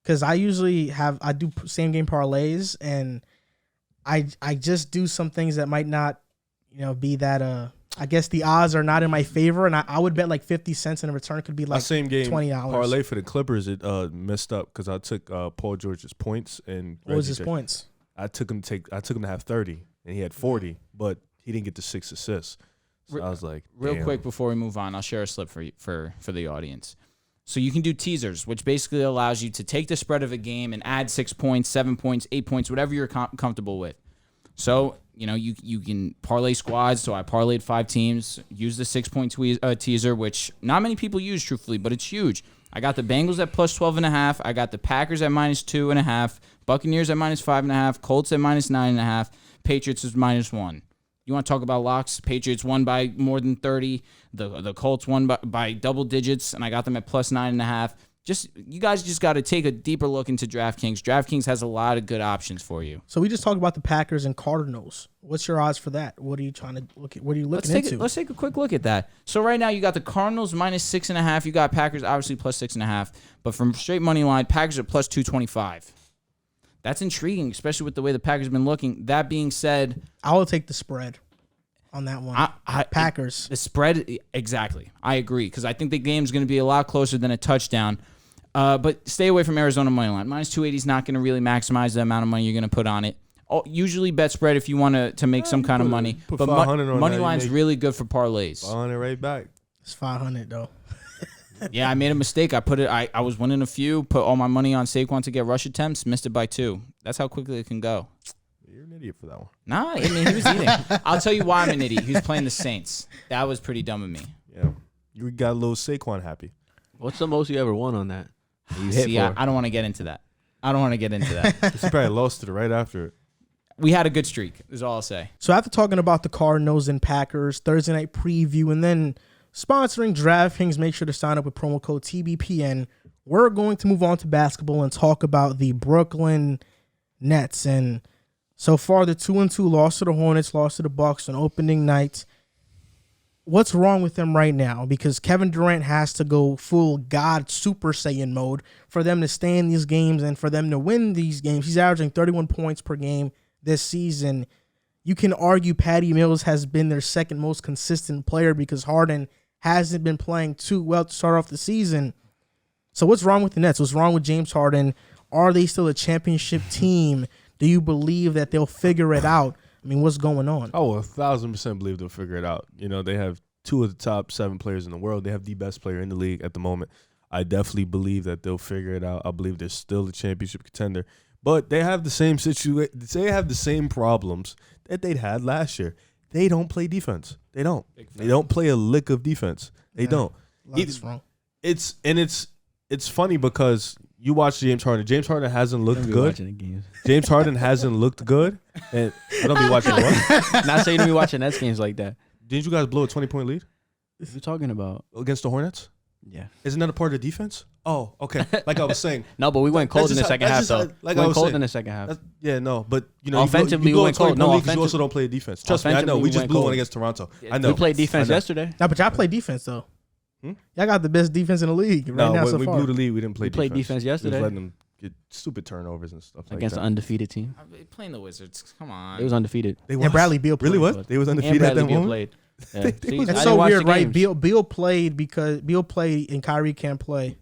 because I usually I do same game parlays, and I just do some things that might not, be that I guess the odds are not in my favor, and I would bet like 50 cents, and the return could be like same game $20. Parlay for the Clippers, it messed up because I took Paul George's points and what was his points? I took him to have 30, and he had 40, but he didn't get the 6 assists. So I was like, real quick before we move on, I'll share a slip for the audience. So you can do teasers, which basically allows you to take the spread of a game and add 6 points, 7 points, 8 points, whatever you're comfortable with. So, you can parlay squads. So I parlayed 5 teams, use the 6-point teaser, which not many people use, truthfully, but it's huge. I got the Bengals at plus 12.5. I got the Packers at minus 2.5. Buccaneers at minus 5.5. Colts at minus 9.5. Patriots is minus 1. You want to talk about locks? Patriots won by more than 30. The Colts won by double digits, and I got them at plus 9.5. You guys just got to take a deeper look into DraftKings. DraftKings has a lot of good options for you. So we just talked about the Packers and Cardinals. What's your odds for that? What are you trying to look at? What are you looking into? Let's take a quick look at that. So right now you got the Cardinals minus 6.5. You got Packers obviously plus 6.5. But from straight money line, Packers are plus 225. That's intriguing, especially with the way the Packers have been looking. That being said, I will take the spread on that one. Packers. The spread, exactly. I agree, because I think the game's going to be a lot closer than a touchdown. But stay away from Arizona money line. Minus 280 is not going to really maximize the amount of money you're going to put on it. Usually bet spread if you want to make some kind of money. But money line's really good for parlays. 500 right back. It's 500 though. Yeah, I made a mistake. I was winning a few, put all my money on Saquon to get rush attempts, missed it by 2. That's how quickly it can go. You're an idiot for that one. Nah, I mean, he was eating. I'll tell you why I'm an idiot. He was playing the Saints. That was pretty dumb of me. Yeah. You got a little Saquon happy. What's the most you ever won on that? I don't want to get into that. You probably lost it right after it. We had a good streak, is all I'll say. So after talking about the Cardinals and Packers, Thursday night preview, and then sponsoring DraftKings, make sure to sign up with promo code TBPN. We're going to move on to basketball and talk about the Brooklyn Nets. And so far, the 2-2 loss to the Hornets, lost to the Bucks on opening night. What's wrong with them right now? Because Kevin Durant has to go full God Super Saiyan mode for them to stay in these games and for them to win these games. He's averaging 31 points per game this season. You can argue Patty Mills has been their second most consistent player because Harden hasn't been playing too well to start off the season. So what's wrong with the Nets? What's wrong with James Harden? Are they still a championship team? Do you believe that they'll figure it out? I mean, what's going on? Oh, 1,000% believe they'll figure it out. They have 2 of the top 7 players in the world. They have the best player in the league at the moment. I definitely believe that they'll figure it out. I believe they're still a championship contender. But they have the same situation. They have the same problems that they'd had last year. They don't play defense. They don't. They don't play a lick of defense. They don't. That's wrong. It's funny because you watch James Harden. James Harden hasn't looked good. James Harden hasn't looked good. And I don't be watching what? Not saying to be watching Nets games like that. Didn't you guys blow a 20-point lead? What are you talking about? Against the Hornets? Yeah. Isn't that a part of the defense? Oh, okay. Like I was saying. No, but we went cold in the second half, though. Like we I went was cold saying. in the second half. But offensively, you we went cold. No, you also don't play defense. Trust me, I know. We just blew one against Toronto. I know. We played defense yesterday. No, but y'all play defense, though. Y'all got the best defense in the league right now so far. We blew the lead. We didn't play defense. We played defense yesterday. We was letting them get stupid turnovers and stuff like that. Against an undefeated team. Playing the Wizards. Come on. It was undefeated. And Bradley Beal played. Really what? They was undefeated at that moment? Played. Yeah. It's so weird, right? Beal played because Beal played and Kyrie can't play.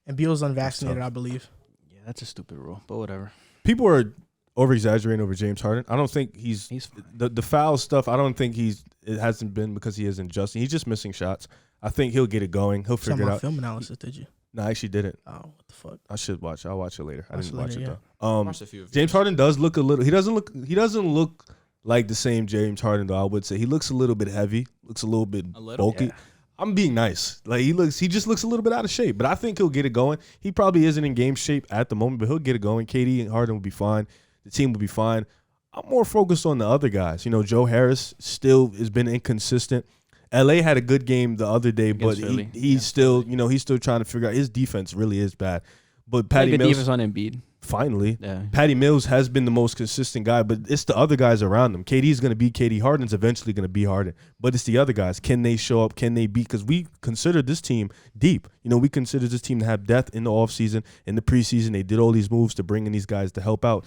And Beal's unvaccinated, I believe. Yeah, That's a stupid rule, but whatever. People are over-exaggerating over James Harden. I don't think he's the foul stuff. I don't think it hasn't been because he isn't adjusting. He's just missing shots. I think he'll get it going. He'll figure it out. Film analysis, did you? No, I actually didn't. Oh, what the fuck? I should watch. I'll watch it later. I didn't watch it later, though. Watched a few of James yours. Harden does look a little. He doesn't look like the same James Harden though. I would say he looks a little bit heavy. Looks a little bit bulky. Yeah. I'm being nice. Like he just looks a little bit out of shape. But I think he'll get it going. He probably isn't in game shape at the moment, but he'll get it going. KD and Harden will be fine. The team will be fine. I'm more focused on the other guys. You know, Joe Harris still has been inconsistent. LA had a good game the other day, but he's still, you know, he's still trying to figure out his defense really is bad. But Patty good Mills defense on Embiid. finally, Yeah. Patty Mills has been the most consistent guy, but it's the other guys around him. KD's going to be KD. Harden's eventually going to be Harden, but it's the other guys. Can they show up? Can they beat? Because we consider this team deep. You know, we consider this team to have depth in the offseason, in the preseason. They did all these moves to bring in these guys to help out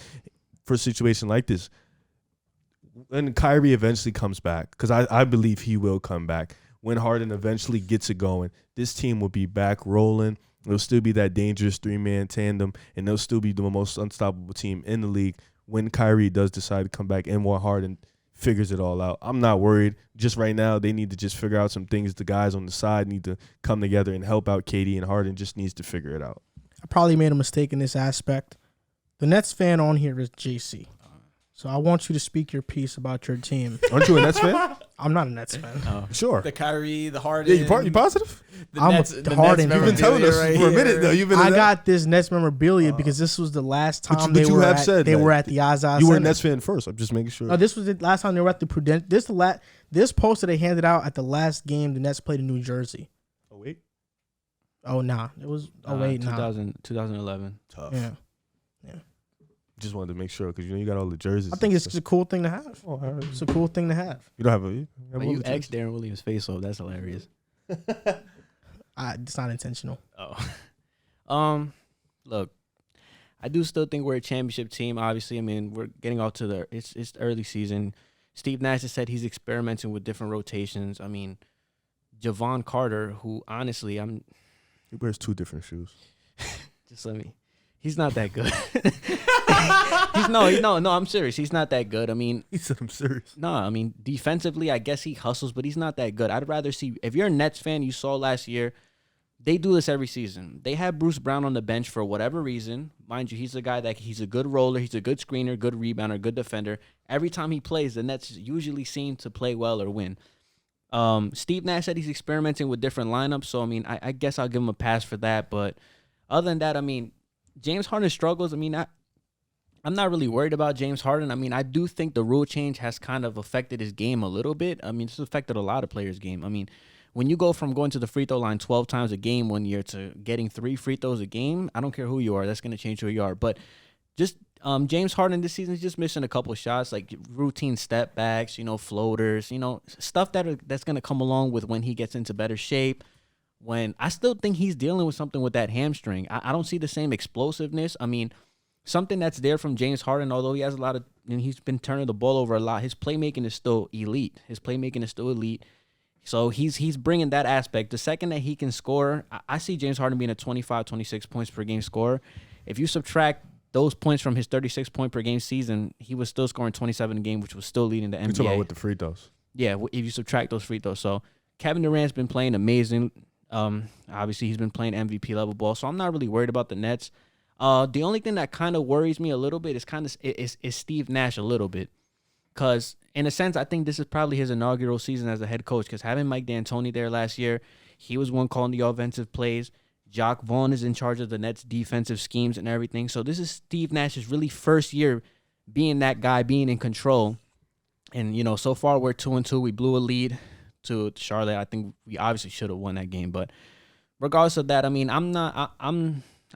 for a situation like this. When Kyrie eventually comes back, because I believe he will come back, when Harden eventually gets it going, this team will be back rolling. It'll still be that dangerous three-man tandem, and they'll still be the most unstoppable team in the league when Kyrie does decide to come back and when Harden figures it all out. I'm not worried. Just right now, they need to just figure out some things. The guys on the side need to come together and help out KD, and Harden just needs to figure it out. I probably made a mistake in this aspect. The Nets fan on here is JC. So I want you to speak your piece about your team. Aren't you a Nets fan? I'm not a Nets fan. Oh. Sure. The Kyrie, the Harden. Yeah, you positive? I'm a Harden. You've been telling us for a minute, though. You've been. I got this Nets memorabilia because this was the last time they were at the Azaz. You were a Nets fan first. I'm just making sure. No, this was the last time they were at the Prudential. This poster they handed out at the last game the Nets played in New Jersey. Oh, wait. Oh, nah. It was 08, 2011. Tough. Yeah. Just wanted to make sure because you know you got all the jerseys. I think it's a cool thing to have. Oh, all right. It's a cool thing to have. You don't have a. You ex Darren Williams face off. That's hilarious. It's not intentional. Oh. Look, I do still think we're a championship team. Obviously, I mean we're getting off to it's the early season. Steve Nash has said he's experimenting with different rotations. I mean, Javon Carter, who honestly He wears two different shoes. He's not that good. No, I'm serious. He's not that good. I mean, He said, "I'm serious." no, I mean, defensively, I guess he hustles, but he's not that good. I'd rather see, if you're a Nets fan, you saw last year, they do this every season. They have Bruce Brown on the bench for whatever reason. Mind you, he's a guy he's a good roller, he's a good screener, good rebounder, good defender. Every time he plays, the Nets usually seem to play well or win. Steve Nash said he's experimenting with different lineups, so, I mean, I guess I'll give him a pass for that. But other than that, I mean, James Harden struggles. I mean, I'm not really worried about James Harden. I mean, I do think the rule change has kind of affected his game a little bit. I mean, it's affected a lot of players' game. I mean, when you go from going to the free throw line 12 times a game 1 year to getting 3 free throws a game, I don't care who you are. That's going to change who you are. But just James Harden this season is just missing a couple of shots, like routine step backs, floaters, stuff that's going to come along with when he gets into better shape. When I still think he's dealing with something with that hamstring. I don't see the same explosiveness. I mean, something that's there from James Harden, although he has a lot of, he's been turning the ball over a lot, his playmaking is still elite. So he's bringing that aspect. The second that he can score, I see James Harden being a 25, 26 points per game scorer. If you subtract those points from his 36 point per game season, he was still scoring 27 a game, which was still leading the NBA. You're talking about with the free throws. Yeah, if you subtract those free throws. So Kevin Durant's been playing amazing. Obviously, he's been playing MVP level ball, so I'm not really worried about the Nets. The only thing that kind of worries me a little bit is Steve Nash a little bit, because in a sense, I think this is probably his inaugural season as a head coach. Because having Mike D'Antoni there last year, he was one calling the offensive plays. Jacques Vaughn is in charge of the Nets' defensive schemes and everything. So this is Steve Nash's really first year being that guy, being in control. And so far we're 2-2. We blew a lead to Charlotte. I think we obviously should have won that game, but regardless of that, I mean, I'm not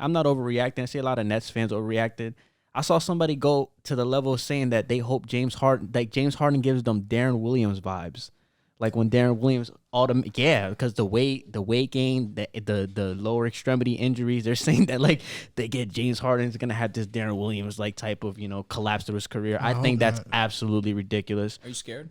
overreacting. I see a lot of Nets fans overreacted. I saw somebody go to the level of saying that they hope James Harden gives them Darren Williams vibes, like when Darren Williams because the weight gain, the lower extremity injuries, they're saying that like they get James Harden's gonna have this Darren Williams like type of collapse to his career. I think that's absolutely ridiculous. Are you scared?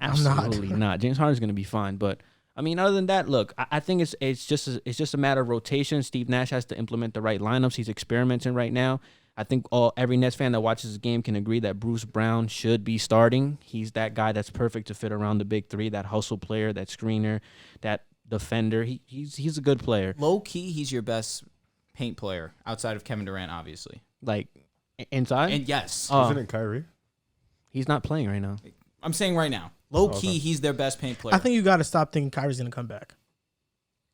Absolutely not. James Harden's going to be fine. But I mean, other than that, look, I think it's just a matter of rotation. Steve Nash has to implement the right lineups. He's experimenting right now. I think every Nets fan that watches the game can agree that Bruce Brown should be starting. He's that guy that's perfect to fit around the big three, that hustle player, that screener, that defender. He's a good player. Low key, he's your best paint player outside of Kevin Durant, obviously. Like inside? And yes, Isn't it Kyrie? He's not playing right now. I'm saying right now, low key, he's their best paint player. I think you got to stop thinking Kyrie's going to come back.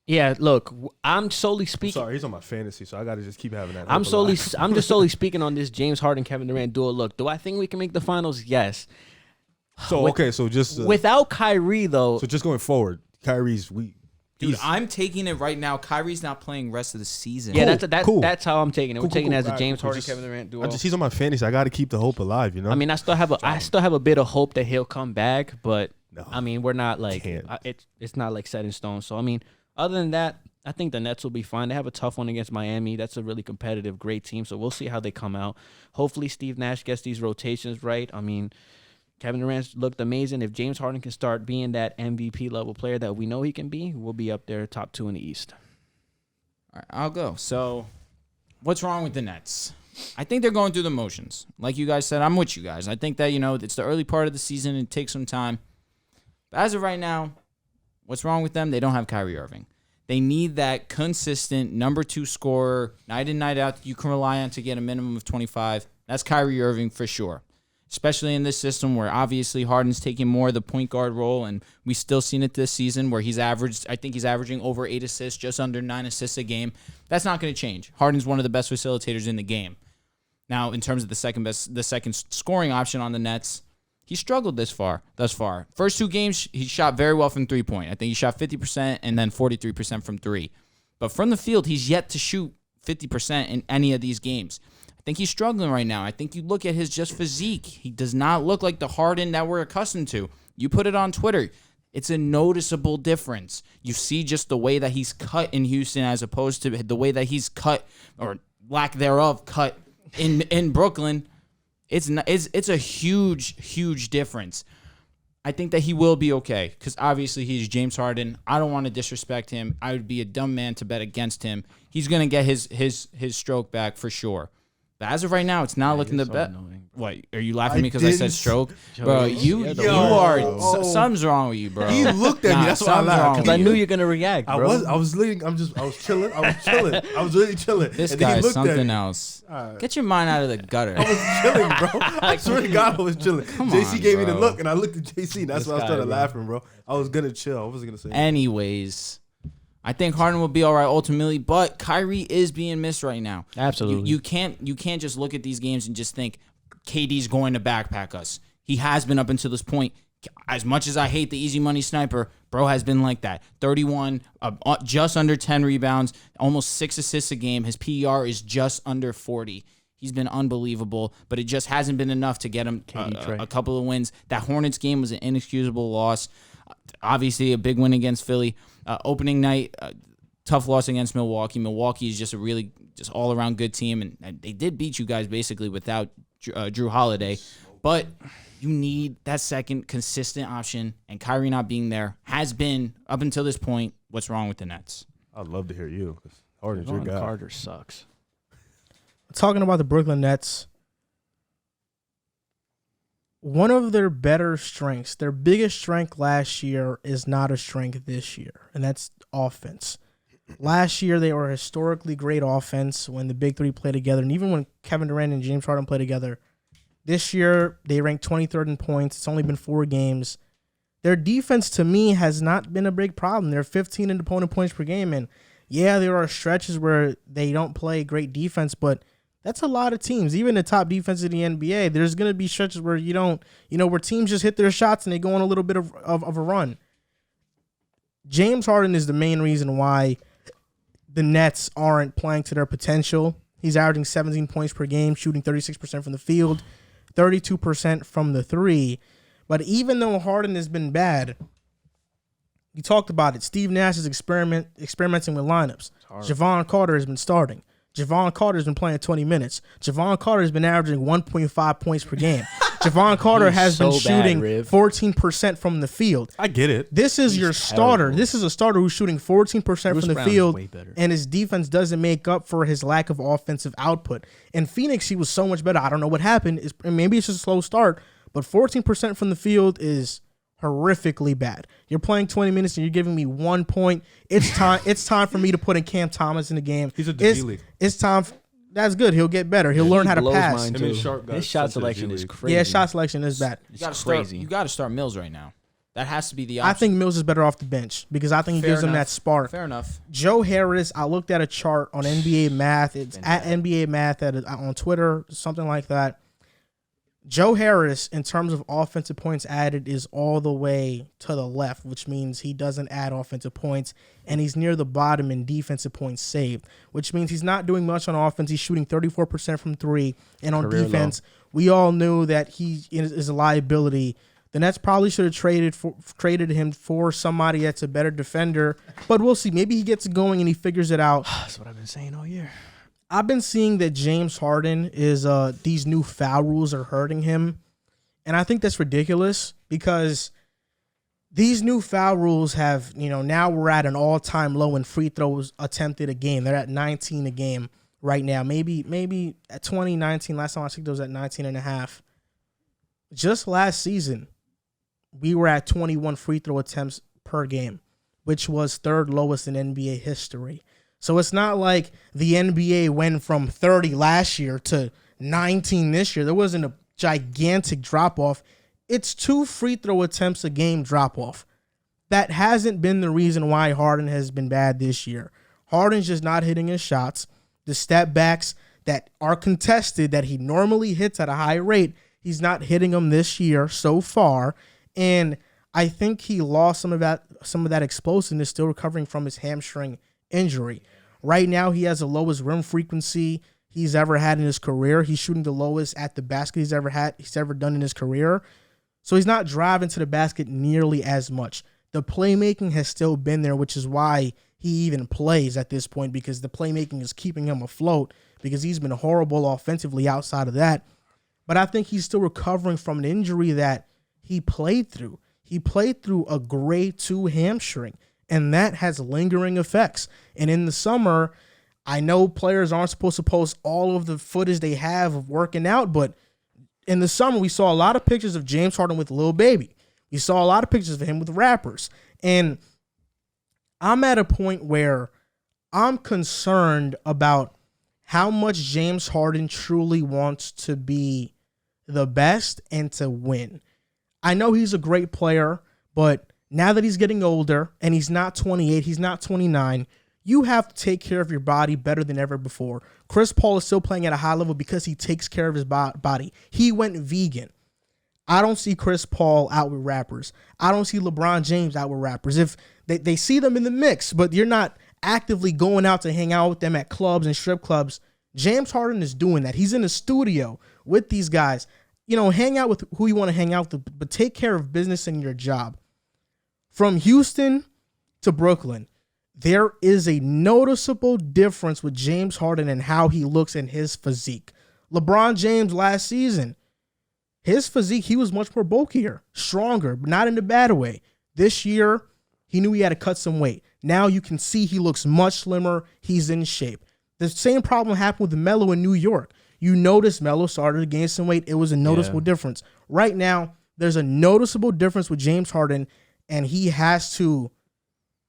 Yeah, look, I'm solely speaking. Sorry, he's on my fantasy, so I got to just keep having that. I'm just solely speaking on this James Harden, Kevin Durant duel. Look, do I think we can make the finals? Yes. So so just without Kyrie though. So just going forward, Kyrie's weak. Dude, I'm taking it right now. Kyrie's not playing rest of the season. Yeah, Cool. that's how I'm taking it. We're taking it as a All right, James cool. Harden, Kevin Durant duel. He's on my fantasy. I got to keep the hope alive, you know. I mean, I still have a bit of hope that he'll come back, but No. I mean, we're not like Can't. it's not like set in stone. So I mean, other than that, I think the Nets will be fine. They have a tough one against Miami. That's a really competitive, great team. So we'll see how they come out. Hopefully, Steve Nash gets these rotations right. I mean, Kevin Durant looked amazing. If James Harden can start being that MVP level player that we know he can be, we'll be up there top 2 in the East. All right, I'll go. So, what's wrong with the Nets? I think they're going through the motions. Like you guys said, I'm with you guys. I think that, it's the early part of the season. It takes some time. But as of right now, what's wrong with them? They don't have Kyrie Irving. They need that consistent number 2 scorer, night in, night out, you can rely on to get a minimum of 25. That's Kyrie Irving for sure. Especially in this system where obviously Harden's taking more of the point guard role, and we've still seen it this season where he's averaging over 8 assists, just under 9 assists a game. That's not going to change. Harden's one of the best facilitators in the game. Now, in terms of the second scoring option on the Nets, he struggled thus far. First 2 games, he shot very well from 3-point. I think he shot 50% and then 43% from 3. But from the field, he's yet to shoot 50% in any of these games. I think he's struggling right now. I think you look at his just physique. He does not look like the Harden that we're accustomed to. You put it on Twitter. It's a noticeable difference. You see just the way that he's cut in Houston as opposed to the way that he's cut, or lack thereof, cut in Brooklyn. It's a huge difference. I think that he will be okay because obviously he's James Harden. I don't want to disrespect him. I would be a dumb man to bet against him. He's going to get his stroke back for sure. But as of right now, it's not looking the best. What, are you laughing at me because I said stroke? Bro, you are something's wrong with you, bro. He looked at me. That's why I laughed. Because I knew you're gonna react, bro. I was chilling. I was really chilling. This and then guy he is looked at something me. else. Get your mind out of the gutter. I was chilling, bro. I swear to God, I was chilling. JC gave me the look, and I looked at JC, and that's why I started laughing, bro. I was gonna chill. I wasn't gonna say anything. Anyways, I think Harden will be all right ultimately, but Kyrie is being missed right now. Absolutely. You can't just look at these games and just think KD's going to backpack us. He has been up until this point. As much as I hate the easy money sniper, bro has been like that. 31, just under 10 rebounds, almost 6 assists a game. His PER is just under 40. He's been unbelievable, but it just hasn't been enough to get him a couple of wins. That Hornets game was an inexcusable loss. Obviously, a big win against Philly. Opening night, tough loss against Milwaukee. Milwaukee is just a really just all-around good team, and they did beat you guys basically without Drew Holiday. But you need that second consistent option, and Kyrie not being there has been, up until this point, what's wrong with the Nets. I'd love to hear you because Harden's your guy. Carter sucks. Talking about the Brooklyn Nets, one of their better strengths, their biggest strength last year is not a strength this year, and that's offense. Last year, they were a historically great offense when the big three played together, and even when Kevin Durant and James Harden played together. This year, they ranked 23rd in points. It's only been 4 games. Their defense, to me, has not been a big problem. They're 15 in opponent points per game, and yeah, there are stretches where they don't play great defense, but that's a lot of teams. Even the top defense in the NBA, there's going to be stretches where you don't, where teams just hit their shots and they go on a little bit of a run. James Harden is the main reason why the Nets aren't playing to their potential. He's averaging 17 points per game, shooting 36% from the field, 32% from the three. But even though Harden has been bad, you talked about it. Steve Nash is experimenting with lineups. Javon Carter has been starting. Javon Carter's been playing 20 minutes. Javon Carter's been averaging 1.5 points per game. Javon Carter He's has been so bad, shooting Riv. 14% from the field. I get it. This is your starter. terrible. This is a starter who's shooting 14% Bruce from the Brown is field, way better. and his defense doesn't make up for his lack of offensive output. In Phoenix, he was so much better. I don't know what happened. Maybe it's just a slow start, but 14% from the field is horrifically bad. You're playing 20 minutes and you're giving me 1 point. It's time. It's time for me to put in Cam Thomas in the game. He's a G-League. It's time. That's good. He'll get better. He'll learn how to blows pass. mine, Him and too. Sharp got His shot sent to the selection is G-League. crazy. Yeah, shot selection is bad. You got to It's start. crazy. You got to start Mills right now. That has to be the option. I think Mills is better off the bench because I think he Fair gives him enough. that spark. Fair enough. Joe Harris, I looked at a chart on NBA Math. It's at NBA Math on Twitter, something like that. Joe Harris, in terms of offensive points added, is all the way to the left, which means he doesn't add offensive points, and he's near the bottom in defensive points saved, which means he's not doing much on offense. He's shooting 34% from three, and on Career defense, we all knew that he is a liability. The Nets probably should have traded him for somebody that's a better defender, but we'll see. Maybe he gets it going and he figures it out. That's what I've been saying all year. I've been seeing that James Harden is these new foul rules are hurting him, and I think that's ridiculous because these new foul rules have, now we're at an all-time low in free throws attempted a game. They're at 19 a game right now. Maybe at 2019, last time I checked, it was at 19 and a half. Just last season, we were at 21 free throw attempts per game, which was third lowest in NBA history. So it's not like the NBA went from 30 last year to 19 this year. There wasn't a gigantic drop-off. It's 2 free throw attempts a game drop-off. That hasn't been the reason why Harden has been bad this year. Harden's just not hitting his shots. The step backs that are contested that he normally hits at a high rate, he's not hitting them this year so far. And I think he lost some of that explosiveness, still recovering from his hamstring injury. Right now, he has the lowest rim frequency he's ever had in his career. He's shooting the lowest at the basket he's ever done in his career. So he's not driving to the basket nearly as much. The playmaking has still been there, which is why he even plays at this point, because the playmaking is keeping him afloat, because he's been horrible offensively outside of that. But I think he's still recovering from an injury that he played through. He played through a grade 2 hamstring, and that has lingering effects. And in the summer, I know players aren't supposed to post all of the footage they have of working out, but in the summer, we saw a lot of pictures of James Harden with Lil Baby. We saw a lot of pictures of him with rappers. And I'm at a point where I'm concerned about how much James Harden truly wants to be the best and to win. I know he's a great player, but now that he's getting older and he's not 28, he's not 29, you have to take care of your body better than ever before. Chris Paul is still playing at a high level because he takes care of his body. He went vegan. I don't see Chris Paul out with rappers. I don't see LeBron James out with rappers. If they see them in the mix, but you're not actively going out to hang out with them at clubs and strip clubs. James Harden is doing that. He's in the studio with these guys. Hang out with who you want to hang out with, but take care of business in your job. From Houston to Brooklyn, there is a noticeable difference with James Harden and how he looks in his physique. LeBron James last season, his physique, he was much more bulkier, stronger, but not in a bad way. This year, he knew he had to cut some weight. Now you can see he looks much slimmer. He's in shape. The same problem happened with Melo in New York. You notice Melo started to gain some weight. It was a noticeable difference. Right now, there's a noticeable difference with James Harden, and he has to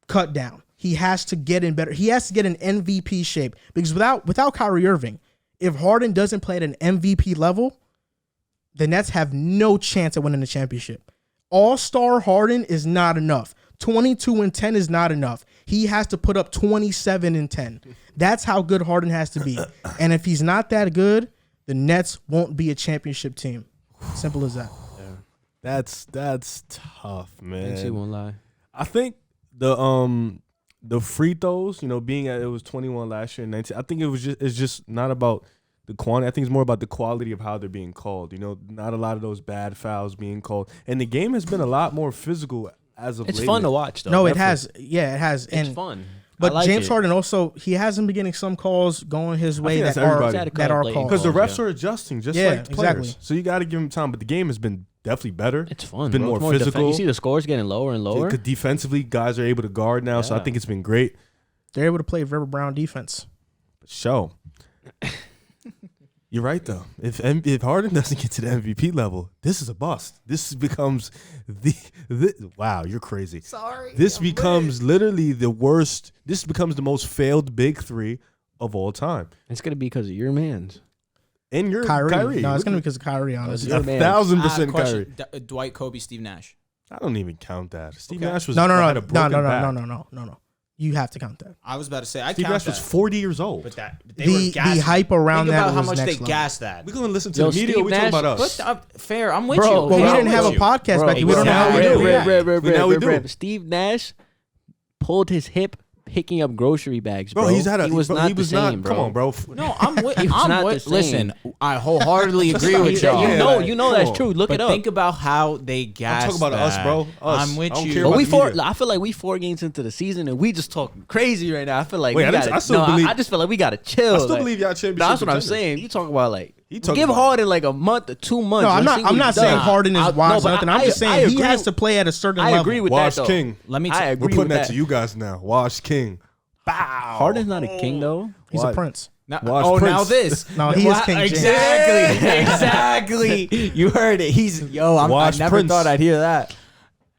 cut down. He has to get in better. He has to get an MVP shape, because without Kyrie Irving, if Harden doesn't play at an MVP level, the Nets have no chance at winning the championship. All-star Harden is not enough. 22-10 is not enough. He has to put up 27-10. That's how good Harden has to be. And if he's not that good, the Nets won't be a championship team. Simple as that. Yeah. That's tough, man. She won't lie. I think the free throws, being at it was 21 last year and 19. I think it's just not about the quantity. I think it's more about the quality of how they're being called. Not a lot of those bad fouls being called. And the game has been a lot more physical as of It's lately. fun to watch, though. No, it has. Yeah, it has. It's And fun. But like James it. Harden also, he hasn't been getting some calls going his way think that that's everybody. are Late called. Because the refs yeah. are adjusting, just Yeah, like the players. exactly. So you got to give him time. But the game has been definitely better. It's fun. Been bro. more It's physical. You see the scores getting lower and lower. Because defensively, guys are able to guard now. So I Yeah. think it's been great. They're able to play River Brown defense. Show. You're right though. If Harden doesn't get to the MVP level, this is a bust. This becomes the wow. You're crazy. Sorry. This becomes literally the worst. This becomes the most failed big three of all time. It's gonna be because of your man's. And you're Kyrie. No, it's going to be because of Kyrie, honestly. Your man. 1,000% Kyrie. Dwight, Kobe, Steve Nash. I don't even count that. Steve Okay. Nash was No. had a broken back. No. You have to count that. I was about to say I Steve count Nash that. was 40 years old. But they were The gassing. hype around Think that about how was much next they level. gassed that. We're gonna listen to Yo, the media. Steve We talking Nash- about us. Fair. I'm with Bro, you. Well, we Yeah, didn't have a with you. podcast Bro, back then. We don't know how we exactly. do. Now we do. Steve Nash pulled his hip picking up grocery bags, bro. Bro, he's had a. he was bro, not he was the same, not. bro. Come on, bro. No, I'm with. He was I'm not with. the Listen, same. I wholeheartedly agree with y'all. Yeah, like, You know come that's on. true. Look But it up. think about how they gassed. talking about us, that. bro. Us. I'm with I don't you. care But about we the media. I feel like we 4 games into the season and we just talking crazy right now. I feel like Wait, we I gotta, still believe- I just feel like we gotta chill. I still like, believe y'all championship. That's what I'm contenders. saying. You talking about like He talking give about- Harden like a month or 2 months. No, I'm Let's see not. I'm what not he saying does. Harden is wise or nothing. I'm just I saying he agree- has to play at a certain I level. agree with Wash that though. King. Let me. I We're agree putting with that to you guys now. Wash King. Bow. Harden's not a king though. He's Why? a prince. Now, Watch now Prince. this. No, he is King James. Exactly. You heard it. I Watch never Prince. thought I'd hear that.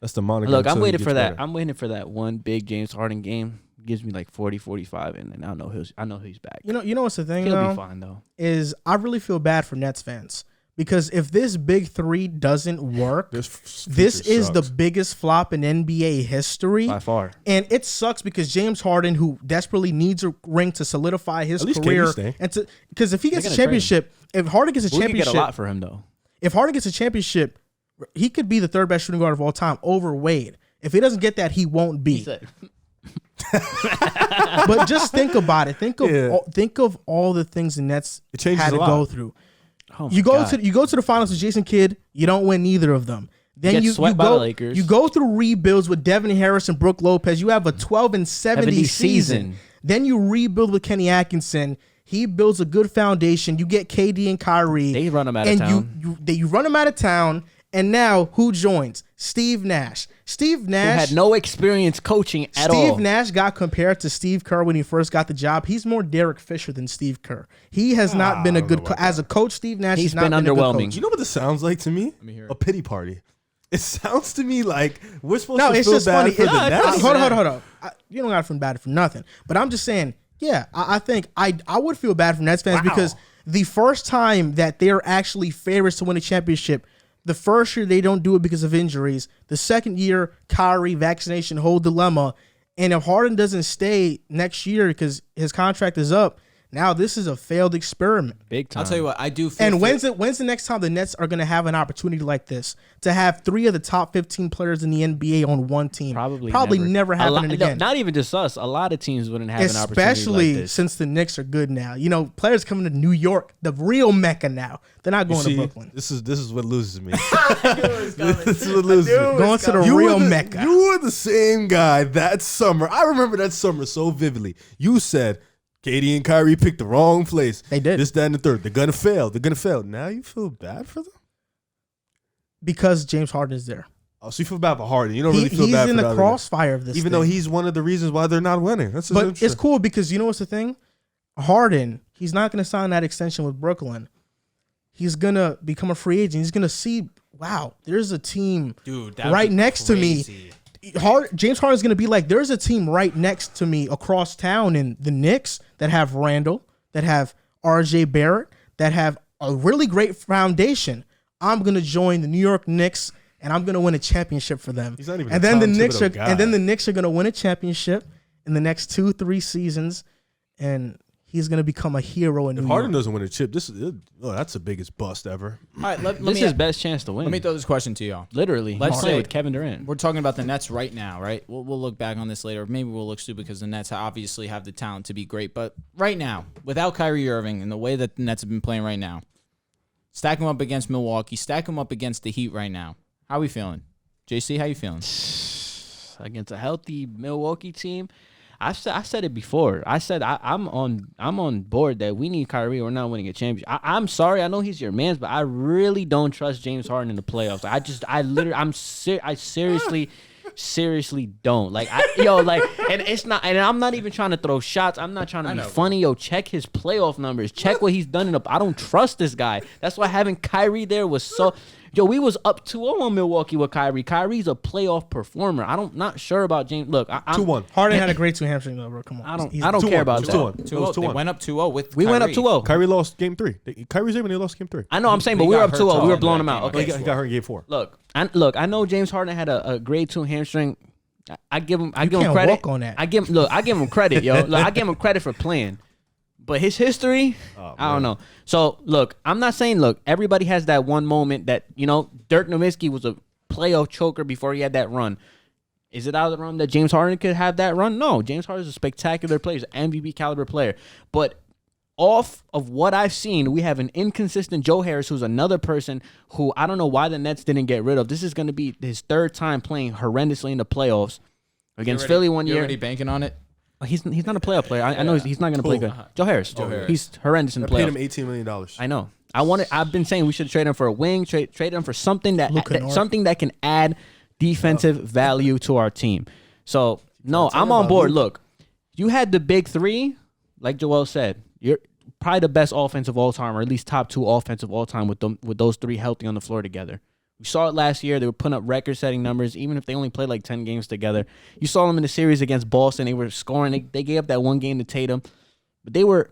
That's the moniker. Look, I'm until he waiting gets for that. better. I'm waiting for that one big James Harden game. Gives me like 40, 45, and then I know he's back. You know what's the thing He'll though be fine though. is I really feel bad for Nets fans because if this big three doesn't work, This is the sucks. biggest flop in NBA history. By far. And it sucks because James Harden, who desperately needs a ring to solidify his At least career, KD stay. and to because if he gets a gonna trade him. championship, if Harden gets a We could get a championship, lot for him though. if Harden gets a championship, he could be the third best shooting guard of all time over Wade. If he doesn't get that, he won't be. He said, But just think about it. Think of Yeah. all the things the Nets It changes had to a lot. go through. oh You my go God. to the finals with Jason Kidd. You don't win neither of them. Then get you swept by go the Lakers. You go through rebuilds with Devin Harris and Brooke Lopez. You have a 12-70 70 season. season. Then you rebuild with Kenny Atkinson. He builds a good foundation. You get KD and Kyrie. They run him out of and town. you run him out of town. And now who joins? Steve Nash. Steve Who Nash had no experience coaching at all. Steve Nash got compared to Steve Kerr when he first got the job. He's more Derek Fisher than Steve Kerr. He has not been a good as a coach. Steve Nash He's has not been been a good underwhelming. coach. You know what this sounds like to me? me hear it. A pity party. It sounds to me like we're supposed No, to it's feel just bad funny. for It's- the Nets. hold on. You don't got to feel bad for nothing. But I'm just saying, yeah, I think I would feel bad for Nets fans because the first time that they're actually favorites to win a championship, the first year they don't do it because of injuries. The second year, Kyrie, vaccination, whole dilemma. And if Harden doesn't stay next year because his contract is up, now this is a failed experiment. Big time. I'll tell you what, I do feel And when's the next time the Nets are going to have an opportunity like this to have 3 of the top 15 players in the NBA on one team? Probably never A happening lot- again. Not even just us. A lot of teams wouldn't have an opportunity Especially like this. since the Knicks are good now. You know, players coming to New York, the real Mecca now. They're not going See, to Brooklyn. this is what loses me. This is what loses me. Going to the You real were the, Mecca. You were the same guy that summer. I remember that summer so vividly. You said KD and Kyrie picked the wrong place. They did. This, that, and the third. They're gonna fail. They're gonna fail. Now you feel bad for them? Because James Harden is there. Oh, so you feel bad for Harden. You don't really feel He's bad in for the other guys. crossfire of this Even thing. though he's one of the reasons why they're not winning. That's But it's cool because you know what's the thing? Harden, he's not going to sign that extension with Brooklyn. He's going to become a free agent. He's going to see, wow, there's a team dude, right next to me. James Harden's going to be like, there's a team right next to me across town in the Knicks that have Randall, that have RJ Barrett, that have a really great foundation. I'm going to join the New York Knicks and I'm going to win a championship for them. He's not even and a then the Tom Knicks Thibodeau are guy. and then the Knicks are going to win a championship in the next 2-3 seasons and he's going to become a hero in If New Harden York. doesn't win a chip, that's the biggest bust ever. All right, let This me is his best chance to win. let me throw this question to y'all. Literally. Let's He's playing say- with Kevin Durant. We're talking about the Nets right now, right? We'll look back on this later. Maybe we'll look stupid because the Nets obviously have the talent to be great. But right now, without Kyrie Irving and the way that the Nets have been playing right now, stack them up against Milwaukee, stack them up against the Heat right now. How are we feeling? JC, how you feeling? Against a healthy Milwaukee team, I said it before. I said I'm on board that we need Kyrie. We're not winning a championship. I'm sorry. I know he's your man, but I really don't trust James Harden in the playoffs. I seriously don't. Like, and it's not. And I'm not even trying to throw shots. I'm not trying to be funny. Yo, check his playoff numbers. Check what he's done I don't trust this guy. That's why having Kyrie there was so. Yo, we was up 2-0 on Milwaukee with Kyrie. Kyrie's a playoff performer. Not sure about James. Look, 2-1. Harden had a great 2 hamstring though, bro. Come on. I don't care about that. 2-1. They went up 2-0 with We Kyrie. went up 2-0. Kyrie lost game 3. Kyrie was there when they lost game 3. I know. I'm saying, but He we were got up hurt 2-0. We were in blowing that him out. game. Okay. He got hurt in game 4. Look. I know James Harden had a grade 2 hamstring. I give him can't credit. walk on that. I give him credit, yo. I give him credit for playing. But his history, I don't know. So look, I'm not saying everybody has that one moment that, Dirk Nowitzki was a playoff choker before he had that run. Is it out of the realm that James Harden could have that run? No, James Harden is a spectacular player. He's an MVP caliber player. But off of what I've seen, we have an inconsistent Joe Harris, who's another person who I don't know why the Nets didn't get rid of. This is going to be his 3rd time playing horrendously in the playoffs against Philly one year. You already banking on it? He's not a playoff player. I know he's not going to play good. Joe Harris. He's horrendous in the I paid playoffs. him $18 million. I know. I've been saying we should trade him for a wing, trade him for something that can add defensive value to our team. So no, I'm on board. Look, you had the big 3, like Joel said. You're probably the best offense of all time, or at least top 2 offense of all time with those 3 healthy on the floor together. We saw it last year. They were putting up record-setting numbers, even if they only played like 10 games together. You saw them in the series against Boston. They were scoring. They gave up that one game to Tatum, but they were.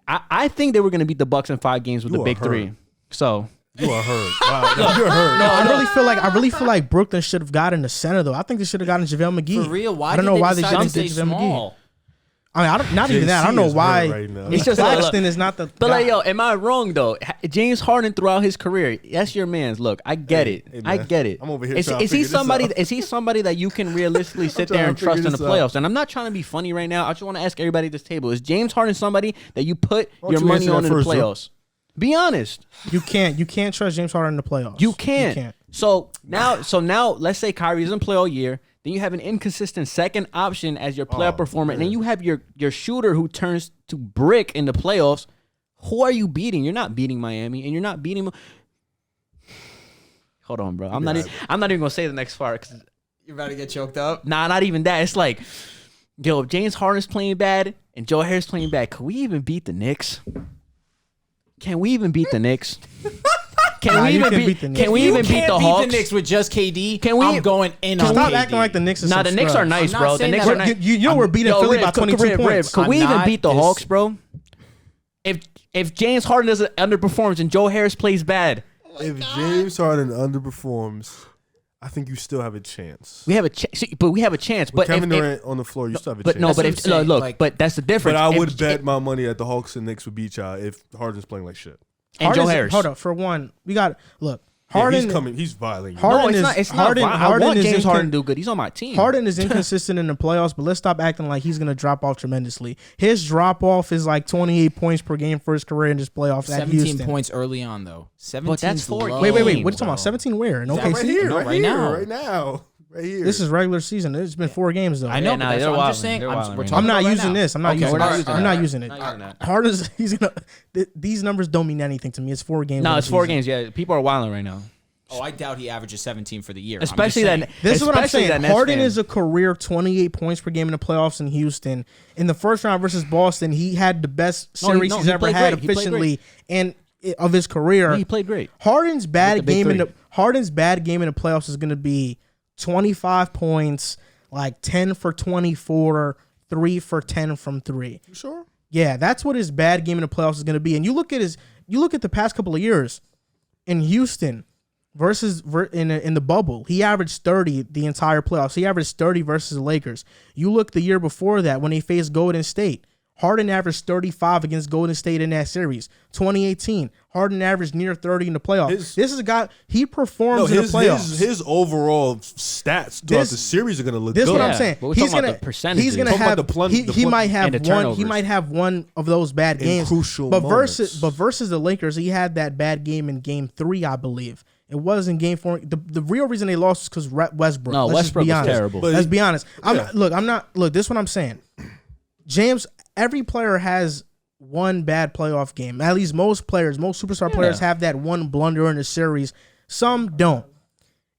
I think they were going to beat the Bucks in 5 games with the big 3. So you are hurt. Wow, you're hurt. No, I really feel like Brooklyn should have gotten the center though. I think they should have gotten JaVale McGee. For real? Why I don't know why they decide to didn't stay get JaVale small? McGee. I mean, not even that. I don't know why. Right now. It's just Claxton is not the. But guy. like, yo, am I wrong though? James Harden throughout his career, that's your man's. Look, I get it. Hey, I man. get it. I'm over here Is trying to he figure this somebody? out. Is he somebody that you can realistically sit trying there to and trust figure in the this out. playoffs? And I'm not trying to be funny right now. I just want to ask everybody at this table: is James Harden somebody that you put Why don't your you money answer on that in the first, Joe? playoffs? Be honest. You can't trust James Harden in the playoffs. You can't. You can't. So now, let's say Kyrie doesn't play all year. Then you have an inconsistent second option as your playoff performer, and then you have your shooter who turns to brick in the playoffs. Who are you beating? You're not beating Miami, and you're not beating. Hold on, bro. I'm not even gonna say the next part because You're about to get choked up? nah, not even that. It's like, yo, if James Harden's playing bad and Joe Harris playing bad, could we even beat the Knicks? Can we even beat the Knicks? Can we even beat the Knicks? Can we even beat the Hawks? The Knicks with just KD. Can we- I'm going in on Stop KD. acting like the Knicks is Nah, the Knicks are nice, I'm not bro. The saying Knicks that. are nice. You know we're beating Philly by 22 points. Could we I'm even not beat the this- Hawks, bro? If James Harden doesn't underperforms and Joe Harris plays bad, If James Harden underperforms, I think you still have a chance. we have a chance. But we have a chance. With But Kevin if, Durant on the floor, you still have a but chance. no, but That's if what I'm saying, look, like- but that's the difference. But I would If- bet my money that the Hawks and Knicks would beat y'all if Harden's playing like shit. and Joe Harden's- Harris. Hold up, for one, we got look. Yeah, Harden, he's coming. He's violating. Harden No, it's is- not. It's Harden- not. I Harden want is James incon- Harden to do good. He's on my team. Harden is inconsistent in the playoffs, but let's stop acting like he's going to drop off tremendously. His drop off is like 28 points per game for his career in this playoffs at 17 Houston. points early on, though. 17 But that's four low. Wait. What are you games, talking about? 17 where? In Is that OKC? right here, No, right, right here, now. right now, right here. This is regular season. It's been 4 games though. I know, Yeah, but nah, that's they're what I'm wilding. just saying. They're wilding We're right talking I'm not about right using now. this. I'm not Okay, using we're this. not I'm not using using it. Not using that. Harden's these numbers don't mean anything to me. It's 4 games. No, of the it's 4 season. games. Yeah, people are wilding right now. Oh, I doubt he averages 17 for the year. Especially I'm just that. saying. This is what I'm especially saying. that Nets Harden fan. is a career 28 points per game in the playoffs in Houston. In the first round versus Boston, he had the best series he's ever played had great. He played efficiently and of his career. He played great. Harden's bad With the big game in three. the Harden's bad game in the playoffs is going to be 25 points, like 10 for 24, 3 for 10 from 3. You sure? Yeah, that's what his bad game in the playoffs is going to be. And you look at the past couple of years in Houston versus in the bubble, he averaged 30 the entire playoffs. He averaged 30 versus the Lakers. You look the year before that when they faced Golden State. Harden averaged 35 against Golden State in that series. 2018, Harden averaged near 30 in the playoffs. This is a guy, he performs in the playoffs. His overall stats throughout the series are going to look This good. is what Yeah, I'm saying. but we're He's talking about gonna the percentages. he's gonna Talking have about the plun- he, the he plun- might have and the one. He turnovers. might have one of those bad In games. crucial but moments. versus the Lakers, he had that bad game in Game 3, I believe. It was in game 4. The real reason they lost is because Westbrook. No, Westbrook was terrible. Let's be honest. Look, this is what I'm saying. James, every player has one bad playoff game. At least most superstar players have that one blunder in a series. Some don't.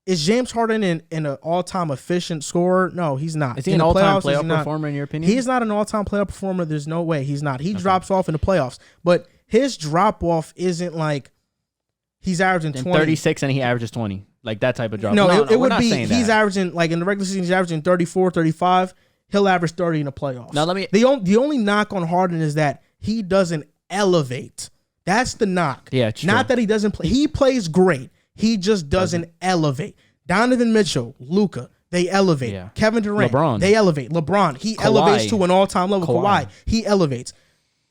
Is James Harden in an all-time efficient scorer? No, he's not. Is he an all-time playoff performer in your opinion? He's not an all-time playoff performer. There's no way. He's not. He drops off in the playoffs. But his drop-off isn't like he's averaging 20. 36 and he averages 20. Like that type of drop. No, it would be he's averaging, like in the regular season, he's averaging 34, 35. He'll average 30 in the playoffs. Now, the only knock on Harden is that he doesn't elevate. That's the knock. Yeah, true. Not that he doesn't play. He plays great. He just doesn't elevate. Donovan Mitchell, Luka, they elevate. Yeah. Kevin Durant, LeBron. they elevate. LeBron, he elevates to an all-time level. Kawhi, he elevates.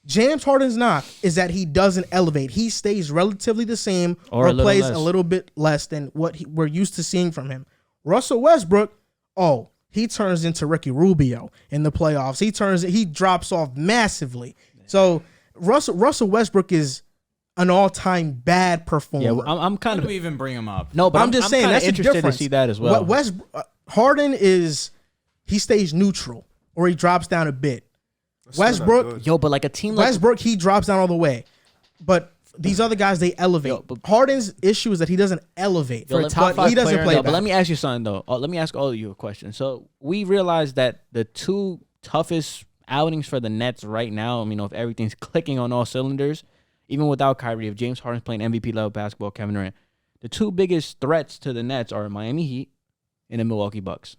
James Harden's knock is that he doesn't elevate. He stays relatively the same or plays a little bit less than what we're used to seeing from him. Russell Westbrook, he turns into Ricky Rubio in the playoffs. He drops off massively. So Russell Westbrook is an all-time bad performer. Yeah, I'm kind How of do we even bring him up? No, but I'm just saying that's interested difference. to see that as well. Harden he stays neutral or he drops down a bit. Westbrook, but like a team like Westbrook, he drops down all the way. But these other guys, they elevate. Harden's issue is that he doesn't elevate. For a top 5 he doesn't player, play. But let me ask you something though. Let me ask all of you a question. So we realize that the 2 toughest outings for the Nets right now, if everything's clicking on all cylinders, even without Kyrie, if James Harden's playing MVP level basketball, Kevin Durant, the 2 biggest threats to the Nets are Miami Heat and the Milwaukee Bucks.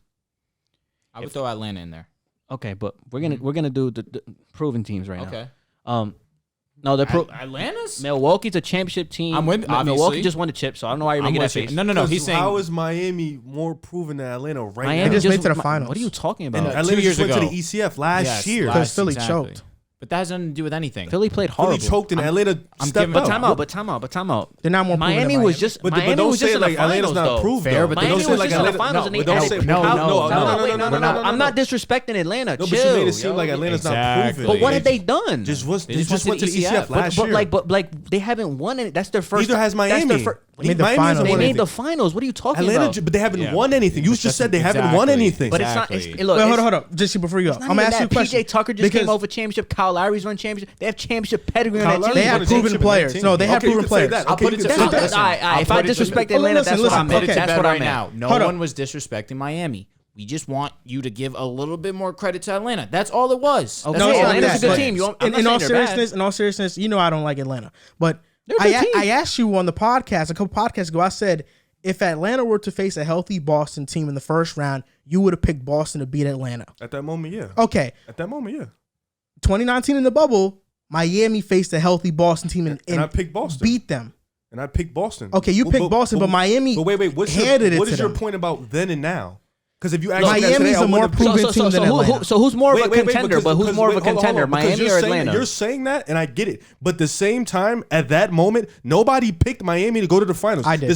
I would throw Atlanta in there. Okay, but we're gonna do the proven teams right Okay. now. No, they're Atlanta's? Milwaukee's a championship team. I'm with Milwaukee obviously. just won the chip, so I don't know why you're making that face. No. He's saying how is Miami more proven than Atlanta right Miami now? They just made to the finals. What are you talking about? And No, Atlanta 2 years just went to ago. the ECF last year. Because Philly choked. But that has nothing to do with anything. Philly played Philly horrible. choked and Atlanta stepped giving- up. But time out. They're not more proven Miami than was Miami. just But Miami don't was say just in the like Atlanta's finals, not though. proved Fair, though. but But Miami don't was say like just in the Atlanta. finals and they Don't added- say No, I'm not disrespecting Atlanta. No, but Chill. you made it seem like Atlanta's not Exactly. proven. But what have they done? They just went to the ECF last year. But they haven't won it. That's their first. Neither has Miami. They made the Miami finals. hasn't They won made anything. the finals. What are you talking Atlanta, about? but they haven't Yeah. won anything. You just said they haven't won anything. But Exactly. it's not. Look, Wait, it's hold on. Just before you go, not I'm gonna even ask you a that. question. PJ Tucker just came over championship. Kyle Lowry's run championship. They have championship pedigree on Kyle that Lowry team. They have won a proven championship players. with No, they that have team. proven Okay, you can say players. that. I'll Okay, put you it can to say bed. that. If I disrespect Atlanta, that's what listen, I meant. okay. That's what I meant. No Hold on. one was disrespecting Miami. We just want you to give a little bit more credit to Atlanta. That's all it was. Okay. That's No, all it's not it Atlanta's is. a good that. team. But I'm not saying they're bad. in all seriousness, I don't like Atlanta. But They're a good team. I asked you on the podcast a couple podcasts ago. I said if Atlanta were to face a healthy Boston team in the first round, you would have picked Boston to beat Atlanta. At that moment, yeah. Okay, At that moment, yeah. 2019 in the bubble, Miami faced a healthy Boston team And I picked Boston. beat them. And I picked Boston. Okay, you picked Boston, but Miami But wait. handed it What to is your them. point about then and now? Because if you actually Miami's a more proven team than Atlanta. So who's more of a contender? But who's more of a contender, Miami or Atlanta? You're saying that, and I get it. But at the same time, at that moment, nobody picked Miami to go to the finals. I did.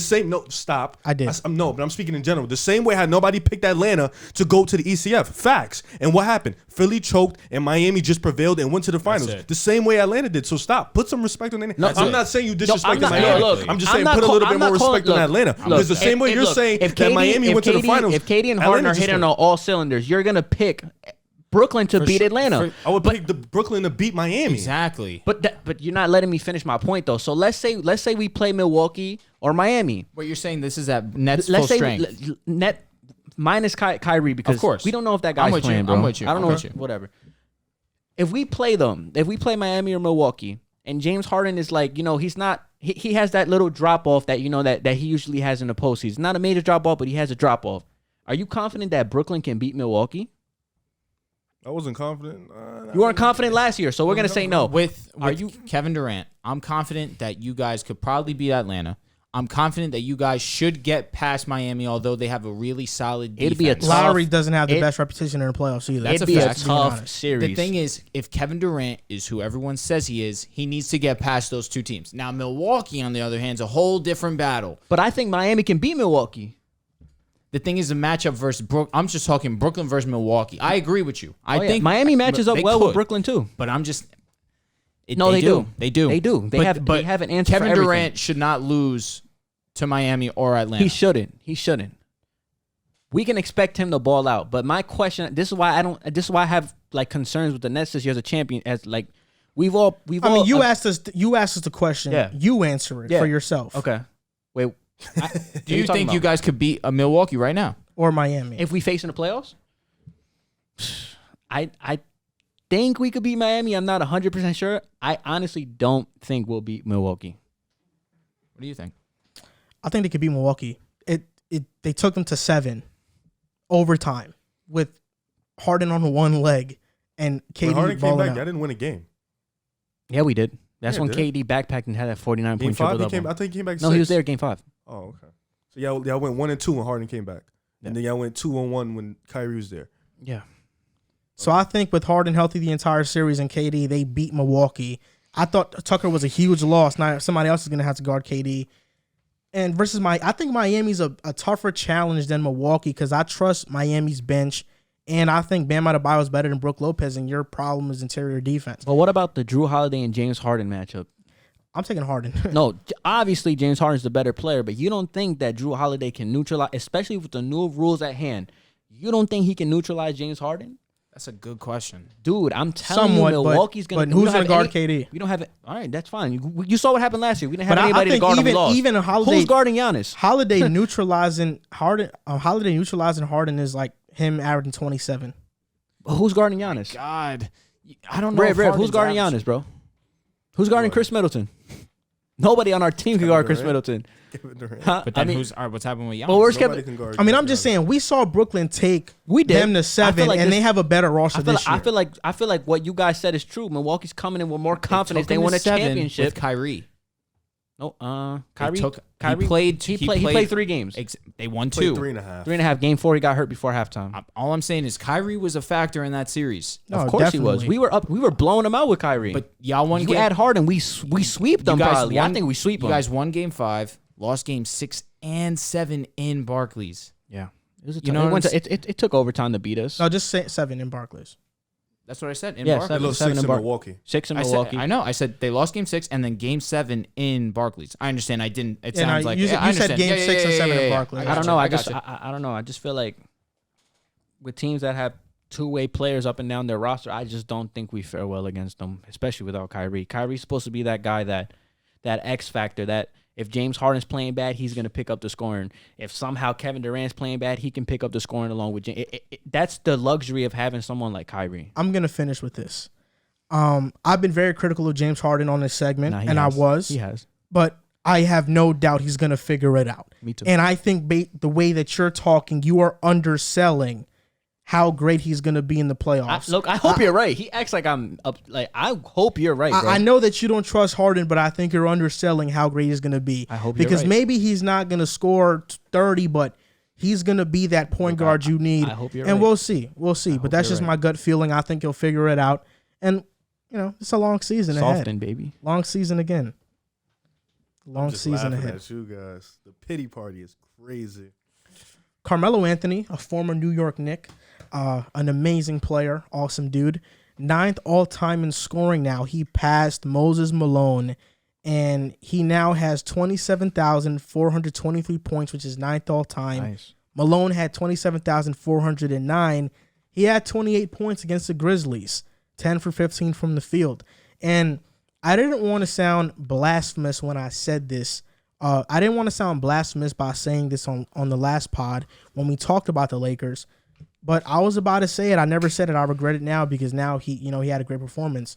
Stop. I did. No, but I'm speaking in general. The same way how nobody picked Atlanta to go to the ECF. Facts. And what happened? Philly choked, and Miami just prevailed and went to the finals. it. The same way Atlanta did. So stop. Put some respect on Atlanta. No, I'm not saying you disrespect not- Miami. look, I'm just I'm saying not put a call- little I'm bit more not calling- respect on Atlanta. look, Because the same way you're saying that Miami went to the finals. If KD and Harden Atlanta are just hitting won. on all cylinders, you're gonna pick Brooklyn to beat Atlanta. I would pick the Brooklyn to beat Miami. Exactly. But you're not letting me finish my point though. So let's say we play Milwaukee or Miami. What you're saying, this is at Nets Let's full say strength. net minus Kyrie because Of course. we don't know if that guy's I'm with you. playing, bro. I'm with you. I don't I'm know. with you. Whatever. If we play Miami or Milwaukee, and James Harden is like, he's not. He has that little drop off that that he usually has in the postseason. Not a major drop off, but he has a drop off. Are you confident that Brooklyn can beat Milwaukee? I wasn't confident. You weren't confident last year, so we're gonna say no. With Kevin Durant, I'm confident that you guys could probably beat Atlanta. I'm confident that you guys should get past Miami, although they have a really solid defense. It'd be a tough- Lowry doesn't have the best reputation in the playoffs either. That's It'd a be a fact. tough series. The thing is, if Kevin Durant is who everyone says he is, he needs to get past those two teams. Now, Milwaukee, on the other hand, is a whole different battle. But I think Miami can beat Milwaukee. The thing is, a matchup versus Brooklyn. I'm just talking Brooklyn versus Milwaukee. I agree with you. I think Miami matches up they well with could, Brooklyn too. but I'm just. No, they do. They do. They do. They have an answer Kevin for everything. Durant should not lose to Miami or Atlanta. He shouldn't. We can expect him to ball out, but my question, this is why I have like concerns with the Nets this year as a champion. As like you asked us the question. Yeah. You answer it for yourself. Okay. Wait. Do you think you guys could beat a Milwaukee right now or Miami if we face in the playoffs? I think we could beat Miami. I'm not 100% sure. I honestly don't think we'll beat Milwaukee. What do you think? I think they could beat Milwaukee. They took them to 7 overtime with Harden on one leg and KD when Harden came balling back, out. I didn't win a game. Yeah, we did. That's when did. KD backpacked and had that 49 Game point 5, triple double. I think he came back. No, 6. he was there game 5. Oh, okay. So y'all went 1-2 when Harden came back, and then y'all went 2-1 when Kyrie was there. Yeah. So I think with Harden healthy the entire series and KD, they beat Milwaukee. I thought Tucker was a huge loss. Now somebody else is going to have to guard KD. And I think Miami's a tougher challenge than Milwaukee because I trust Miami's bench, and I think Bam Adebayo is better than Brook Lopez, and your problem is interior defense. But what about the Drew Holiday and James Harden matchup? I'm taking Harden. No, obviously James Harden's the better player, but you don't think that Drew Holiday can neutralize, especially with the new rules at hand, you don't think he can neutralize James Harden? That's a good question. Dude, I'm telling Somewhat, you, Milwaukee's going to... But who's going to guard KD? We don't have it. All right, that's fine. You saw what happened last year. We didn't have But anybody to guard him. We lost. Even Holiday, who's guarding Giannis? Holiday neutralizing Harden. Holiday neutralizing Harden is like him averaging 27. Who's guarding Giannis? God, I don't know. Rev, who's guarding Giannis, bro? Who's guarding Chris Middleton? Nobody on our team can guard Chris Middleton. But then what's happening with Giannis? Well, I'm just saying we saw Brooklyn take them to 7, like and they have a better roster this year. I feel like what you guys said is true. Milwaukee's coming in with more confidence. They won a championship with Kyrie. No, Kyrie. He played 3 games. They won 2. 3.5. 3.5. Game 4, he got hurt before halftime. All I'm saying is Kyrie was a factor in that series. No, of course definitely. he was. We were blowing him out with Kyrie. But y'all won. You add Harden, we sweep them probably. I think we sweep them. You guys won Game 5, lost Game 6 and 7 in Barclays. Yeah, it took overtime to beat us. No, just say 7 in Barclays. That's what I said. In Yeah, Barclays. 6 in Milwaukee. 6 in Milwaukee. I know. I said they lost Game 6 and then Game 7 in Barclays. I understand. I didn't. It Yeah, sounds no, like you I said understand. Game 6 and 7 in Barclays. I don't know. I gotcha. don't know. I just feel like with teams that have two-way players up and down their roster, I just don't think we fare well against them, especially without Kyrie. Kyrie's supposed to be that guy that X factor that if James Harden's playing bad, he's going to pick up the scoring. If somehow Kevin Durant's playing bad, he can pick up the scoring along with James. That's the luxury of having someone like Kyrie. I'm going to finish with this. I've been very critical of James Harden on this segment, and I was. He has. But I have no doubt he's going to figure it out. Me too. And I think the way that you're talking, you are underselling how great he's going to be in the playoffs. I hope you're right. He acts like I'm up. Like I hope you're right, bro. I know that you don't trust Harden, but I think you're underselling how great he's going to be. I hope you're because right. maybe he's not going to score 30, but he's going to be that point guard you need. I hope you're and right. we'll see. But that's just my gut feeling. I think he'll figure it out. And it's a long season ahead. Soften, baby. Long season again. Long season ahead. At you guys. The pity party is crazy. Carmelo Anthony, a former New York Knick, an amazing player, awesome dude. 9th all-time in scoring now. He passed Moses Malone, and he now has 27,423 points, which is 9th all-time. Nice. Malone had 27,409. He had 28 points against the Grizzlies, 10 for 15 from the field. And I didn't want to sound blasphemous when I said this. I didn't want to sound blasphemous by saying this on the last pod when we talked about the Lakers. But I was about to say it. I never said it. I regret it now because now he had a great performance.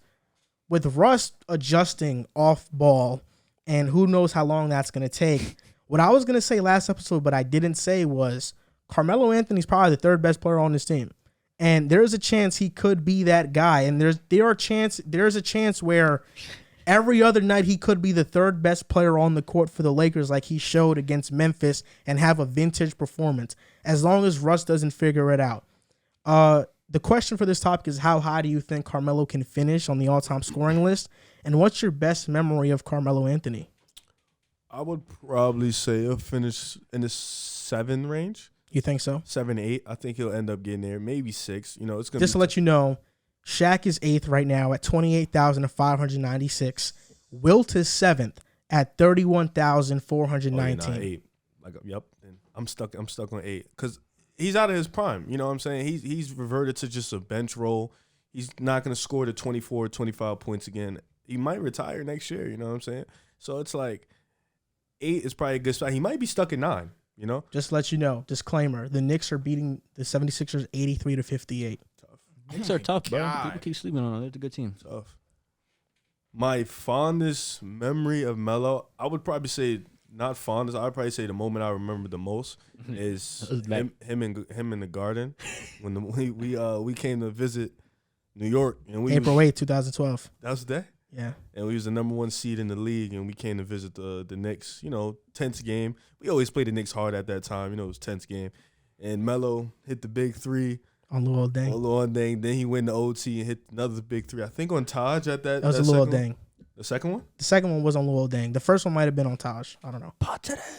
With Russ adjusting off ball, and who knows how long that's going to take. What I was going to say last episode, but I didn't say was Carmelo Anthony's probably the 3rd best player on this team. And there's a chance he could be that guy. And there's a chance where every other night he could be the 3rd best player on the court for the Lakers like he showed against Memphis and have a vintage performance as long as Russ doesn't figure it out. The question for this topic is how high do you think Carmelo can finish on the all-time scoring list? And what's your best memory of Carmelo Anthony? I would probably say he'll finish in the 7 range. You think so? 7, 8. I think he'll end up getting there. Maybe 6. It's gonna just to let you know, Shaq is 8th right now at 28,596. Wilt is 7th at 31,419. 8. Yep. And I'm stuck on 8 because he's out of his prime. You know what I'm saying? He's reverted to just a bench role. He's not going to score the 24, 25 points again. He might retire next year. You know what I'm saying? So it's like 8 is probably a good spot. He might be stuck at 9. You know? Just to let you know, disclaimer: the Knicks are beating the 76ers 83-58. Tough. Knicks are tough, bro. God. People keep sleeping on them. They're a good team. Tough. My fondest memory of Melo, I would probably say not fondest. I would probably say the moment I remember the most is him in the Garden when we came to visit New York and April 8th, 2012. That was the day. Yeah. And we was the number 1 seed in the league, and we came to visit the Knicks. You know, tense game. We always played the Knicks hard at that time. You know, it was tense game. And Melo hit the big 3 On Luol Deng. on Luol Deng. Then he went to OT and hit another big 3. I think on Taj at that. That was a Luol Deng. The second one? The second one was on Luol Deng. The first one might have been on Taj. I don't know.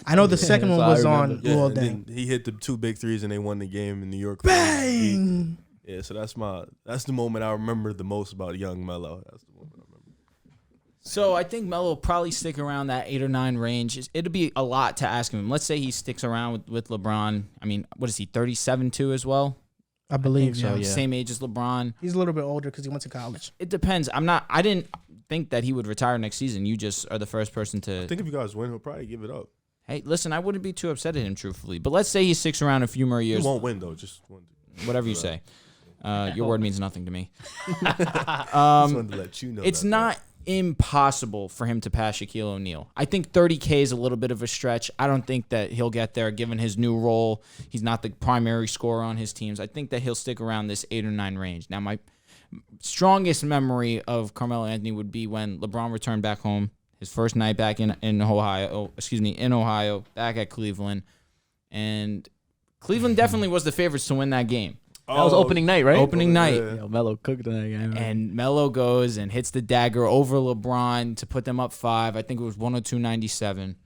I know the second one was on Luol and Deng. then he hit the 2 big 3s, and they won the game in New York. Bang! Yeah, so that's the moment I remember the most about young Melo. That's the moment I remember. So I think Melo will probably stick around that 8 or 9 range. It'll be a lot to ask him. Let's say he sticks around with LeBron. I mean, what is he, 37-2 as well? I believe so, so. yeah. Same age as LeBron. He's a little bit older because he went to college. It depends. I didn't think that he would retire next season. You just are the first person to. I think if you guys win, he'll probably give it up. Hey, listen, I wouldn't be too upset at him, truthfully. But let's say he sticks around a few more years. He won't win, though. Just one. Whatever you say. Your word means nothing to me. Just wanted to let you know. It's not impossible for him to pass Shaquille O'Neal. I think 30K is a little bit of a stretch. I don't think that he'll get there given his new role. He's not the primary scorer on his teams. I think that he'll stick around this 8 or 9 range. Now, my strongest memory of Carmelo Anthony would be when LeBron returned back home, his first night back in Ohio, back at Cleveland. And Cleveland definitely was the favorites to win that game. That was opening night, right? Opening night. Yeah. Yo, Melo cooked that game. And Melo goes and hits the dagger over LeBron to put them up 5. I think it was 102-97.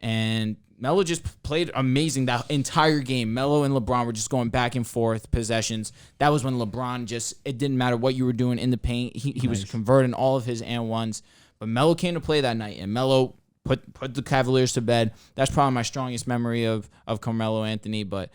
And Melo just played amazing that entire game. Melo and LeBron were just going back and forth possessions. That was when LeBron it didn't matter what you were doing in the paint. He was converting all of his and ones. But Melo came to play that night, and Melo put the Cavaliers to bed. That's probably my strongest memory of Carmelo Anthony, but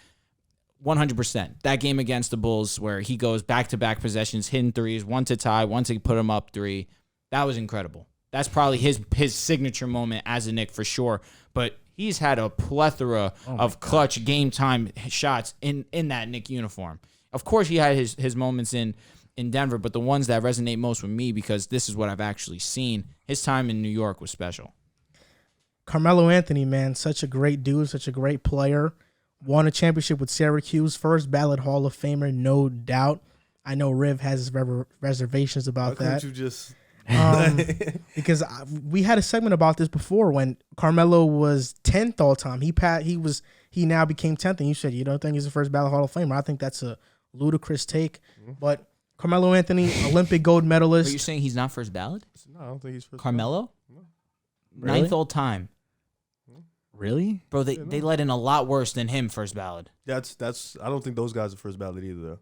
100%. That game against the Bulls where he goes back-to-back possessions, hitting threes, one to tie, one to put him up 3. That was incredible. That's probably his signature moment as a Knick for sure. But he's had a plethora of clutch game-time shots in that Knick uniform. Of course, he had his moments in Denver, but the ones that resonate most with me, because this is what I've actually seen, his time in New York was special. Carmelo Anthony, man, such a great dude, such a great player. Won a championship with Syracuse, first ballot Hall of Famer, no doubt. I know Riv has his reservations about Why that. couldn't you just Because we had a segment about this before when Carmelo was 10th all time. He now became 10th, and you said you don't think he's the first ballot Hall of Famer. I think that's a ludicrous take. But Carmelo Anthony, Olympic gold medalist. Are you saying he's not first ballot? No, I don't think he's first. Carmelo? No. Really? 9th all time. Really? Bro, they let in a lot worse than him first ballot. That's. I don't think those guys are first ballot either, though.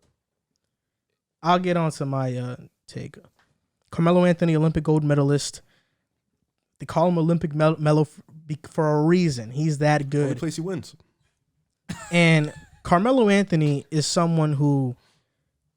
I'll get on to my take. Carmelo Anthony, Olympic gold medalist. They call him Olympic Melo for a reason. He's that Only good. place he wins. And Carmelo Anthony is someone who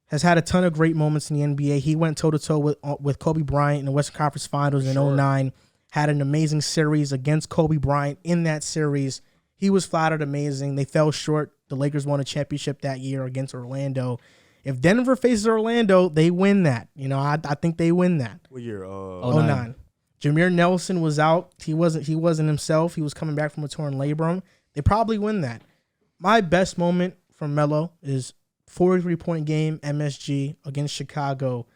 has had a ton of great moments in the NBA. He went toe-to-toe with Kobe Bryant in the Western Conference Finals in 2009. Had an amazing series against Kobe Bryant. In that series, he was flat out amazing. They fell short. The Lakers won a championship that year against Orlando. If Denver faces Orlando, they win that. You know, I think they win that. What year? 09. Jameer Nelson was out. He wasn't himself. He was coming back from a torn labrum. They probably win that. My best moment from Melo is 43-point game, MSG against Chicago.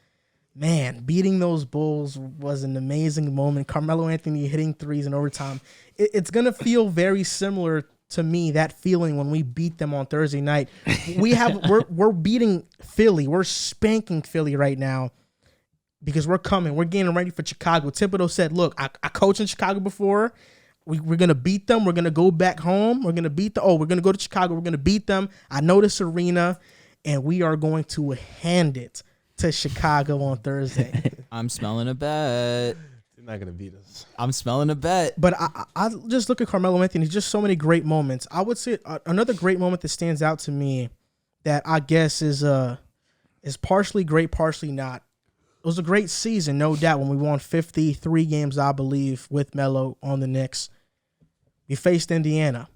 Man, beating those Bulls was an amazing moment. Carmelo Anthony hitting threes in overtime. It's going to feel very similar to me, that feeling when we beat them on Thursday night. We're beating Philly. We're spanking Philly right now because we're coming. We're getting ready for Chicago. Thibodeau said, look, I coached in Chicago before. We're going to beat them. We're going to go back home. We're going to beat we're going to go to Chicago. We're going to beat them. I know this arena, and we are going to hand it to Chicago on Thursday. I'm smelling a bet. not gonna beat us. I'm smelling a bet. But I just look at Carmelo Anthony. Just so many great moments. I would say another great moment that stands out to me that I guess is partially great, partially not. It was a great season, no doubt, when we won 53 games, I believe, with Melo on the Knicks. We faced Indiana.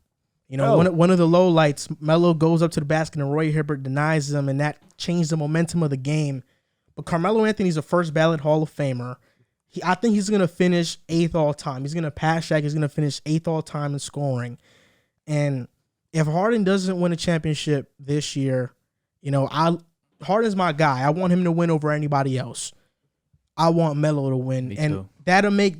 You know, one of the lowlights, Melo goes up to the basket and Roy Hibbert denies him, and that changed the momentum of the game. But Carmelo Anthony's a first ballot Hall of Famer. I think he's going to finish 8th all time. He's going to pass Shaq. He's going to finish 8th all time in scoring. And if Harden doesn't win a championship this year, you know, Harden's my guy. I want him to win over anybody else. I want Melo to win. Me and too. that'll make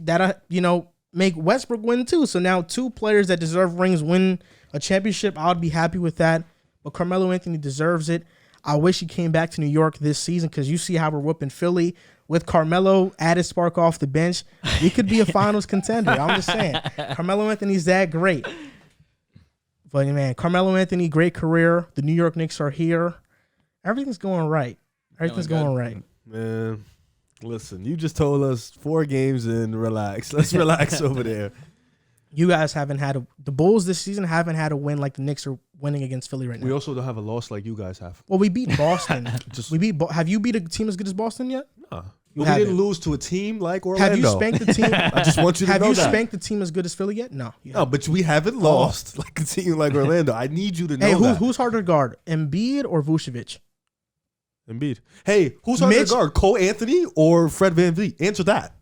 Westbrook win too. So now 2 players that deserve rings win a championship. I would be happy with that. But Carmelo Anthony deserves it. I wish he came back to New York this season because you see how we're whooping Philly. With Carmelo added spark off the bench, we could be a finals contender. I'm just saying. Carmelo Anthony's that great. But, man, Carmelo Anthony, great career. The New York Knicks are here. Everything's going right. Everything's going right. Man, listen, you just told us 4 games and relax. Let's relax over there. You guys haven't had the Bulls this season haven't had a win like the Knicks are winning against Philly right now. We also don't have a loss like you guys have. Well, we beat Boston. Have you beat a team as good as Boston yet? Nah. We didn't lose to a team like Orlando. Have you spanked the team? I just want you to know that. Have you spanked the team as good as Philly yet? No. No, but we haven't lost like a team like Orlando. I need you to know that. Who's harder to guard, Embiid or Vucevic? Embiid. Hey, who's harder to guard, Cole Anthony or Fred VanVleet? Answer that.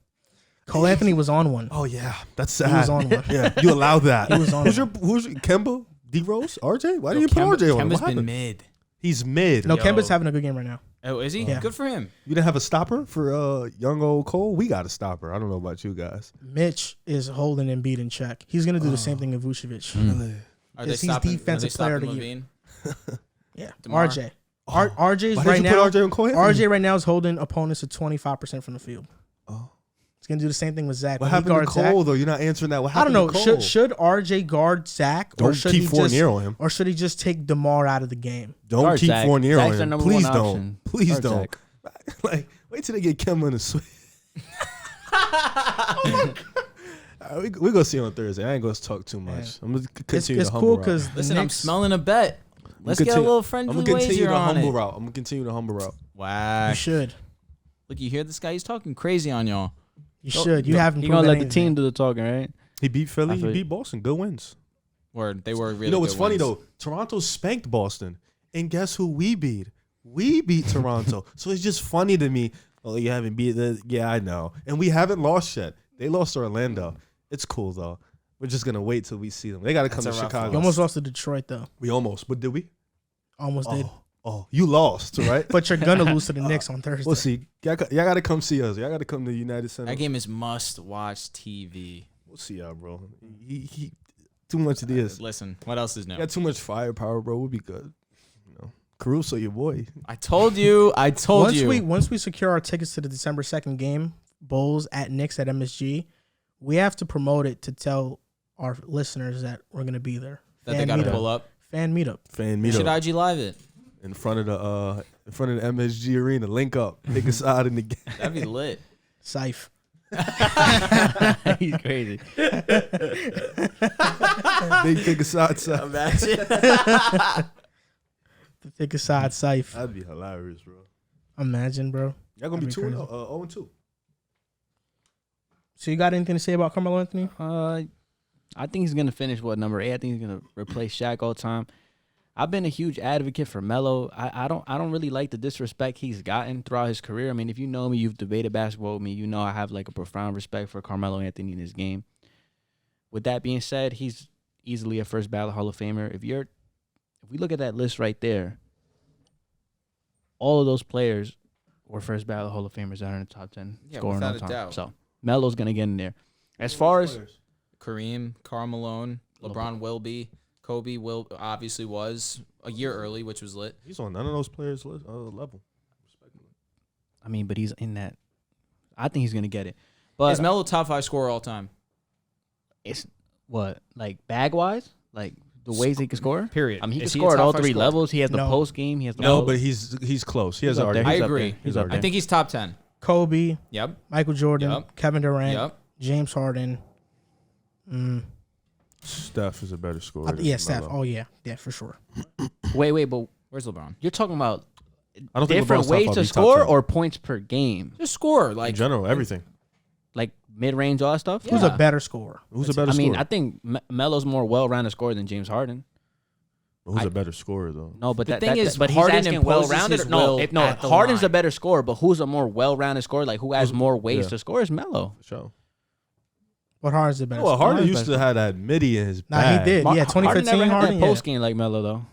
Cole Anthony was on one. Oh, yeah. That's sad. He was on one. Yeah, you allowed that. He was on who's your Kemba, D-Rose, RJ? Why didn't you put RJ on? Kemba's been mid. He's mid. No, Kemba's having a good game right now. Oh, is he? Yeah. Good for him. You didn't have a stopper for young old Cole? We got a stopper. I don't know about you guys. Mitch is holding Embiid in check. He's going to do the same thing with Vucevic. Are they He's stopping, defensive player of the year. Levine? Yeah, DeMar? RJ. RJ's Why right did you now. put RJ on Cole Anthony? RJ right now is holding opponents to 25% from the field. Oh. He's going to do the same thing with Zach. What When he happened to guards Cole, Zach, though? You're not answering that. What I don't happened know. to Cole? Should RJ guard Zach, or Don't should keep he Fournier just, on him. or should he just take DeMar out of the game? Don't Guard keep Zach. Fournier Zach's on their him. number Please one don't. option. Please Guard don't. Zach. Like, wait till they get Kemba in the swing. We're going to see on Thursday. I ain't going to talk too much. I'm going to continue It's the humble cool route. because Listen, I'm smelling a bet. Let's get a little friendly I'm going to continue wager the on humble it. route. I'm going to continue the humble route. Wow. you should. Look, you hear this guy? He's talking crazy on y'all. You should. You haven't He proven gonna let the anything. team do the talking, right? He beat Philly. I He feel beat Boston. Good wins. Word. They were really You know what's good funny, wins. though? Toronto spanked Boston. And guess who we beat? We beat Toronto. So it's just funny to me. Oh, you haven't beat the... Yeah, I know. And we haven't lost yet. They lost to Orlando. It's cool, though. We're just going to wait till we see them. They got to come That's to a rough Chicago. You almost lost to Detroit, though. We almost. But did we? Almost did. Oh, you lost, right? But you're going to lose to the Knicks on Thursday. We'll see. Y'all got to come see us. Y'all got to come to United Center. That game is must-watch TV. We'll see y'all, bro. He too much of this. Listen, what else is new? Got too much firepower, bro. We'll be good. You know, Caruso, your boy. I told you. Once we secure our tickets to the December 2nd game, Bulls at Knicks at MSG, we have to promote it to tell our listeners that we're going to be there. That they got to pull up. Fan meetup. Fan We should meetup IG live it. in front of the MSG arena. Link up. Pick a side in the game. That'd be lit. Syph. He's crazy. Big pick a side. Imagine. The pick a side Syph. That'd be hilarious, bro. Imagine, bro. Y'all gonna be That'd be 0-2. So you got anything to say about Carmelo Anthony? I think he's gonna finish number 8. I think he's gonna replace Shaq all time. I've been a huge advocate for Melo. I don't really like the disrespect he's gotten throughout his career. I mean, if you know me, you've debated basketball with me, you know I have like a profound respect for Carmelo Anthony in his game. With that being said, he's easily a first ballot Hall of Famer. If we look at that list right there, all of those players were first ballot Hall of Famers that are in the top 10 scoring without all a time. doubt. So Melo's gonna get in there. As far as Kareem, Karl Malone, LeBron will be. Kobe will obviously was a year early, which was lit. He's on none of those players' level. I mean, but he's in that. I think he's gonna get it. But Is Melo top 5 scorer all time? it's what, like bag wise, like the ways he can score. Period. I mean, he Is can he a score at top all 5 three scorer? levels. He has the No. post game. He has the No, post. but he's close. He has He's up already. there. I He's up agree. there. He's up I there. think he's top 10. Kobe, Yep. Michael Jordan, Yep. Kevin Durant, Yep. James Harden. Steph is a better scorer. Yeah, Steph. Oh, yeah. Yeah, for sure. Wait, but Where's LeBron? you're talking about I don't think different LeBron's top ways five, to he's top score 10. or points per game? Just score. In Like, general, everything. Like mid-range, all that stuff? Who's a Yeah. better scorer? Who's a better I scorer? mean, I think Melo's more well-rounded scorer than James Harden. Who's a better scorer, though? No, but The that thing is, but he's Harden asking imposes well-rounded. his No, will no, at the Harden's line. a better scorer, but who's a more well-rounded scorer? Like who has more ways yeah. to score is Melo. For sure. But Harden's the better Well, scorer. Harden used to have that midi in his Nah, bag. he did. Yeah, 2015 Harden never had Harden. that Yeah. post game like Melo though.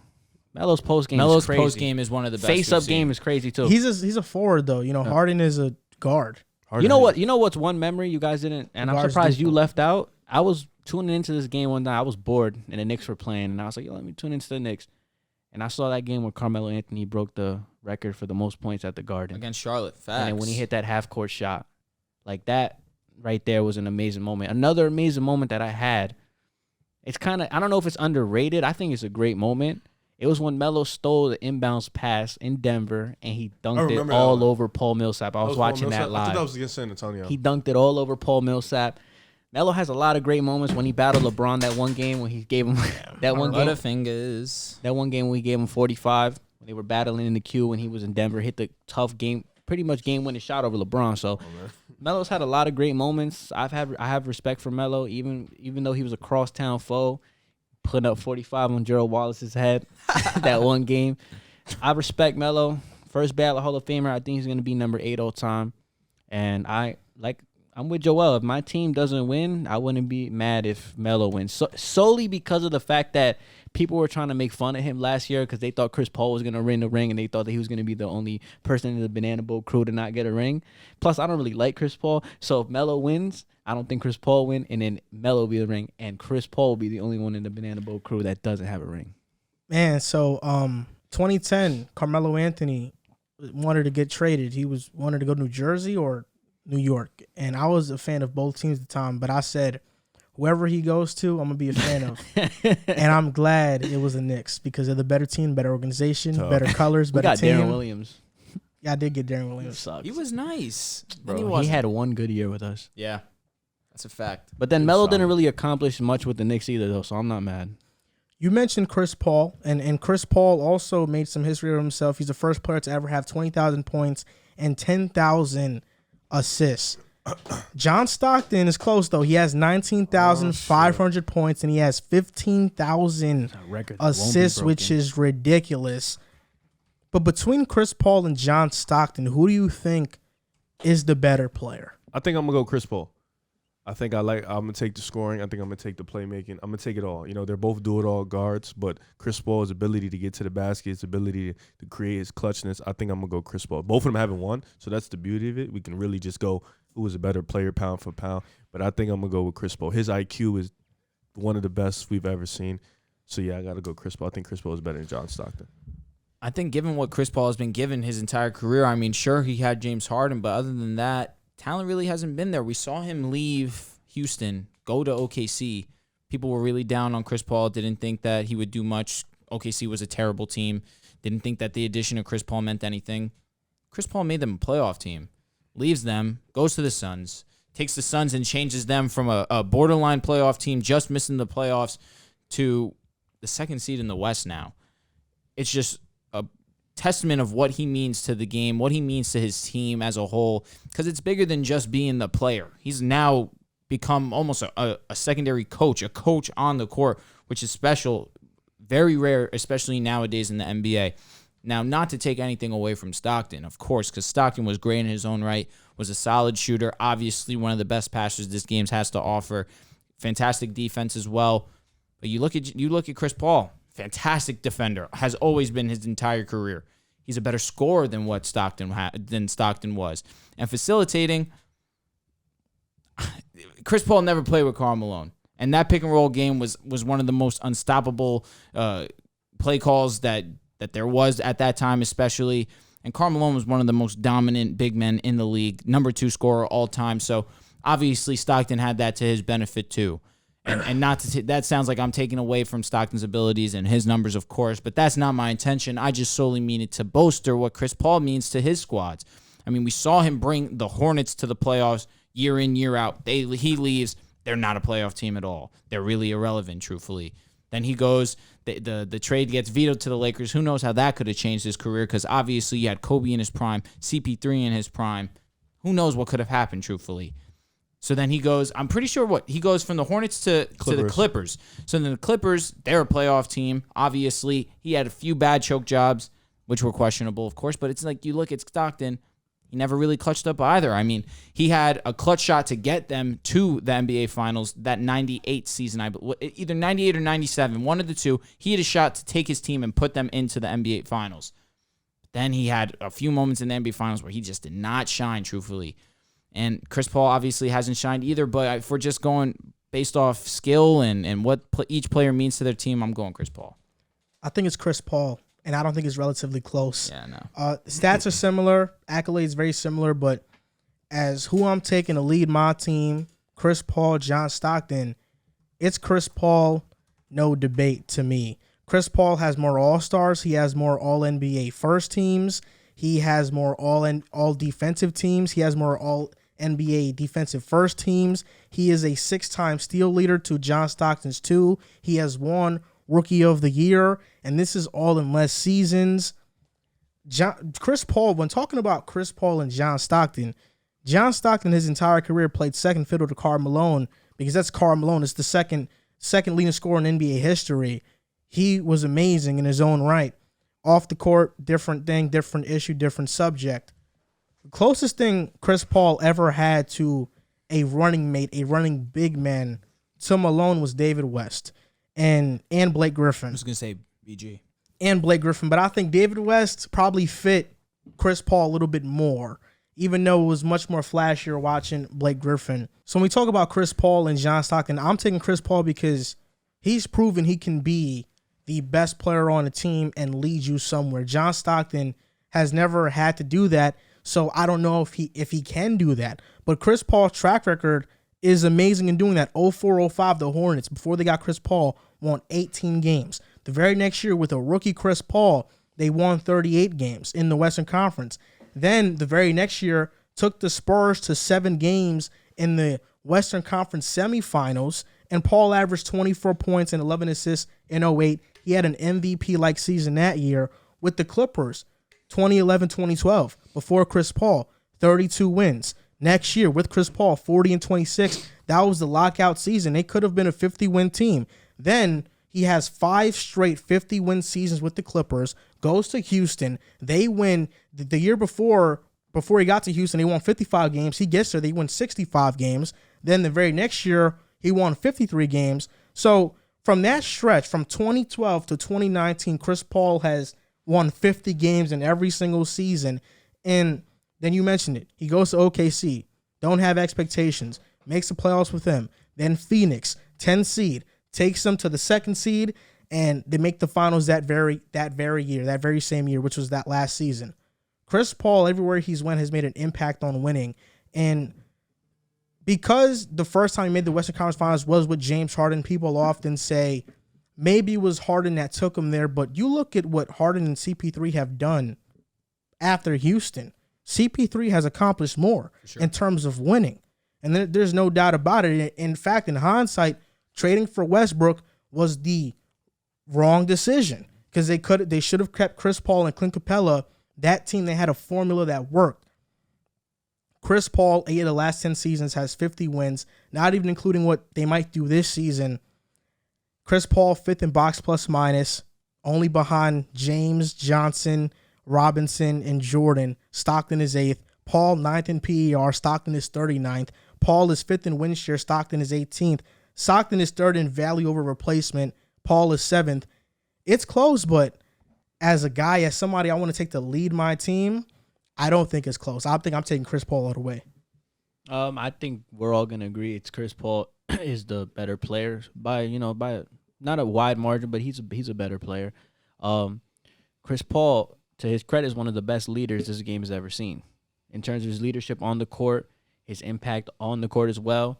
Melo's post game. Melo's is crazy. post game is one of the best. Face we've up seen. game is crazy too. He's a forward, though. You know, Harden is a guard. Harden You know is- what? You know what's one memory you guys didn't, and I'm Guards surprised do. you left out. I was tuning into this game one night. I was bored, and the Knicks were playing, and I was like, "Yo, let me tune into the Knicks." And I saw that game where Carmelo Anthony broke the record for the most points at the Garden, against Charlotte. Facts. and then when he hit that half court shot, like that right there was an amazing moment. Another amazing moment that I had. It's kind of, I don't know if it's underrated. I think it's a great moment. It was when Melo stole the inbounds pass in Denver, and he dunked it remember that all one. over Paul Millsap. I was watching that I live. thought that was against San Antonio. He dunked it all over Paul Millsap. Melo has a lot of great moments when he battled LeBron that one game when he gave him that one game. Butterfingers. That one game when he gave him 45 when they were battling in the queue when he was in Denver, hit the tough game, pretty much game winning shot over LeBron. So Melo's had a lot of great moments. I have respect for Melo, even though he was a crosstown foe, putting up 45 on Gerald Wallace's head that one game. I respect Melo. First ballot Hall of Famer. I think he's going to be number 8 all time. And I'm with Joel. If my team doesn't win, I wouldn't be mad if Melo wins. Solely because of the fact that people were trying to make fun of him last year because they thought Chris Paul was going to win the ring and they thought that he was going to be the only person in the Banana Boat crew to not get a ring. Plus, I don't really like Chris Paul. So if Melo wins, I don't think Chris Paul win, and then Melo will be the ring, and Chris Paul will be the only one in the Banana Boat crew that doesn't have a ring. Man, so 2010, Carmelo Anthony wanted to get traded. He wanted to go to New Jersey or New York, and I was a fan of both teams at the time, but I said, whoever he goes to, I'm going to be a fan of. And I'm glad it was the Knicks because they're the better team, better organization, better colors, We better got team. Darren Williams. Yeah, I did get Darren Williams. Sucks. He was nice. Bro, Then he wasn't. had one good year with us. Yeah, that's a fact. But then He was Melo solid. didn't really accomplish much with the Knicks either, though, so I'm not mad. You mentioned Chris Paul, and Chris Paul also made some history of himself. He's the first player to ever have 20,000 points and 10,000 assists. John Stockton is close, though. He has 19,500 points, and he has 15,000 assists, which is ridiculous. But between Chris Paul and John Stockton, who do you think is the better player? I think I'm going to go Chris Paul. I'm going to take the scoring. I think I'm going to take the playmaking. I'm going to take it all. You know, they're both do-it-all guards, but Chris Paul's ability to get to the basket, his ability to create his clutchness, I think I'm going to go Chris Paul. Both of them haven't won, so that's the beauty of it. We can really just go who is a better player pound for pound, but I think I'm going to go with Chris Paul. His IQ is one of the best we've ever seen. So, yeah, I got to go Chris Paul. I think Chris Paul is better than John Stockton. I think given what Chris Paul has been given his entire career, I mean, sure, he had James Harden, but other than that, talent really hasn't been there. We saw him leave Houston, go to OKC. People were really down on Chris Paul, didn't think that he would do much. OKC was a terrible team. Didn't think that the addition of Chris Paul meant anything. Chris Paul made them a playoff team. Leaves them, goes to the Suns, takes the Suns and changes them from a borderline playoff team just missing the playoffs to the second seed in the West now. It's just a testament of what he means to the game, what he means to his team as a whole, because it's bigger than just being the player. He's now become almost a secondary coach, a coach on the court, which is special, very rare, especially nowadays in the NBA. Now, not to take anything away from Stockton, of course, because Stockton was great in his own right, was a solid shooter, obviously one of the best passers this game has to offer, fantastic defense as well. But you look at Chris Paul, fantastic defender, has always been his entire career. He's a better scorer than what Stockton was, and facilitating. Chris Paul never played with Karl Malone, and that pick and roll game was one of the most unstoppable play calls that there was at that time, especially. And Karl Malone was one of the most dominant big men in the league, number 2 scorer all time. So obviously Stockton had that to his benefit too. And not to that sounds like I'm taking away from Stockton's abilities and his numbers, of course, but that's not my intention. I just solely mean it to bolster what Chris Paul means to his squads. I mean, we saw him bring the Hornets to the playoffs year in, year out. He leaves. They're not a playoff team at all. They're really irrelevant, truthfully. Then he goes, the trade gets vetoed to the Lakers. Who knows how that could have changed his career, because obviously you had Kobe in his prime, CP3 in his prime. Who knows what could have happened, truthfully. So then he goes, I'm pretty sure he goes from the Hornets to the Clippers. So then the Clippers, they're a playoff team. Obviously, he had a few bad choke jobs, which were questionable, of course. But it's like you look at Stockton, he never really clutched up either. I mean, he had a clutch shot to get them to the NBA Finals that 98 season, either 98 or 97, one of the two. He had a shot to take his team and put them into the NBA Finals. Then he had a few moments in the NBA Finals where he just did not shine, truthfully. And Chris Paul obviously hasn't shined either, but if we're just going based off skill and what each player means to their team, I'm going Chris Paul. I think it's Chris Paul, and I don't think it's relatively close. Yeah, no. Stats are similar, accolades very similar, but as who I'm taking to lead my team, Chris Paul, John Stockton, it's Chris Paul, no debate to me. Chris Paul has more All-Stars. He has more All-NBA first teams. He has more all-defensive teams. He has more all-NBA defensive first teams. He is a 6-time steal leader to John Stockton's 2. He has won Rookie of the Year, and this is all in less seasons. Chris Paul, when talking about Chris Paul and John Stockton his entire career played second fiddle to Carmelo, because that's Carmelo. It's the second leading scorer in NBA history. He was amazing in his own right. Off the court, different thing, different issue, different subject. The closest thing Chris Paul ever had to a running mate, a running big man to Malone was David West and Blake Griffin. I was going to say BG. And Blake Griffin, but I think David West probably fit Chris Paul a little bit more, even though it was much more flashier watching Blake Griffin. So when we talk about Chris Paul and John Stockton, I'm taking Chris Paul because he's proven he can be the best player on a team and lead you somewhere. John Stockton has never had to do that, so I don't know if he can do that. But Chris Paul's track record is amazing in doing that. 04-05, the Hornets, before they got Chris Paul, won 18 games. The very next year, with a rookie Chris Paul, they won 38 games in the Western Conference. Then the very next year, took the Spurs to 7 games in the Western Conference semifinals, and Paul averaged 24 points and 11 assists in 08. He had an MVP-like season that year with the Clippers, 2011-2012, before Chris Paul, 32 wins. Next year with Chris Paul, 40-26. That was the lockout season. They could have been a 50-win team. Then he has 5 straight 50-win seasons with the Clippers, goes to Houston. They win the year before he got to Houston, they won 55 games. He gets there, they win 65 games. Then the very next year, he won 53 games. So from that stretch, from 2012 to 2019, Chris Paul has won 50 games in every single season. And then you mentioned it. He goes to OKC. Don't have expectations. Makes the playoffs with them. Then Phoenix, 10 seed. Takes them to the 2nd seed. And they make the finals that very year, that very same year, which was that last season. Chris Paul, everywhere he's went, has made an impact on winning. And because the first time he made the Western Conference Finals was with James Harden, people often say maybe it was Harden that took him there, but you look at what Harden and CP3 have done after Houston. CP3 has accomplished more in terms of winning, and there's no doubt about it. In fact, in hindsight, trading for Westbrook was the wrong decision because they should have kept Chris Paul and Clint Capella. That team, they had a formula that worked. Chris Paul, 8 of the last 10 seasons, has 50 wins, not even including what they might do this season. Chris Paul, 5th in box plus minus, only behind James, Johnson, Robinson, and Jordan. Stockton is 8th. Paul, 9th in PER. Stockton is 39th. Paul is 5th in win share. Stockton is 18th. Stockton is 3rd in value over replacement. Paul is 7th. It's close, but as somebody I want to take to lead my team, I don't think it's close. I think I'm taking Chris Paul all the way. I think we're all gonna agree it's Chris Paul is the better player by not a wide margin, but he's a better player. Chris Paul, to his credit, is one of the best leaders this game has ever seen in terms of his leadership on the court, his impact on the court as well,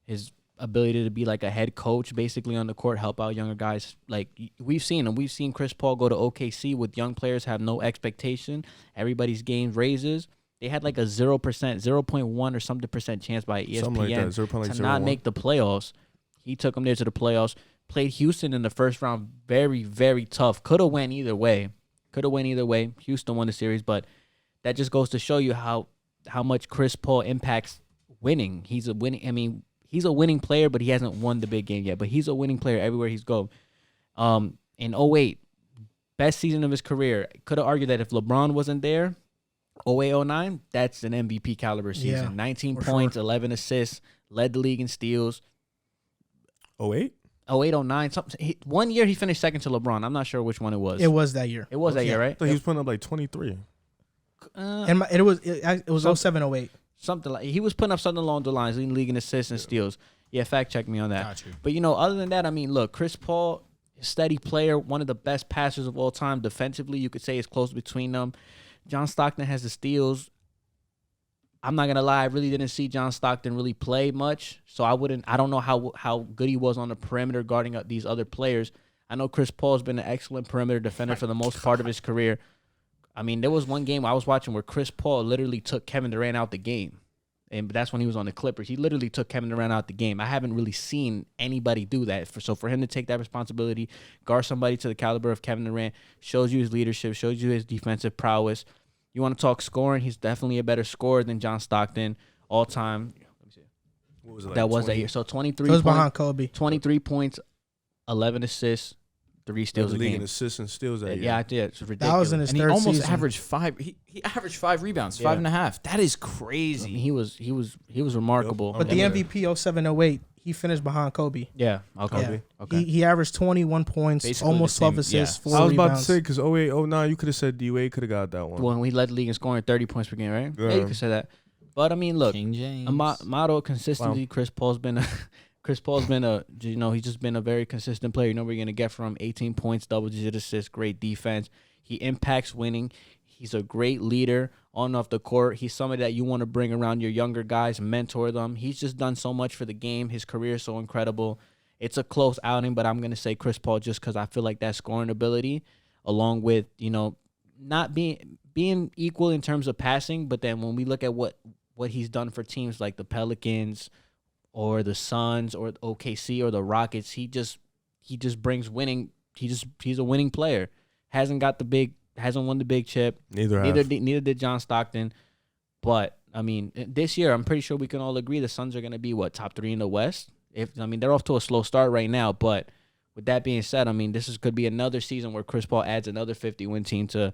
his ability to be like a head coach basically on the court, help out younger guys. Like we've seen Chris Paul go to OKC with young players, have no expectation. Everybody's game raises. they had like a 0.1 or something percent chance by ESPN Something like that, 0.01. to not make the playoffs. He took them there to the playoffs. Played Houston in the first round, very, very tough. Could have went either way. Houston won the series, but that just goes to show you how much Chris Paul impacts winning. He's a winning player, but he hasn't won the big game yet. But he's a winning player everywhere he's go. In 2008, best season of his career. Could have argued that if LeBron wasn't there, 2008-2009, that's an MVP caliber season. Yeah, 19 points, sure. 11 assists, led the league in steals. 08? 2008-2009, something. One year he finished second to LeBron. I'm not sure which one it was. It was that year. It was that year, right? I thought he was putting up like 23. And it was 07-08. Something like he was putting up something along the lines, leading the league in assists and steals. Yeah, fact check me on that. Got you. But other than that, I mean, look, Chris Paul, steady player, one of the best passers of all time. Defensively, you could say it's close between them. John Stockton has the steals. I'm not gonna lie, I really didn't see John Stockton really play much, so I don't know how good he was on the perimeter guarding up these other players. I know Chris Paul's been an excellent perimeter defender for the most part of his career. I mean, there was one game I was watching where Chris Paul literally took Kevin Durant out the game, and that's when he was on the Clippers. He literally took Kevin Durant out the game. I haven't really seen anybody do that. So for him to take that responsibility, guard somebody to the caliber of Kevin Durant, shows you his leadership, shows you his defensive prowess. You want to talk scoring? He's definitely a better scorer than John Stockton all time. Let me see. What was it like? That was 20? that year. So 23 It was points, behind Kobe. 23 points, 11 assists, 3 steals a league in game. assists and steals that year. Yeah, I did. It's ridiculous. That was in his And he third almost season. averaged 5. He averaged 5 rebounds, Yeah. 5.5. That is I crazy. mean, he was remarkable. But the Yeah. MVP 07-08, he finished behind Kobe. Yeah. Okay. Yeah. Okay. He averaged 21 points, Basically almost the same, 12 assists, yeah. 4 I was about to rebounds. say, because 08, 09, you could have said D-Wade could have got that one. When we led the league in scoring 30 points per game, right? Yeah, you Yeah. could say that. But I mean, look, King James. a motto consistency. Wow. Chris Paul's been he's just been a very consistent player. You know what you're gonna get from him: 18 points, double-digit assists, great defense. He impacts winning. He's a great leader on and off the court. He's somebody that you want to bring around your younger guys, mentor them. He's just done so much for the game. His career is so incredible. It's a close outing, but I'm gonna say Chris Paul just because I feel like that scoring ability, along with not being equal in terms of passing, but then when we look at what he's done for teams like the Pelicans or the Suns or OKC or the Rockets, he just brings winning. He's a winning player. Hasn't won the big chip. Neither did John Stockton. But I mean, this year I'm pretty sure we can all agree the Suns are going to be top 3 in the West. They're off to a slow start right now, but with that being said, I mean, could be another season where Chris Paul adds another 50-win team to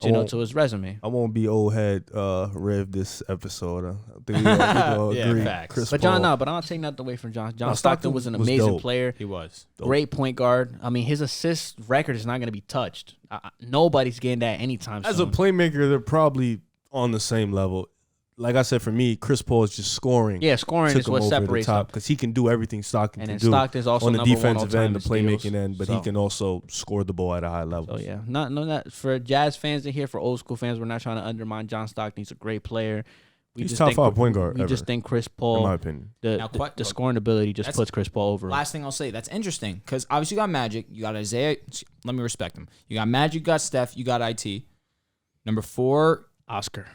his resume. I won't be old head Rev this episode. I think we all agree. facts. Chris But Paul. but I'm not taking nothing away from John. John No, Stockton was an was amazing dope. player. He was. Dope. Great point guard. I mean, his assist record is not going to be touched. Nobody's getting that anytime soon. As a playmaker, they're probably on the same level. Like I said, for me, Chris Paul is just scoring. Yeah, scoring took is him what over the separates top him. because he can do everything Stockton And can then do Stockton's also on the number one defensive all-time end, the in playmaking steals. end, but he So- can also score the ball at a high level. So yeah, not for Jazz fans in here, for old school fans, we're not trying to undermine John Stockton. He's a great player. He's top 5 point guard We ever, just think Chris in my Paul, opinion. Now, the scoring ability just That's- puts Chris Paul over him. Last thing I'll say, that's interesting because obviously you got Magic, you got Isaiah. Let me respect him. You got Magic, you got Steph, you got IT. Number 4, Oscar.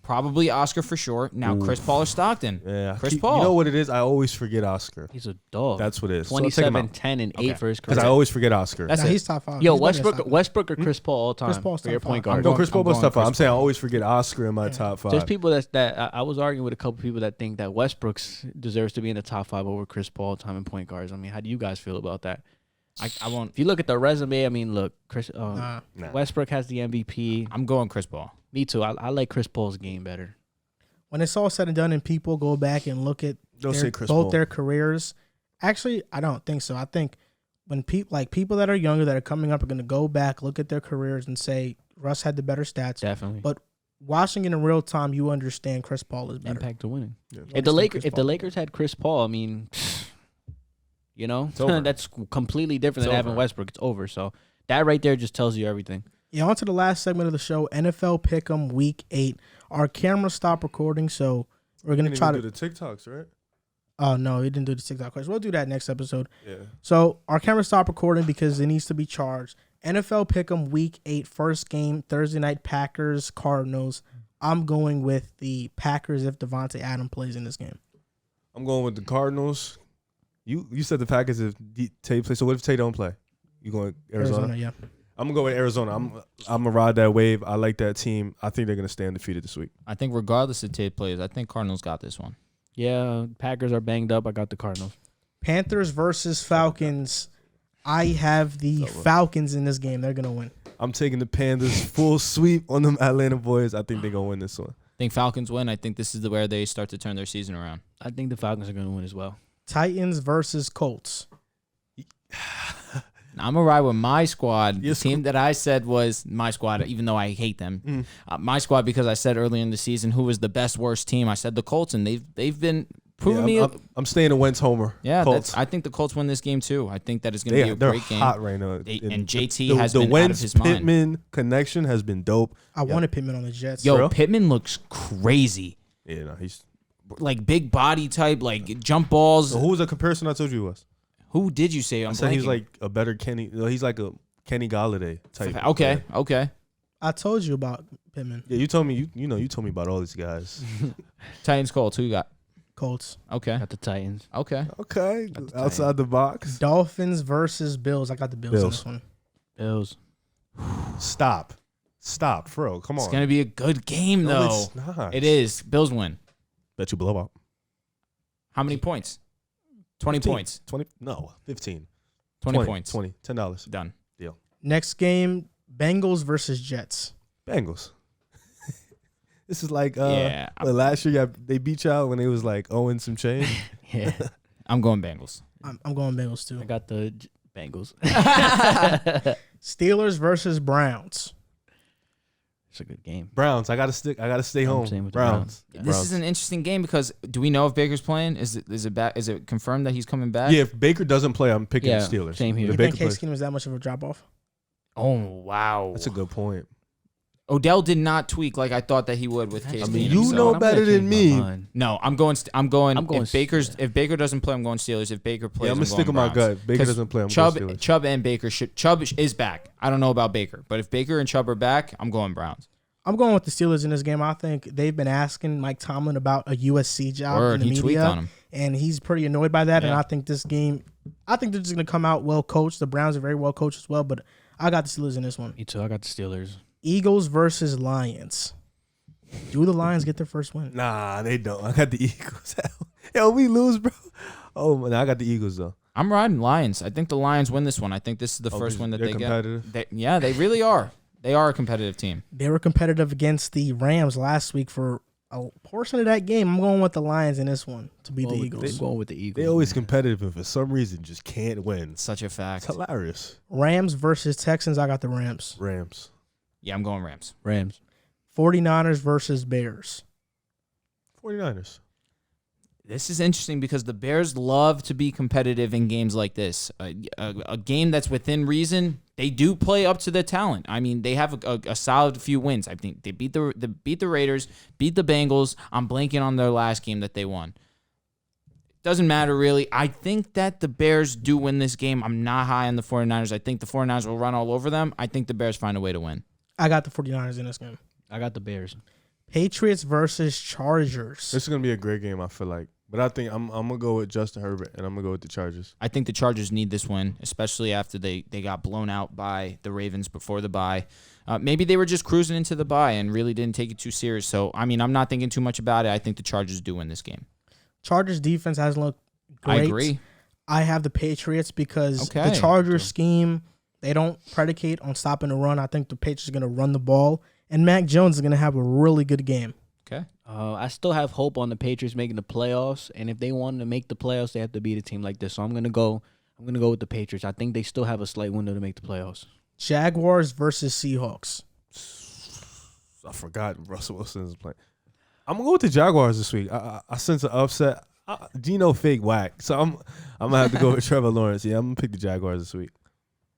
probably Oscar for sure. Now Chris Paul or Stockton. Yeah, Chris Paul. You know what it is? I always forget Oscar. He's a dog. That's what it is. So take him 27, out. 10, and 8 Okay. for his Because career. I always forget Oscar. That's Nah, it. he's top 5. Yo, He's better than Westbrook, Stockton. Westbrook or Chris Paul all time Chris Paul's for your top point 5. guard. No, Chris Paul was going top 5. Chris I'm saying I Paul. always forget Oscar in my top 5. There's people that I was arguing with a couple people that think that Westbrook deserves to be in the top 5 over Chris Paul all time in point guards. I mean, how do you guys feel about that? I won't. If you look at the resume, I mean, look, Nah. Westbrook has the MVP. I'm going Chris Paul. Me too. I like Chris Paul's game better. When it's all said and done and people go back and look at Don't say Chris both Paul. their careers, actually, I don't think so. I think when people that are younger that are coming up are going to go back, look at their careers and say Russ had the better stats. Definitely. But watching it in real time, you understand Chris Paul is better. Impact to winning. Yeah. If the Chris Lakers Paul. had Chris Paul, I mean, over. that's completely different It's than having over. Westbrook. It's over. So that right there just tells you everything. Yeah, on to the last segment of the show, NFL Pick'em Week 8. Our camera stopped recording, so we're going to try to... do the TikToks, right? Oh, no, we didn't do the TikTok question. We'll do that next episode. Yeah. So our camera stopped recording because it needs to be charged. NFL Pick'em Week 8, first game, Thursday night, Packers, Cardinals. I'm going with the Packers if Devontae Adams plays in this game. I'm going with the Cardinals. You said the Packers if Tay plays. So what if Tay don't play? You going Arizona? Yeah. I'm gonna go with Arizona. I'm gonna ride that wave. I like that team. I think they're gonna stay undefeated this week. I think regardless of Tate plays, I think Cardinals got this one. Yeah, Packers are banged up. I got the Cardinals. Panthers versus Falcons. I have the Falcons in this game. They're gonna win. I'm taking the Panthers full sweep on them Atlanta boys. I think they're gonna win this one. I think Falcons win. I think this is where they start to turn their season around. I think the Falcons are going to win as well. Titans versus Colts. I'm going to ride with my squad. The team that I said was my squad, even though I hate them. My squad, because I said earlier in the season who was the best, worst team. I said the Colts, and they've been proving me. I'm staying a Wentz homer. Yeah, Colts. I think the Colts win this game, too. I think that is going to be a great game. They're hot right now. And JT has been Wentz out of his mind. The Pittman connection has been dope. I wanted Pittman on the Jets. Yo, Pittman looks crazy. Yeah, no, he's... Like big body type, like jump balls. So who was the comparison I told you he was? Who did you say? I said he's like a better Kenny. No, he's like a Kenny Galladay type. Okay, player. okay. I told you about Pittman. Yeah, you told me. You told me about all these guys. Titans, Colts. Who you got? Colts. Okay. Got the Titans. Okay. Okay. Outside the box. Dolphins versus Bills. I got the Bills in this one. Bills. Stop, Fro. Come on. It's gonna be a good game though. No, it's not. It is. Bills win. Bet you blow up. How many points? 20 15. points. 20? No, 15. 20 points. 20. $10. Done. Deal. Next game, Bengals versus Jets. Bengals. This is like last year they beat y'all when they was like 0 and some change. Yeah. I'm going Bengals. I'm going Bengals too. I got the Bengals. Steelers versus Browns. It's a good game. Browns. I gotta stay home. Same with the Browns. Browns. This is an interesting game because do we know if Baker's playing? Is it confirmed that he's coming back? Yeah, if Baker doesn't play, I'm picking the Steelers. Same here. You If think Baker Case plays, Keenum was that much of a drop off? Oh wow. that's a good point. Odell did not tweak like I thought that he would with Case I mean, Keenum, you so- know I'm better gonna than change my me. mind. No, I'm going. Yeah. If Baker doesn't play, I'm going Steelers. If Baker plays, Yeah, I'm gonna stick with my gut. If Baker doesn't play, I'm going Steelers. Chubb and Baker Chubb is back. I don't know about Baker, but if Baker and Chubb are back, I'm going Browns. I'm going with the Steelers in this game. I think they've been asking Mike Tomlin about a USC job in the he tweaked media, on him. and he's pretty annoyed by that. Yeah. And I think this game, I think they're just going to come out well coached. The Browns are very well coached as well, but I got the Steelers in this one. Me too. I got the Steelers. Eagles versus Lions. Do the Lions get their first win? Nah, they don't. I got the Eagles. Yo, we lose, bro. Oh man, I got the Eagles though. I'm riding Lions. I think the Lions win this one. I think this is the first win that they're they competitive. get. They really are. They are a competitive team. They were competitive against the Rams last week for a portion of that game. I'm going with the Lions in this one to beat the Eagles. I'm going with the Eagles. They always competitive and for some reason just can't win. Such a fact. It's hilarious. Rams versus Texans. I got the Rams. Rams. Yeah, I'm going Rams. Rams. 49ers versus Bears. 49ers. This is interesting because the Bears love to be competitive in games like this. A game that's within reason, they do play up to their talent. I mean, they have a solid few wins. I think they beat the Raiders, beat the Bengals. I'm blanking on their last game that they won. Doesn't matter really. I think that the Bears do win this game. I'm not high on the 49ers. I think the 49ers will run all over them. I think the Bears find a way to win. I got the 49ers in this game. I got the Bears. Patriots versus Chargers. This is gonna be a great game, I feel like. But I think I'm gonna go with Justin Herbert and I'm gonna go with the Chargers. I think the Chargers need this win, especially after they got blown out by the Ravens before the bye. Maybe they were just cruising into the bye and really didn't take it too serious. So, I mean, I'm not thinking too much about it. I think the Chargers do win this game. Chargers defense hasn't looked great. I agree. I have the Patriots because the Okay. Chargers scheme, they don't predicate on stopping the run. I think the Patriots are going to run the ball, and Mac Jones is going to have a really good game. Okay. I still have hope on the Patriots making the playoffs, and if they want to make the playoffs, they have to beat a team like this. So I'm gonna go with the Patriots. I think they still have a slight window to make the playoffs. Jaguars versus Seahawks. I forgot Russell Wilson is playing. I'm gonna go with the Jaguars this week. I sense an upset. Geno fake whack, so I'm gonna have to go with Trevor Lawrence. Yeah, I'm gonna pick the Jaguars this week.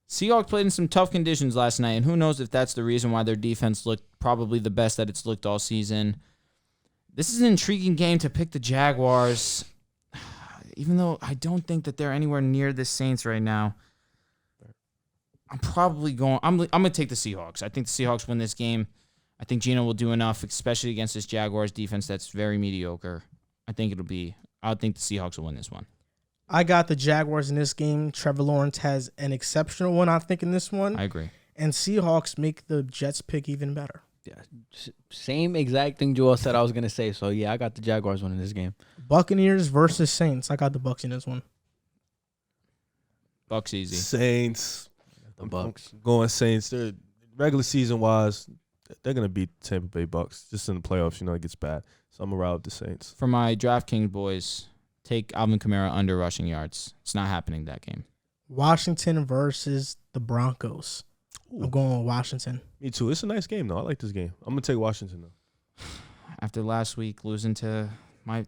Seahawks played in some tough conditions last night, and who knows if that's the reason why their defense looked probably the best that it's looked all season. This is an intriguing game to pick the Jaguars, even though I don't think that they're anywhere near the Saints right now. I'm probably going. I'm going to take the Seahawks. I think the Seahawks win this game. I think Geno will do enough, especially against this Jaguars defense that's very mediocre. I think the Seahawks will win this one. I got the Jaguars in this game. Trevor Lawrence has an exceptional one, I think, in this one. I agree. And Seahawks make the Jets pick even better. Yeah, same exact thing Joel said I was going to say. So, yeah, I got the Jaguars winning this game. Buccaneers versus Saints. I got the Bucs in this one. Bucs easy. Saints. The Bucs. Going Saints. They're regular season wise, they're gonna beat Tampa Bay Bucks. Just in the playoffs, it gets bad. So I'm gonna ride with the Saints. For my DraftKings boys, take Alvin Kamara under rushing yards. It's not happening that game. Washington versus the Broncos. Ooh. I'm going with Washington. Me too. It's a nice game though. I like this game. I'm gonna take Washington though. After last week losing to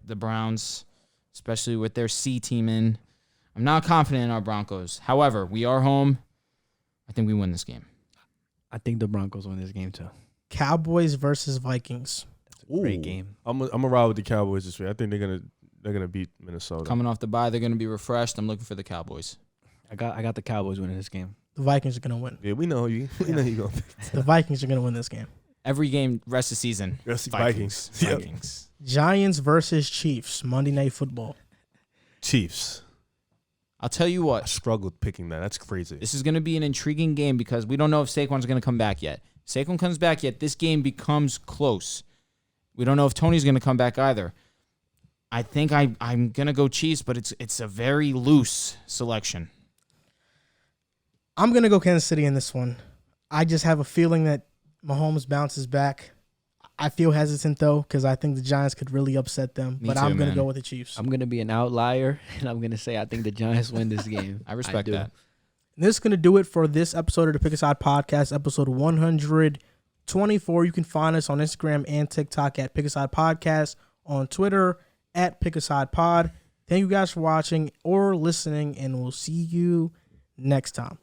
the Browns, especially with their C team in, I'm not confident in our Broncos. However, we are home. I think we win this game. I think the Broncos win this game, too. Cowboys versus Vikings. Great game. I'm gonna ride with the Cowboys this week. I think they're gonna beat Minnesota. Coming off the bye, they're going to be refreshed. I'm looking for the Cowboys. I got the Cowboys winning this game. The Vikings are going to win. Yeah, we know you. We know you gonna. The Vikings are going to win this game. Every game, rest of the season. Vikings. Vikings. Giants versus Chiefs. Monday Night Football. Chiefs. I'll tell you I what. struggled picking that. That's crazy. This is going to be an intriguing game because we don't know if Saquon's going to come back yet. If Saquon comes back yet, this game becomes close. We don't know if Tony's going to come back either. I think I'm going to go Chiefs, but it's a very loose selection. I'm going to go Kansas City in this one. I just have a feeling that Mahomes bounces back. I feel hesitant, though, because I think the Giants could really upset them. Me but too, I'm going to man. go with the Chiefs. I'm going to be an outlier, and I'm going to say I think the Giants win this game. I respect that. And this is going to do it for this episode of the Pick a Side Podcast, episode 124. You can find us on Instagram and TikTok at Pick a Side Podcast, on Twitter at Pick a Side Pod. Thank you guys for watching or listening, and we'll see you next time.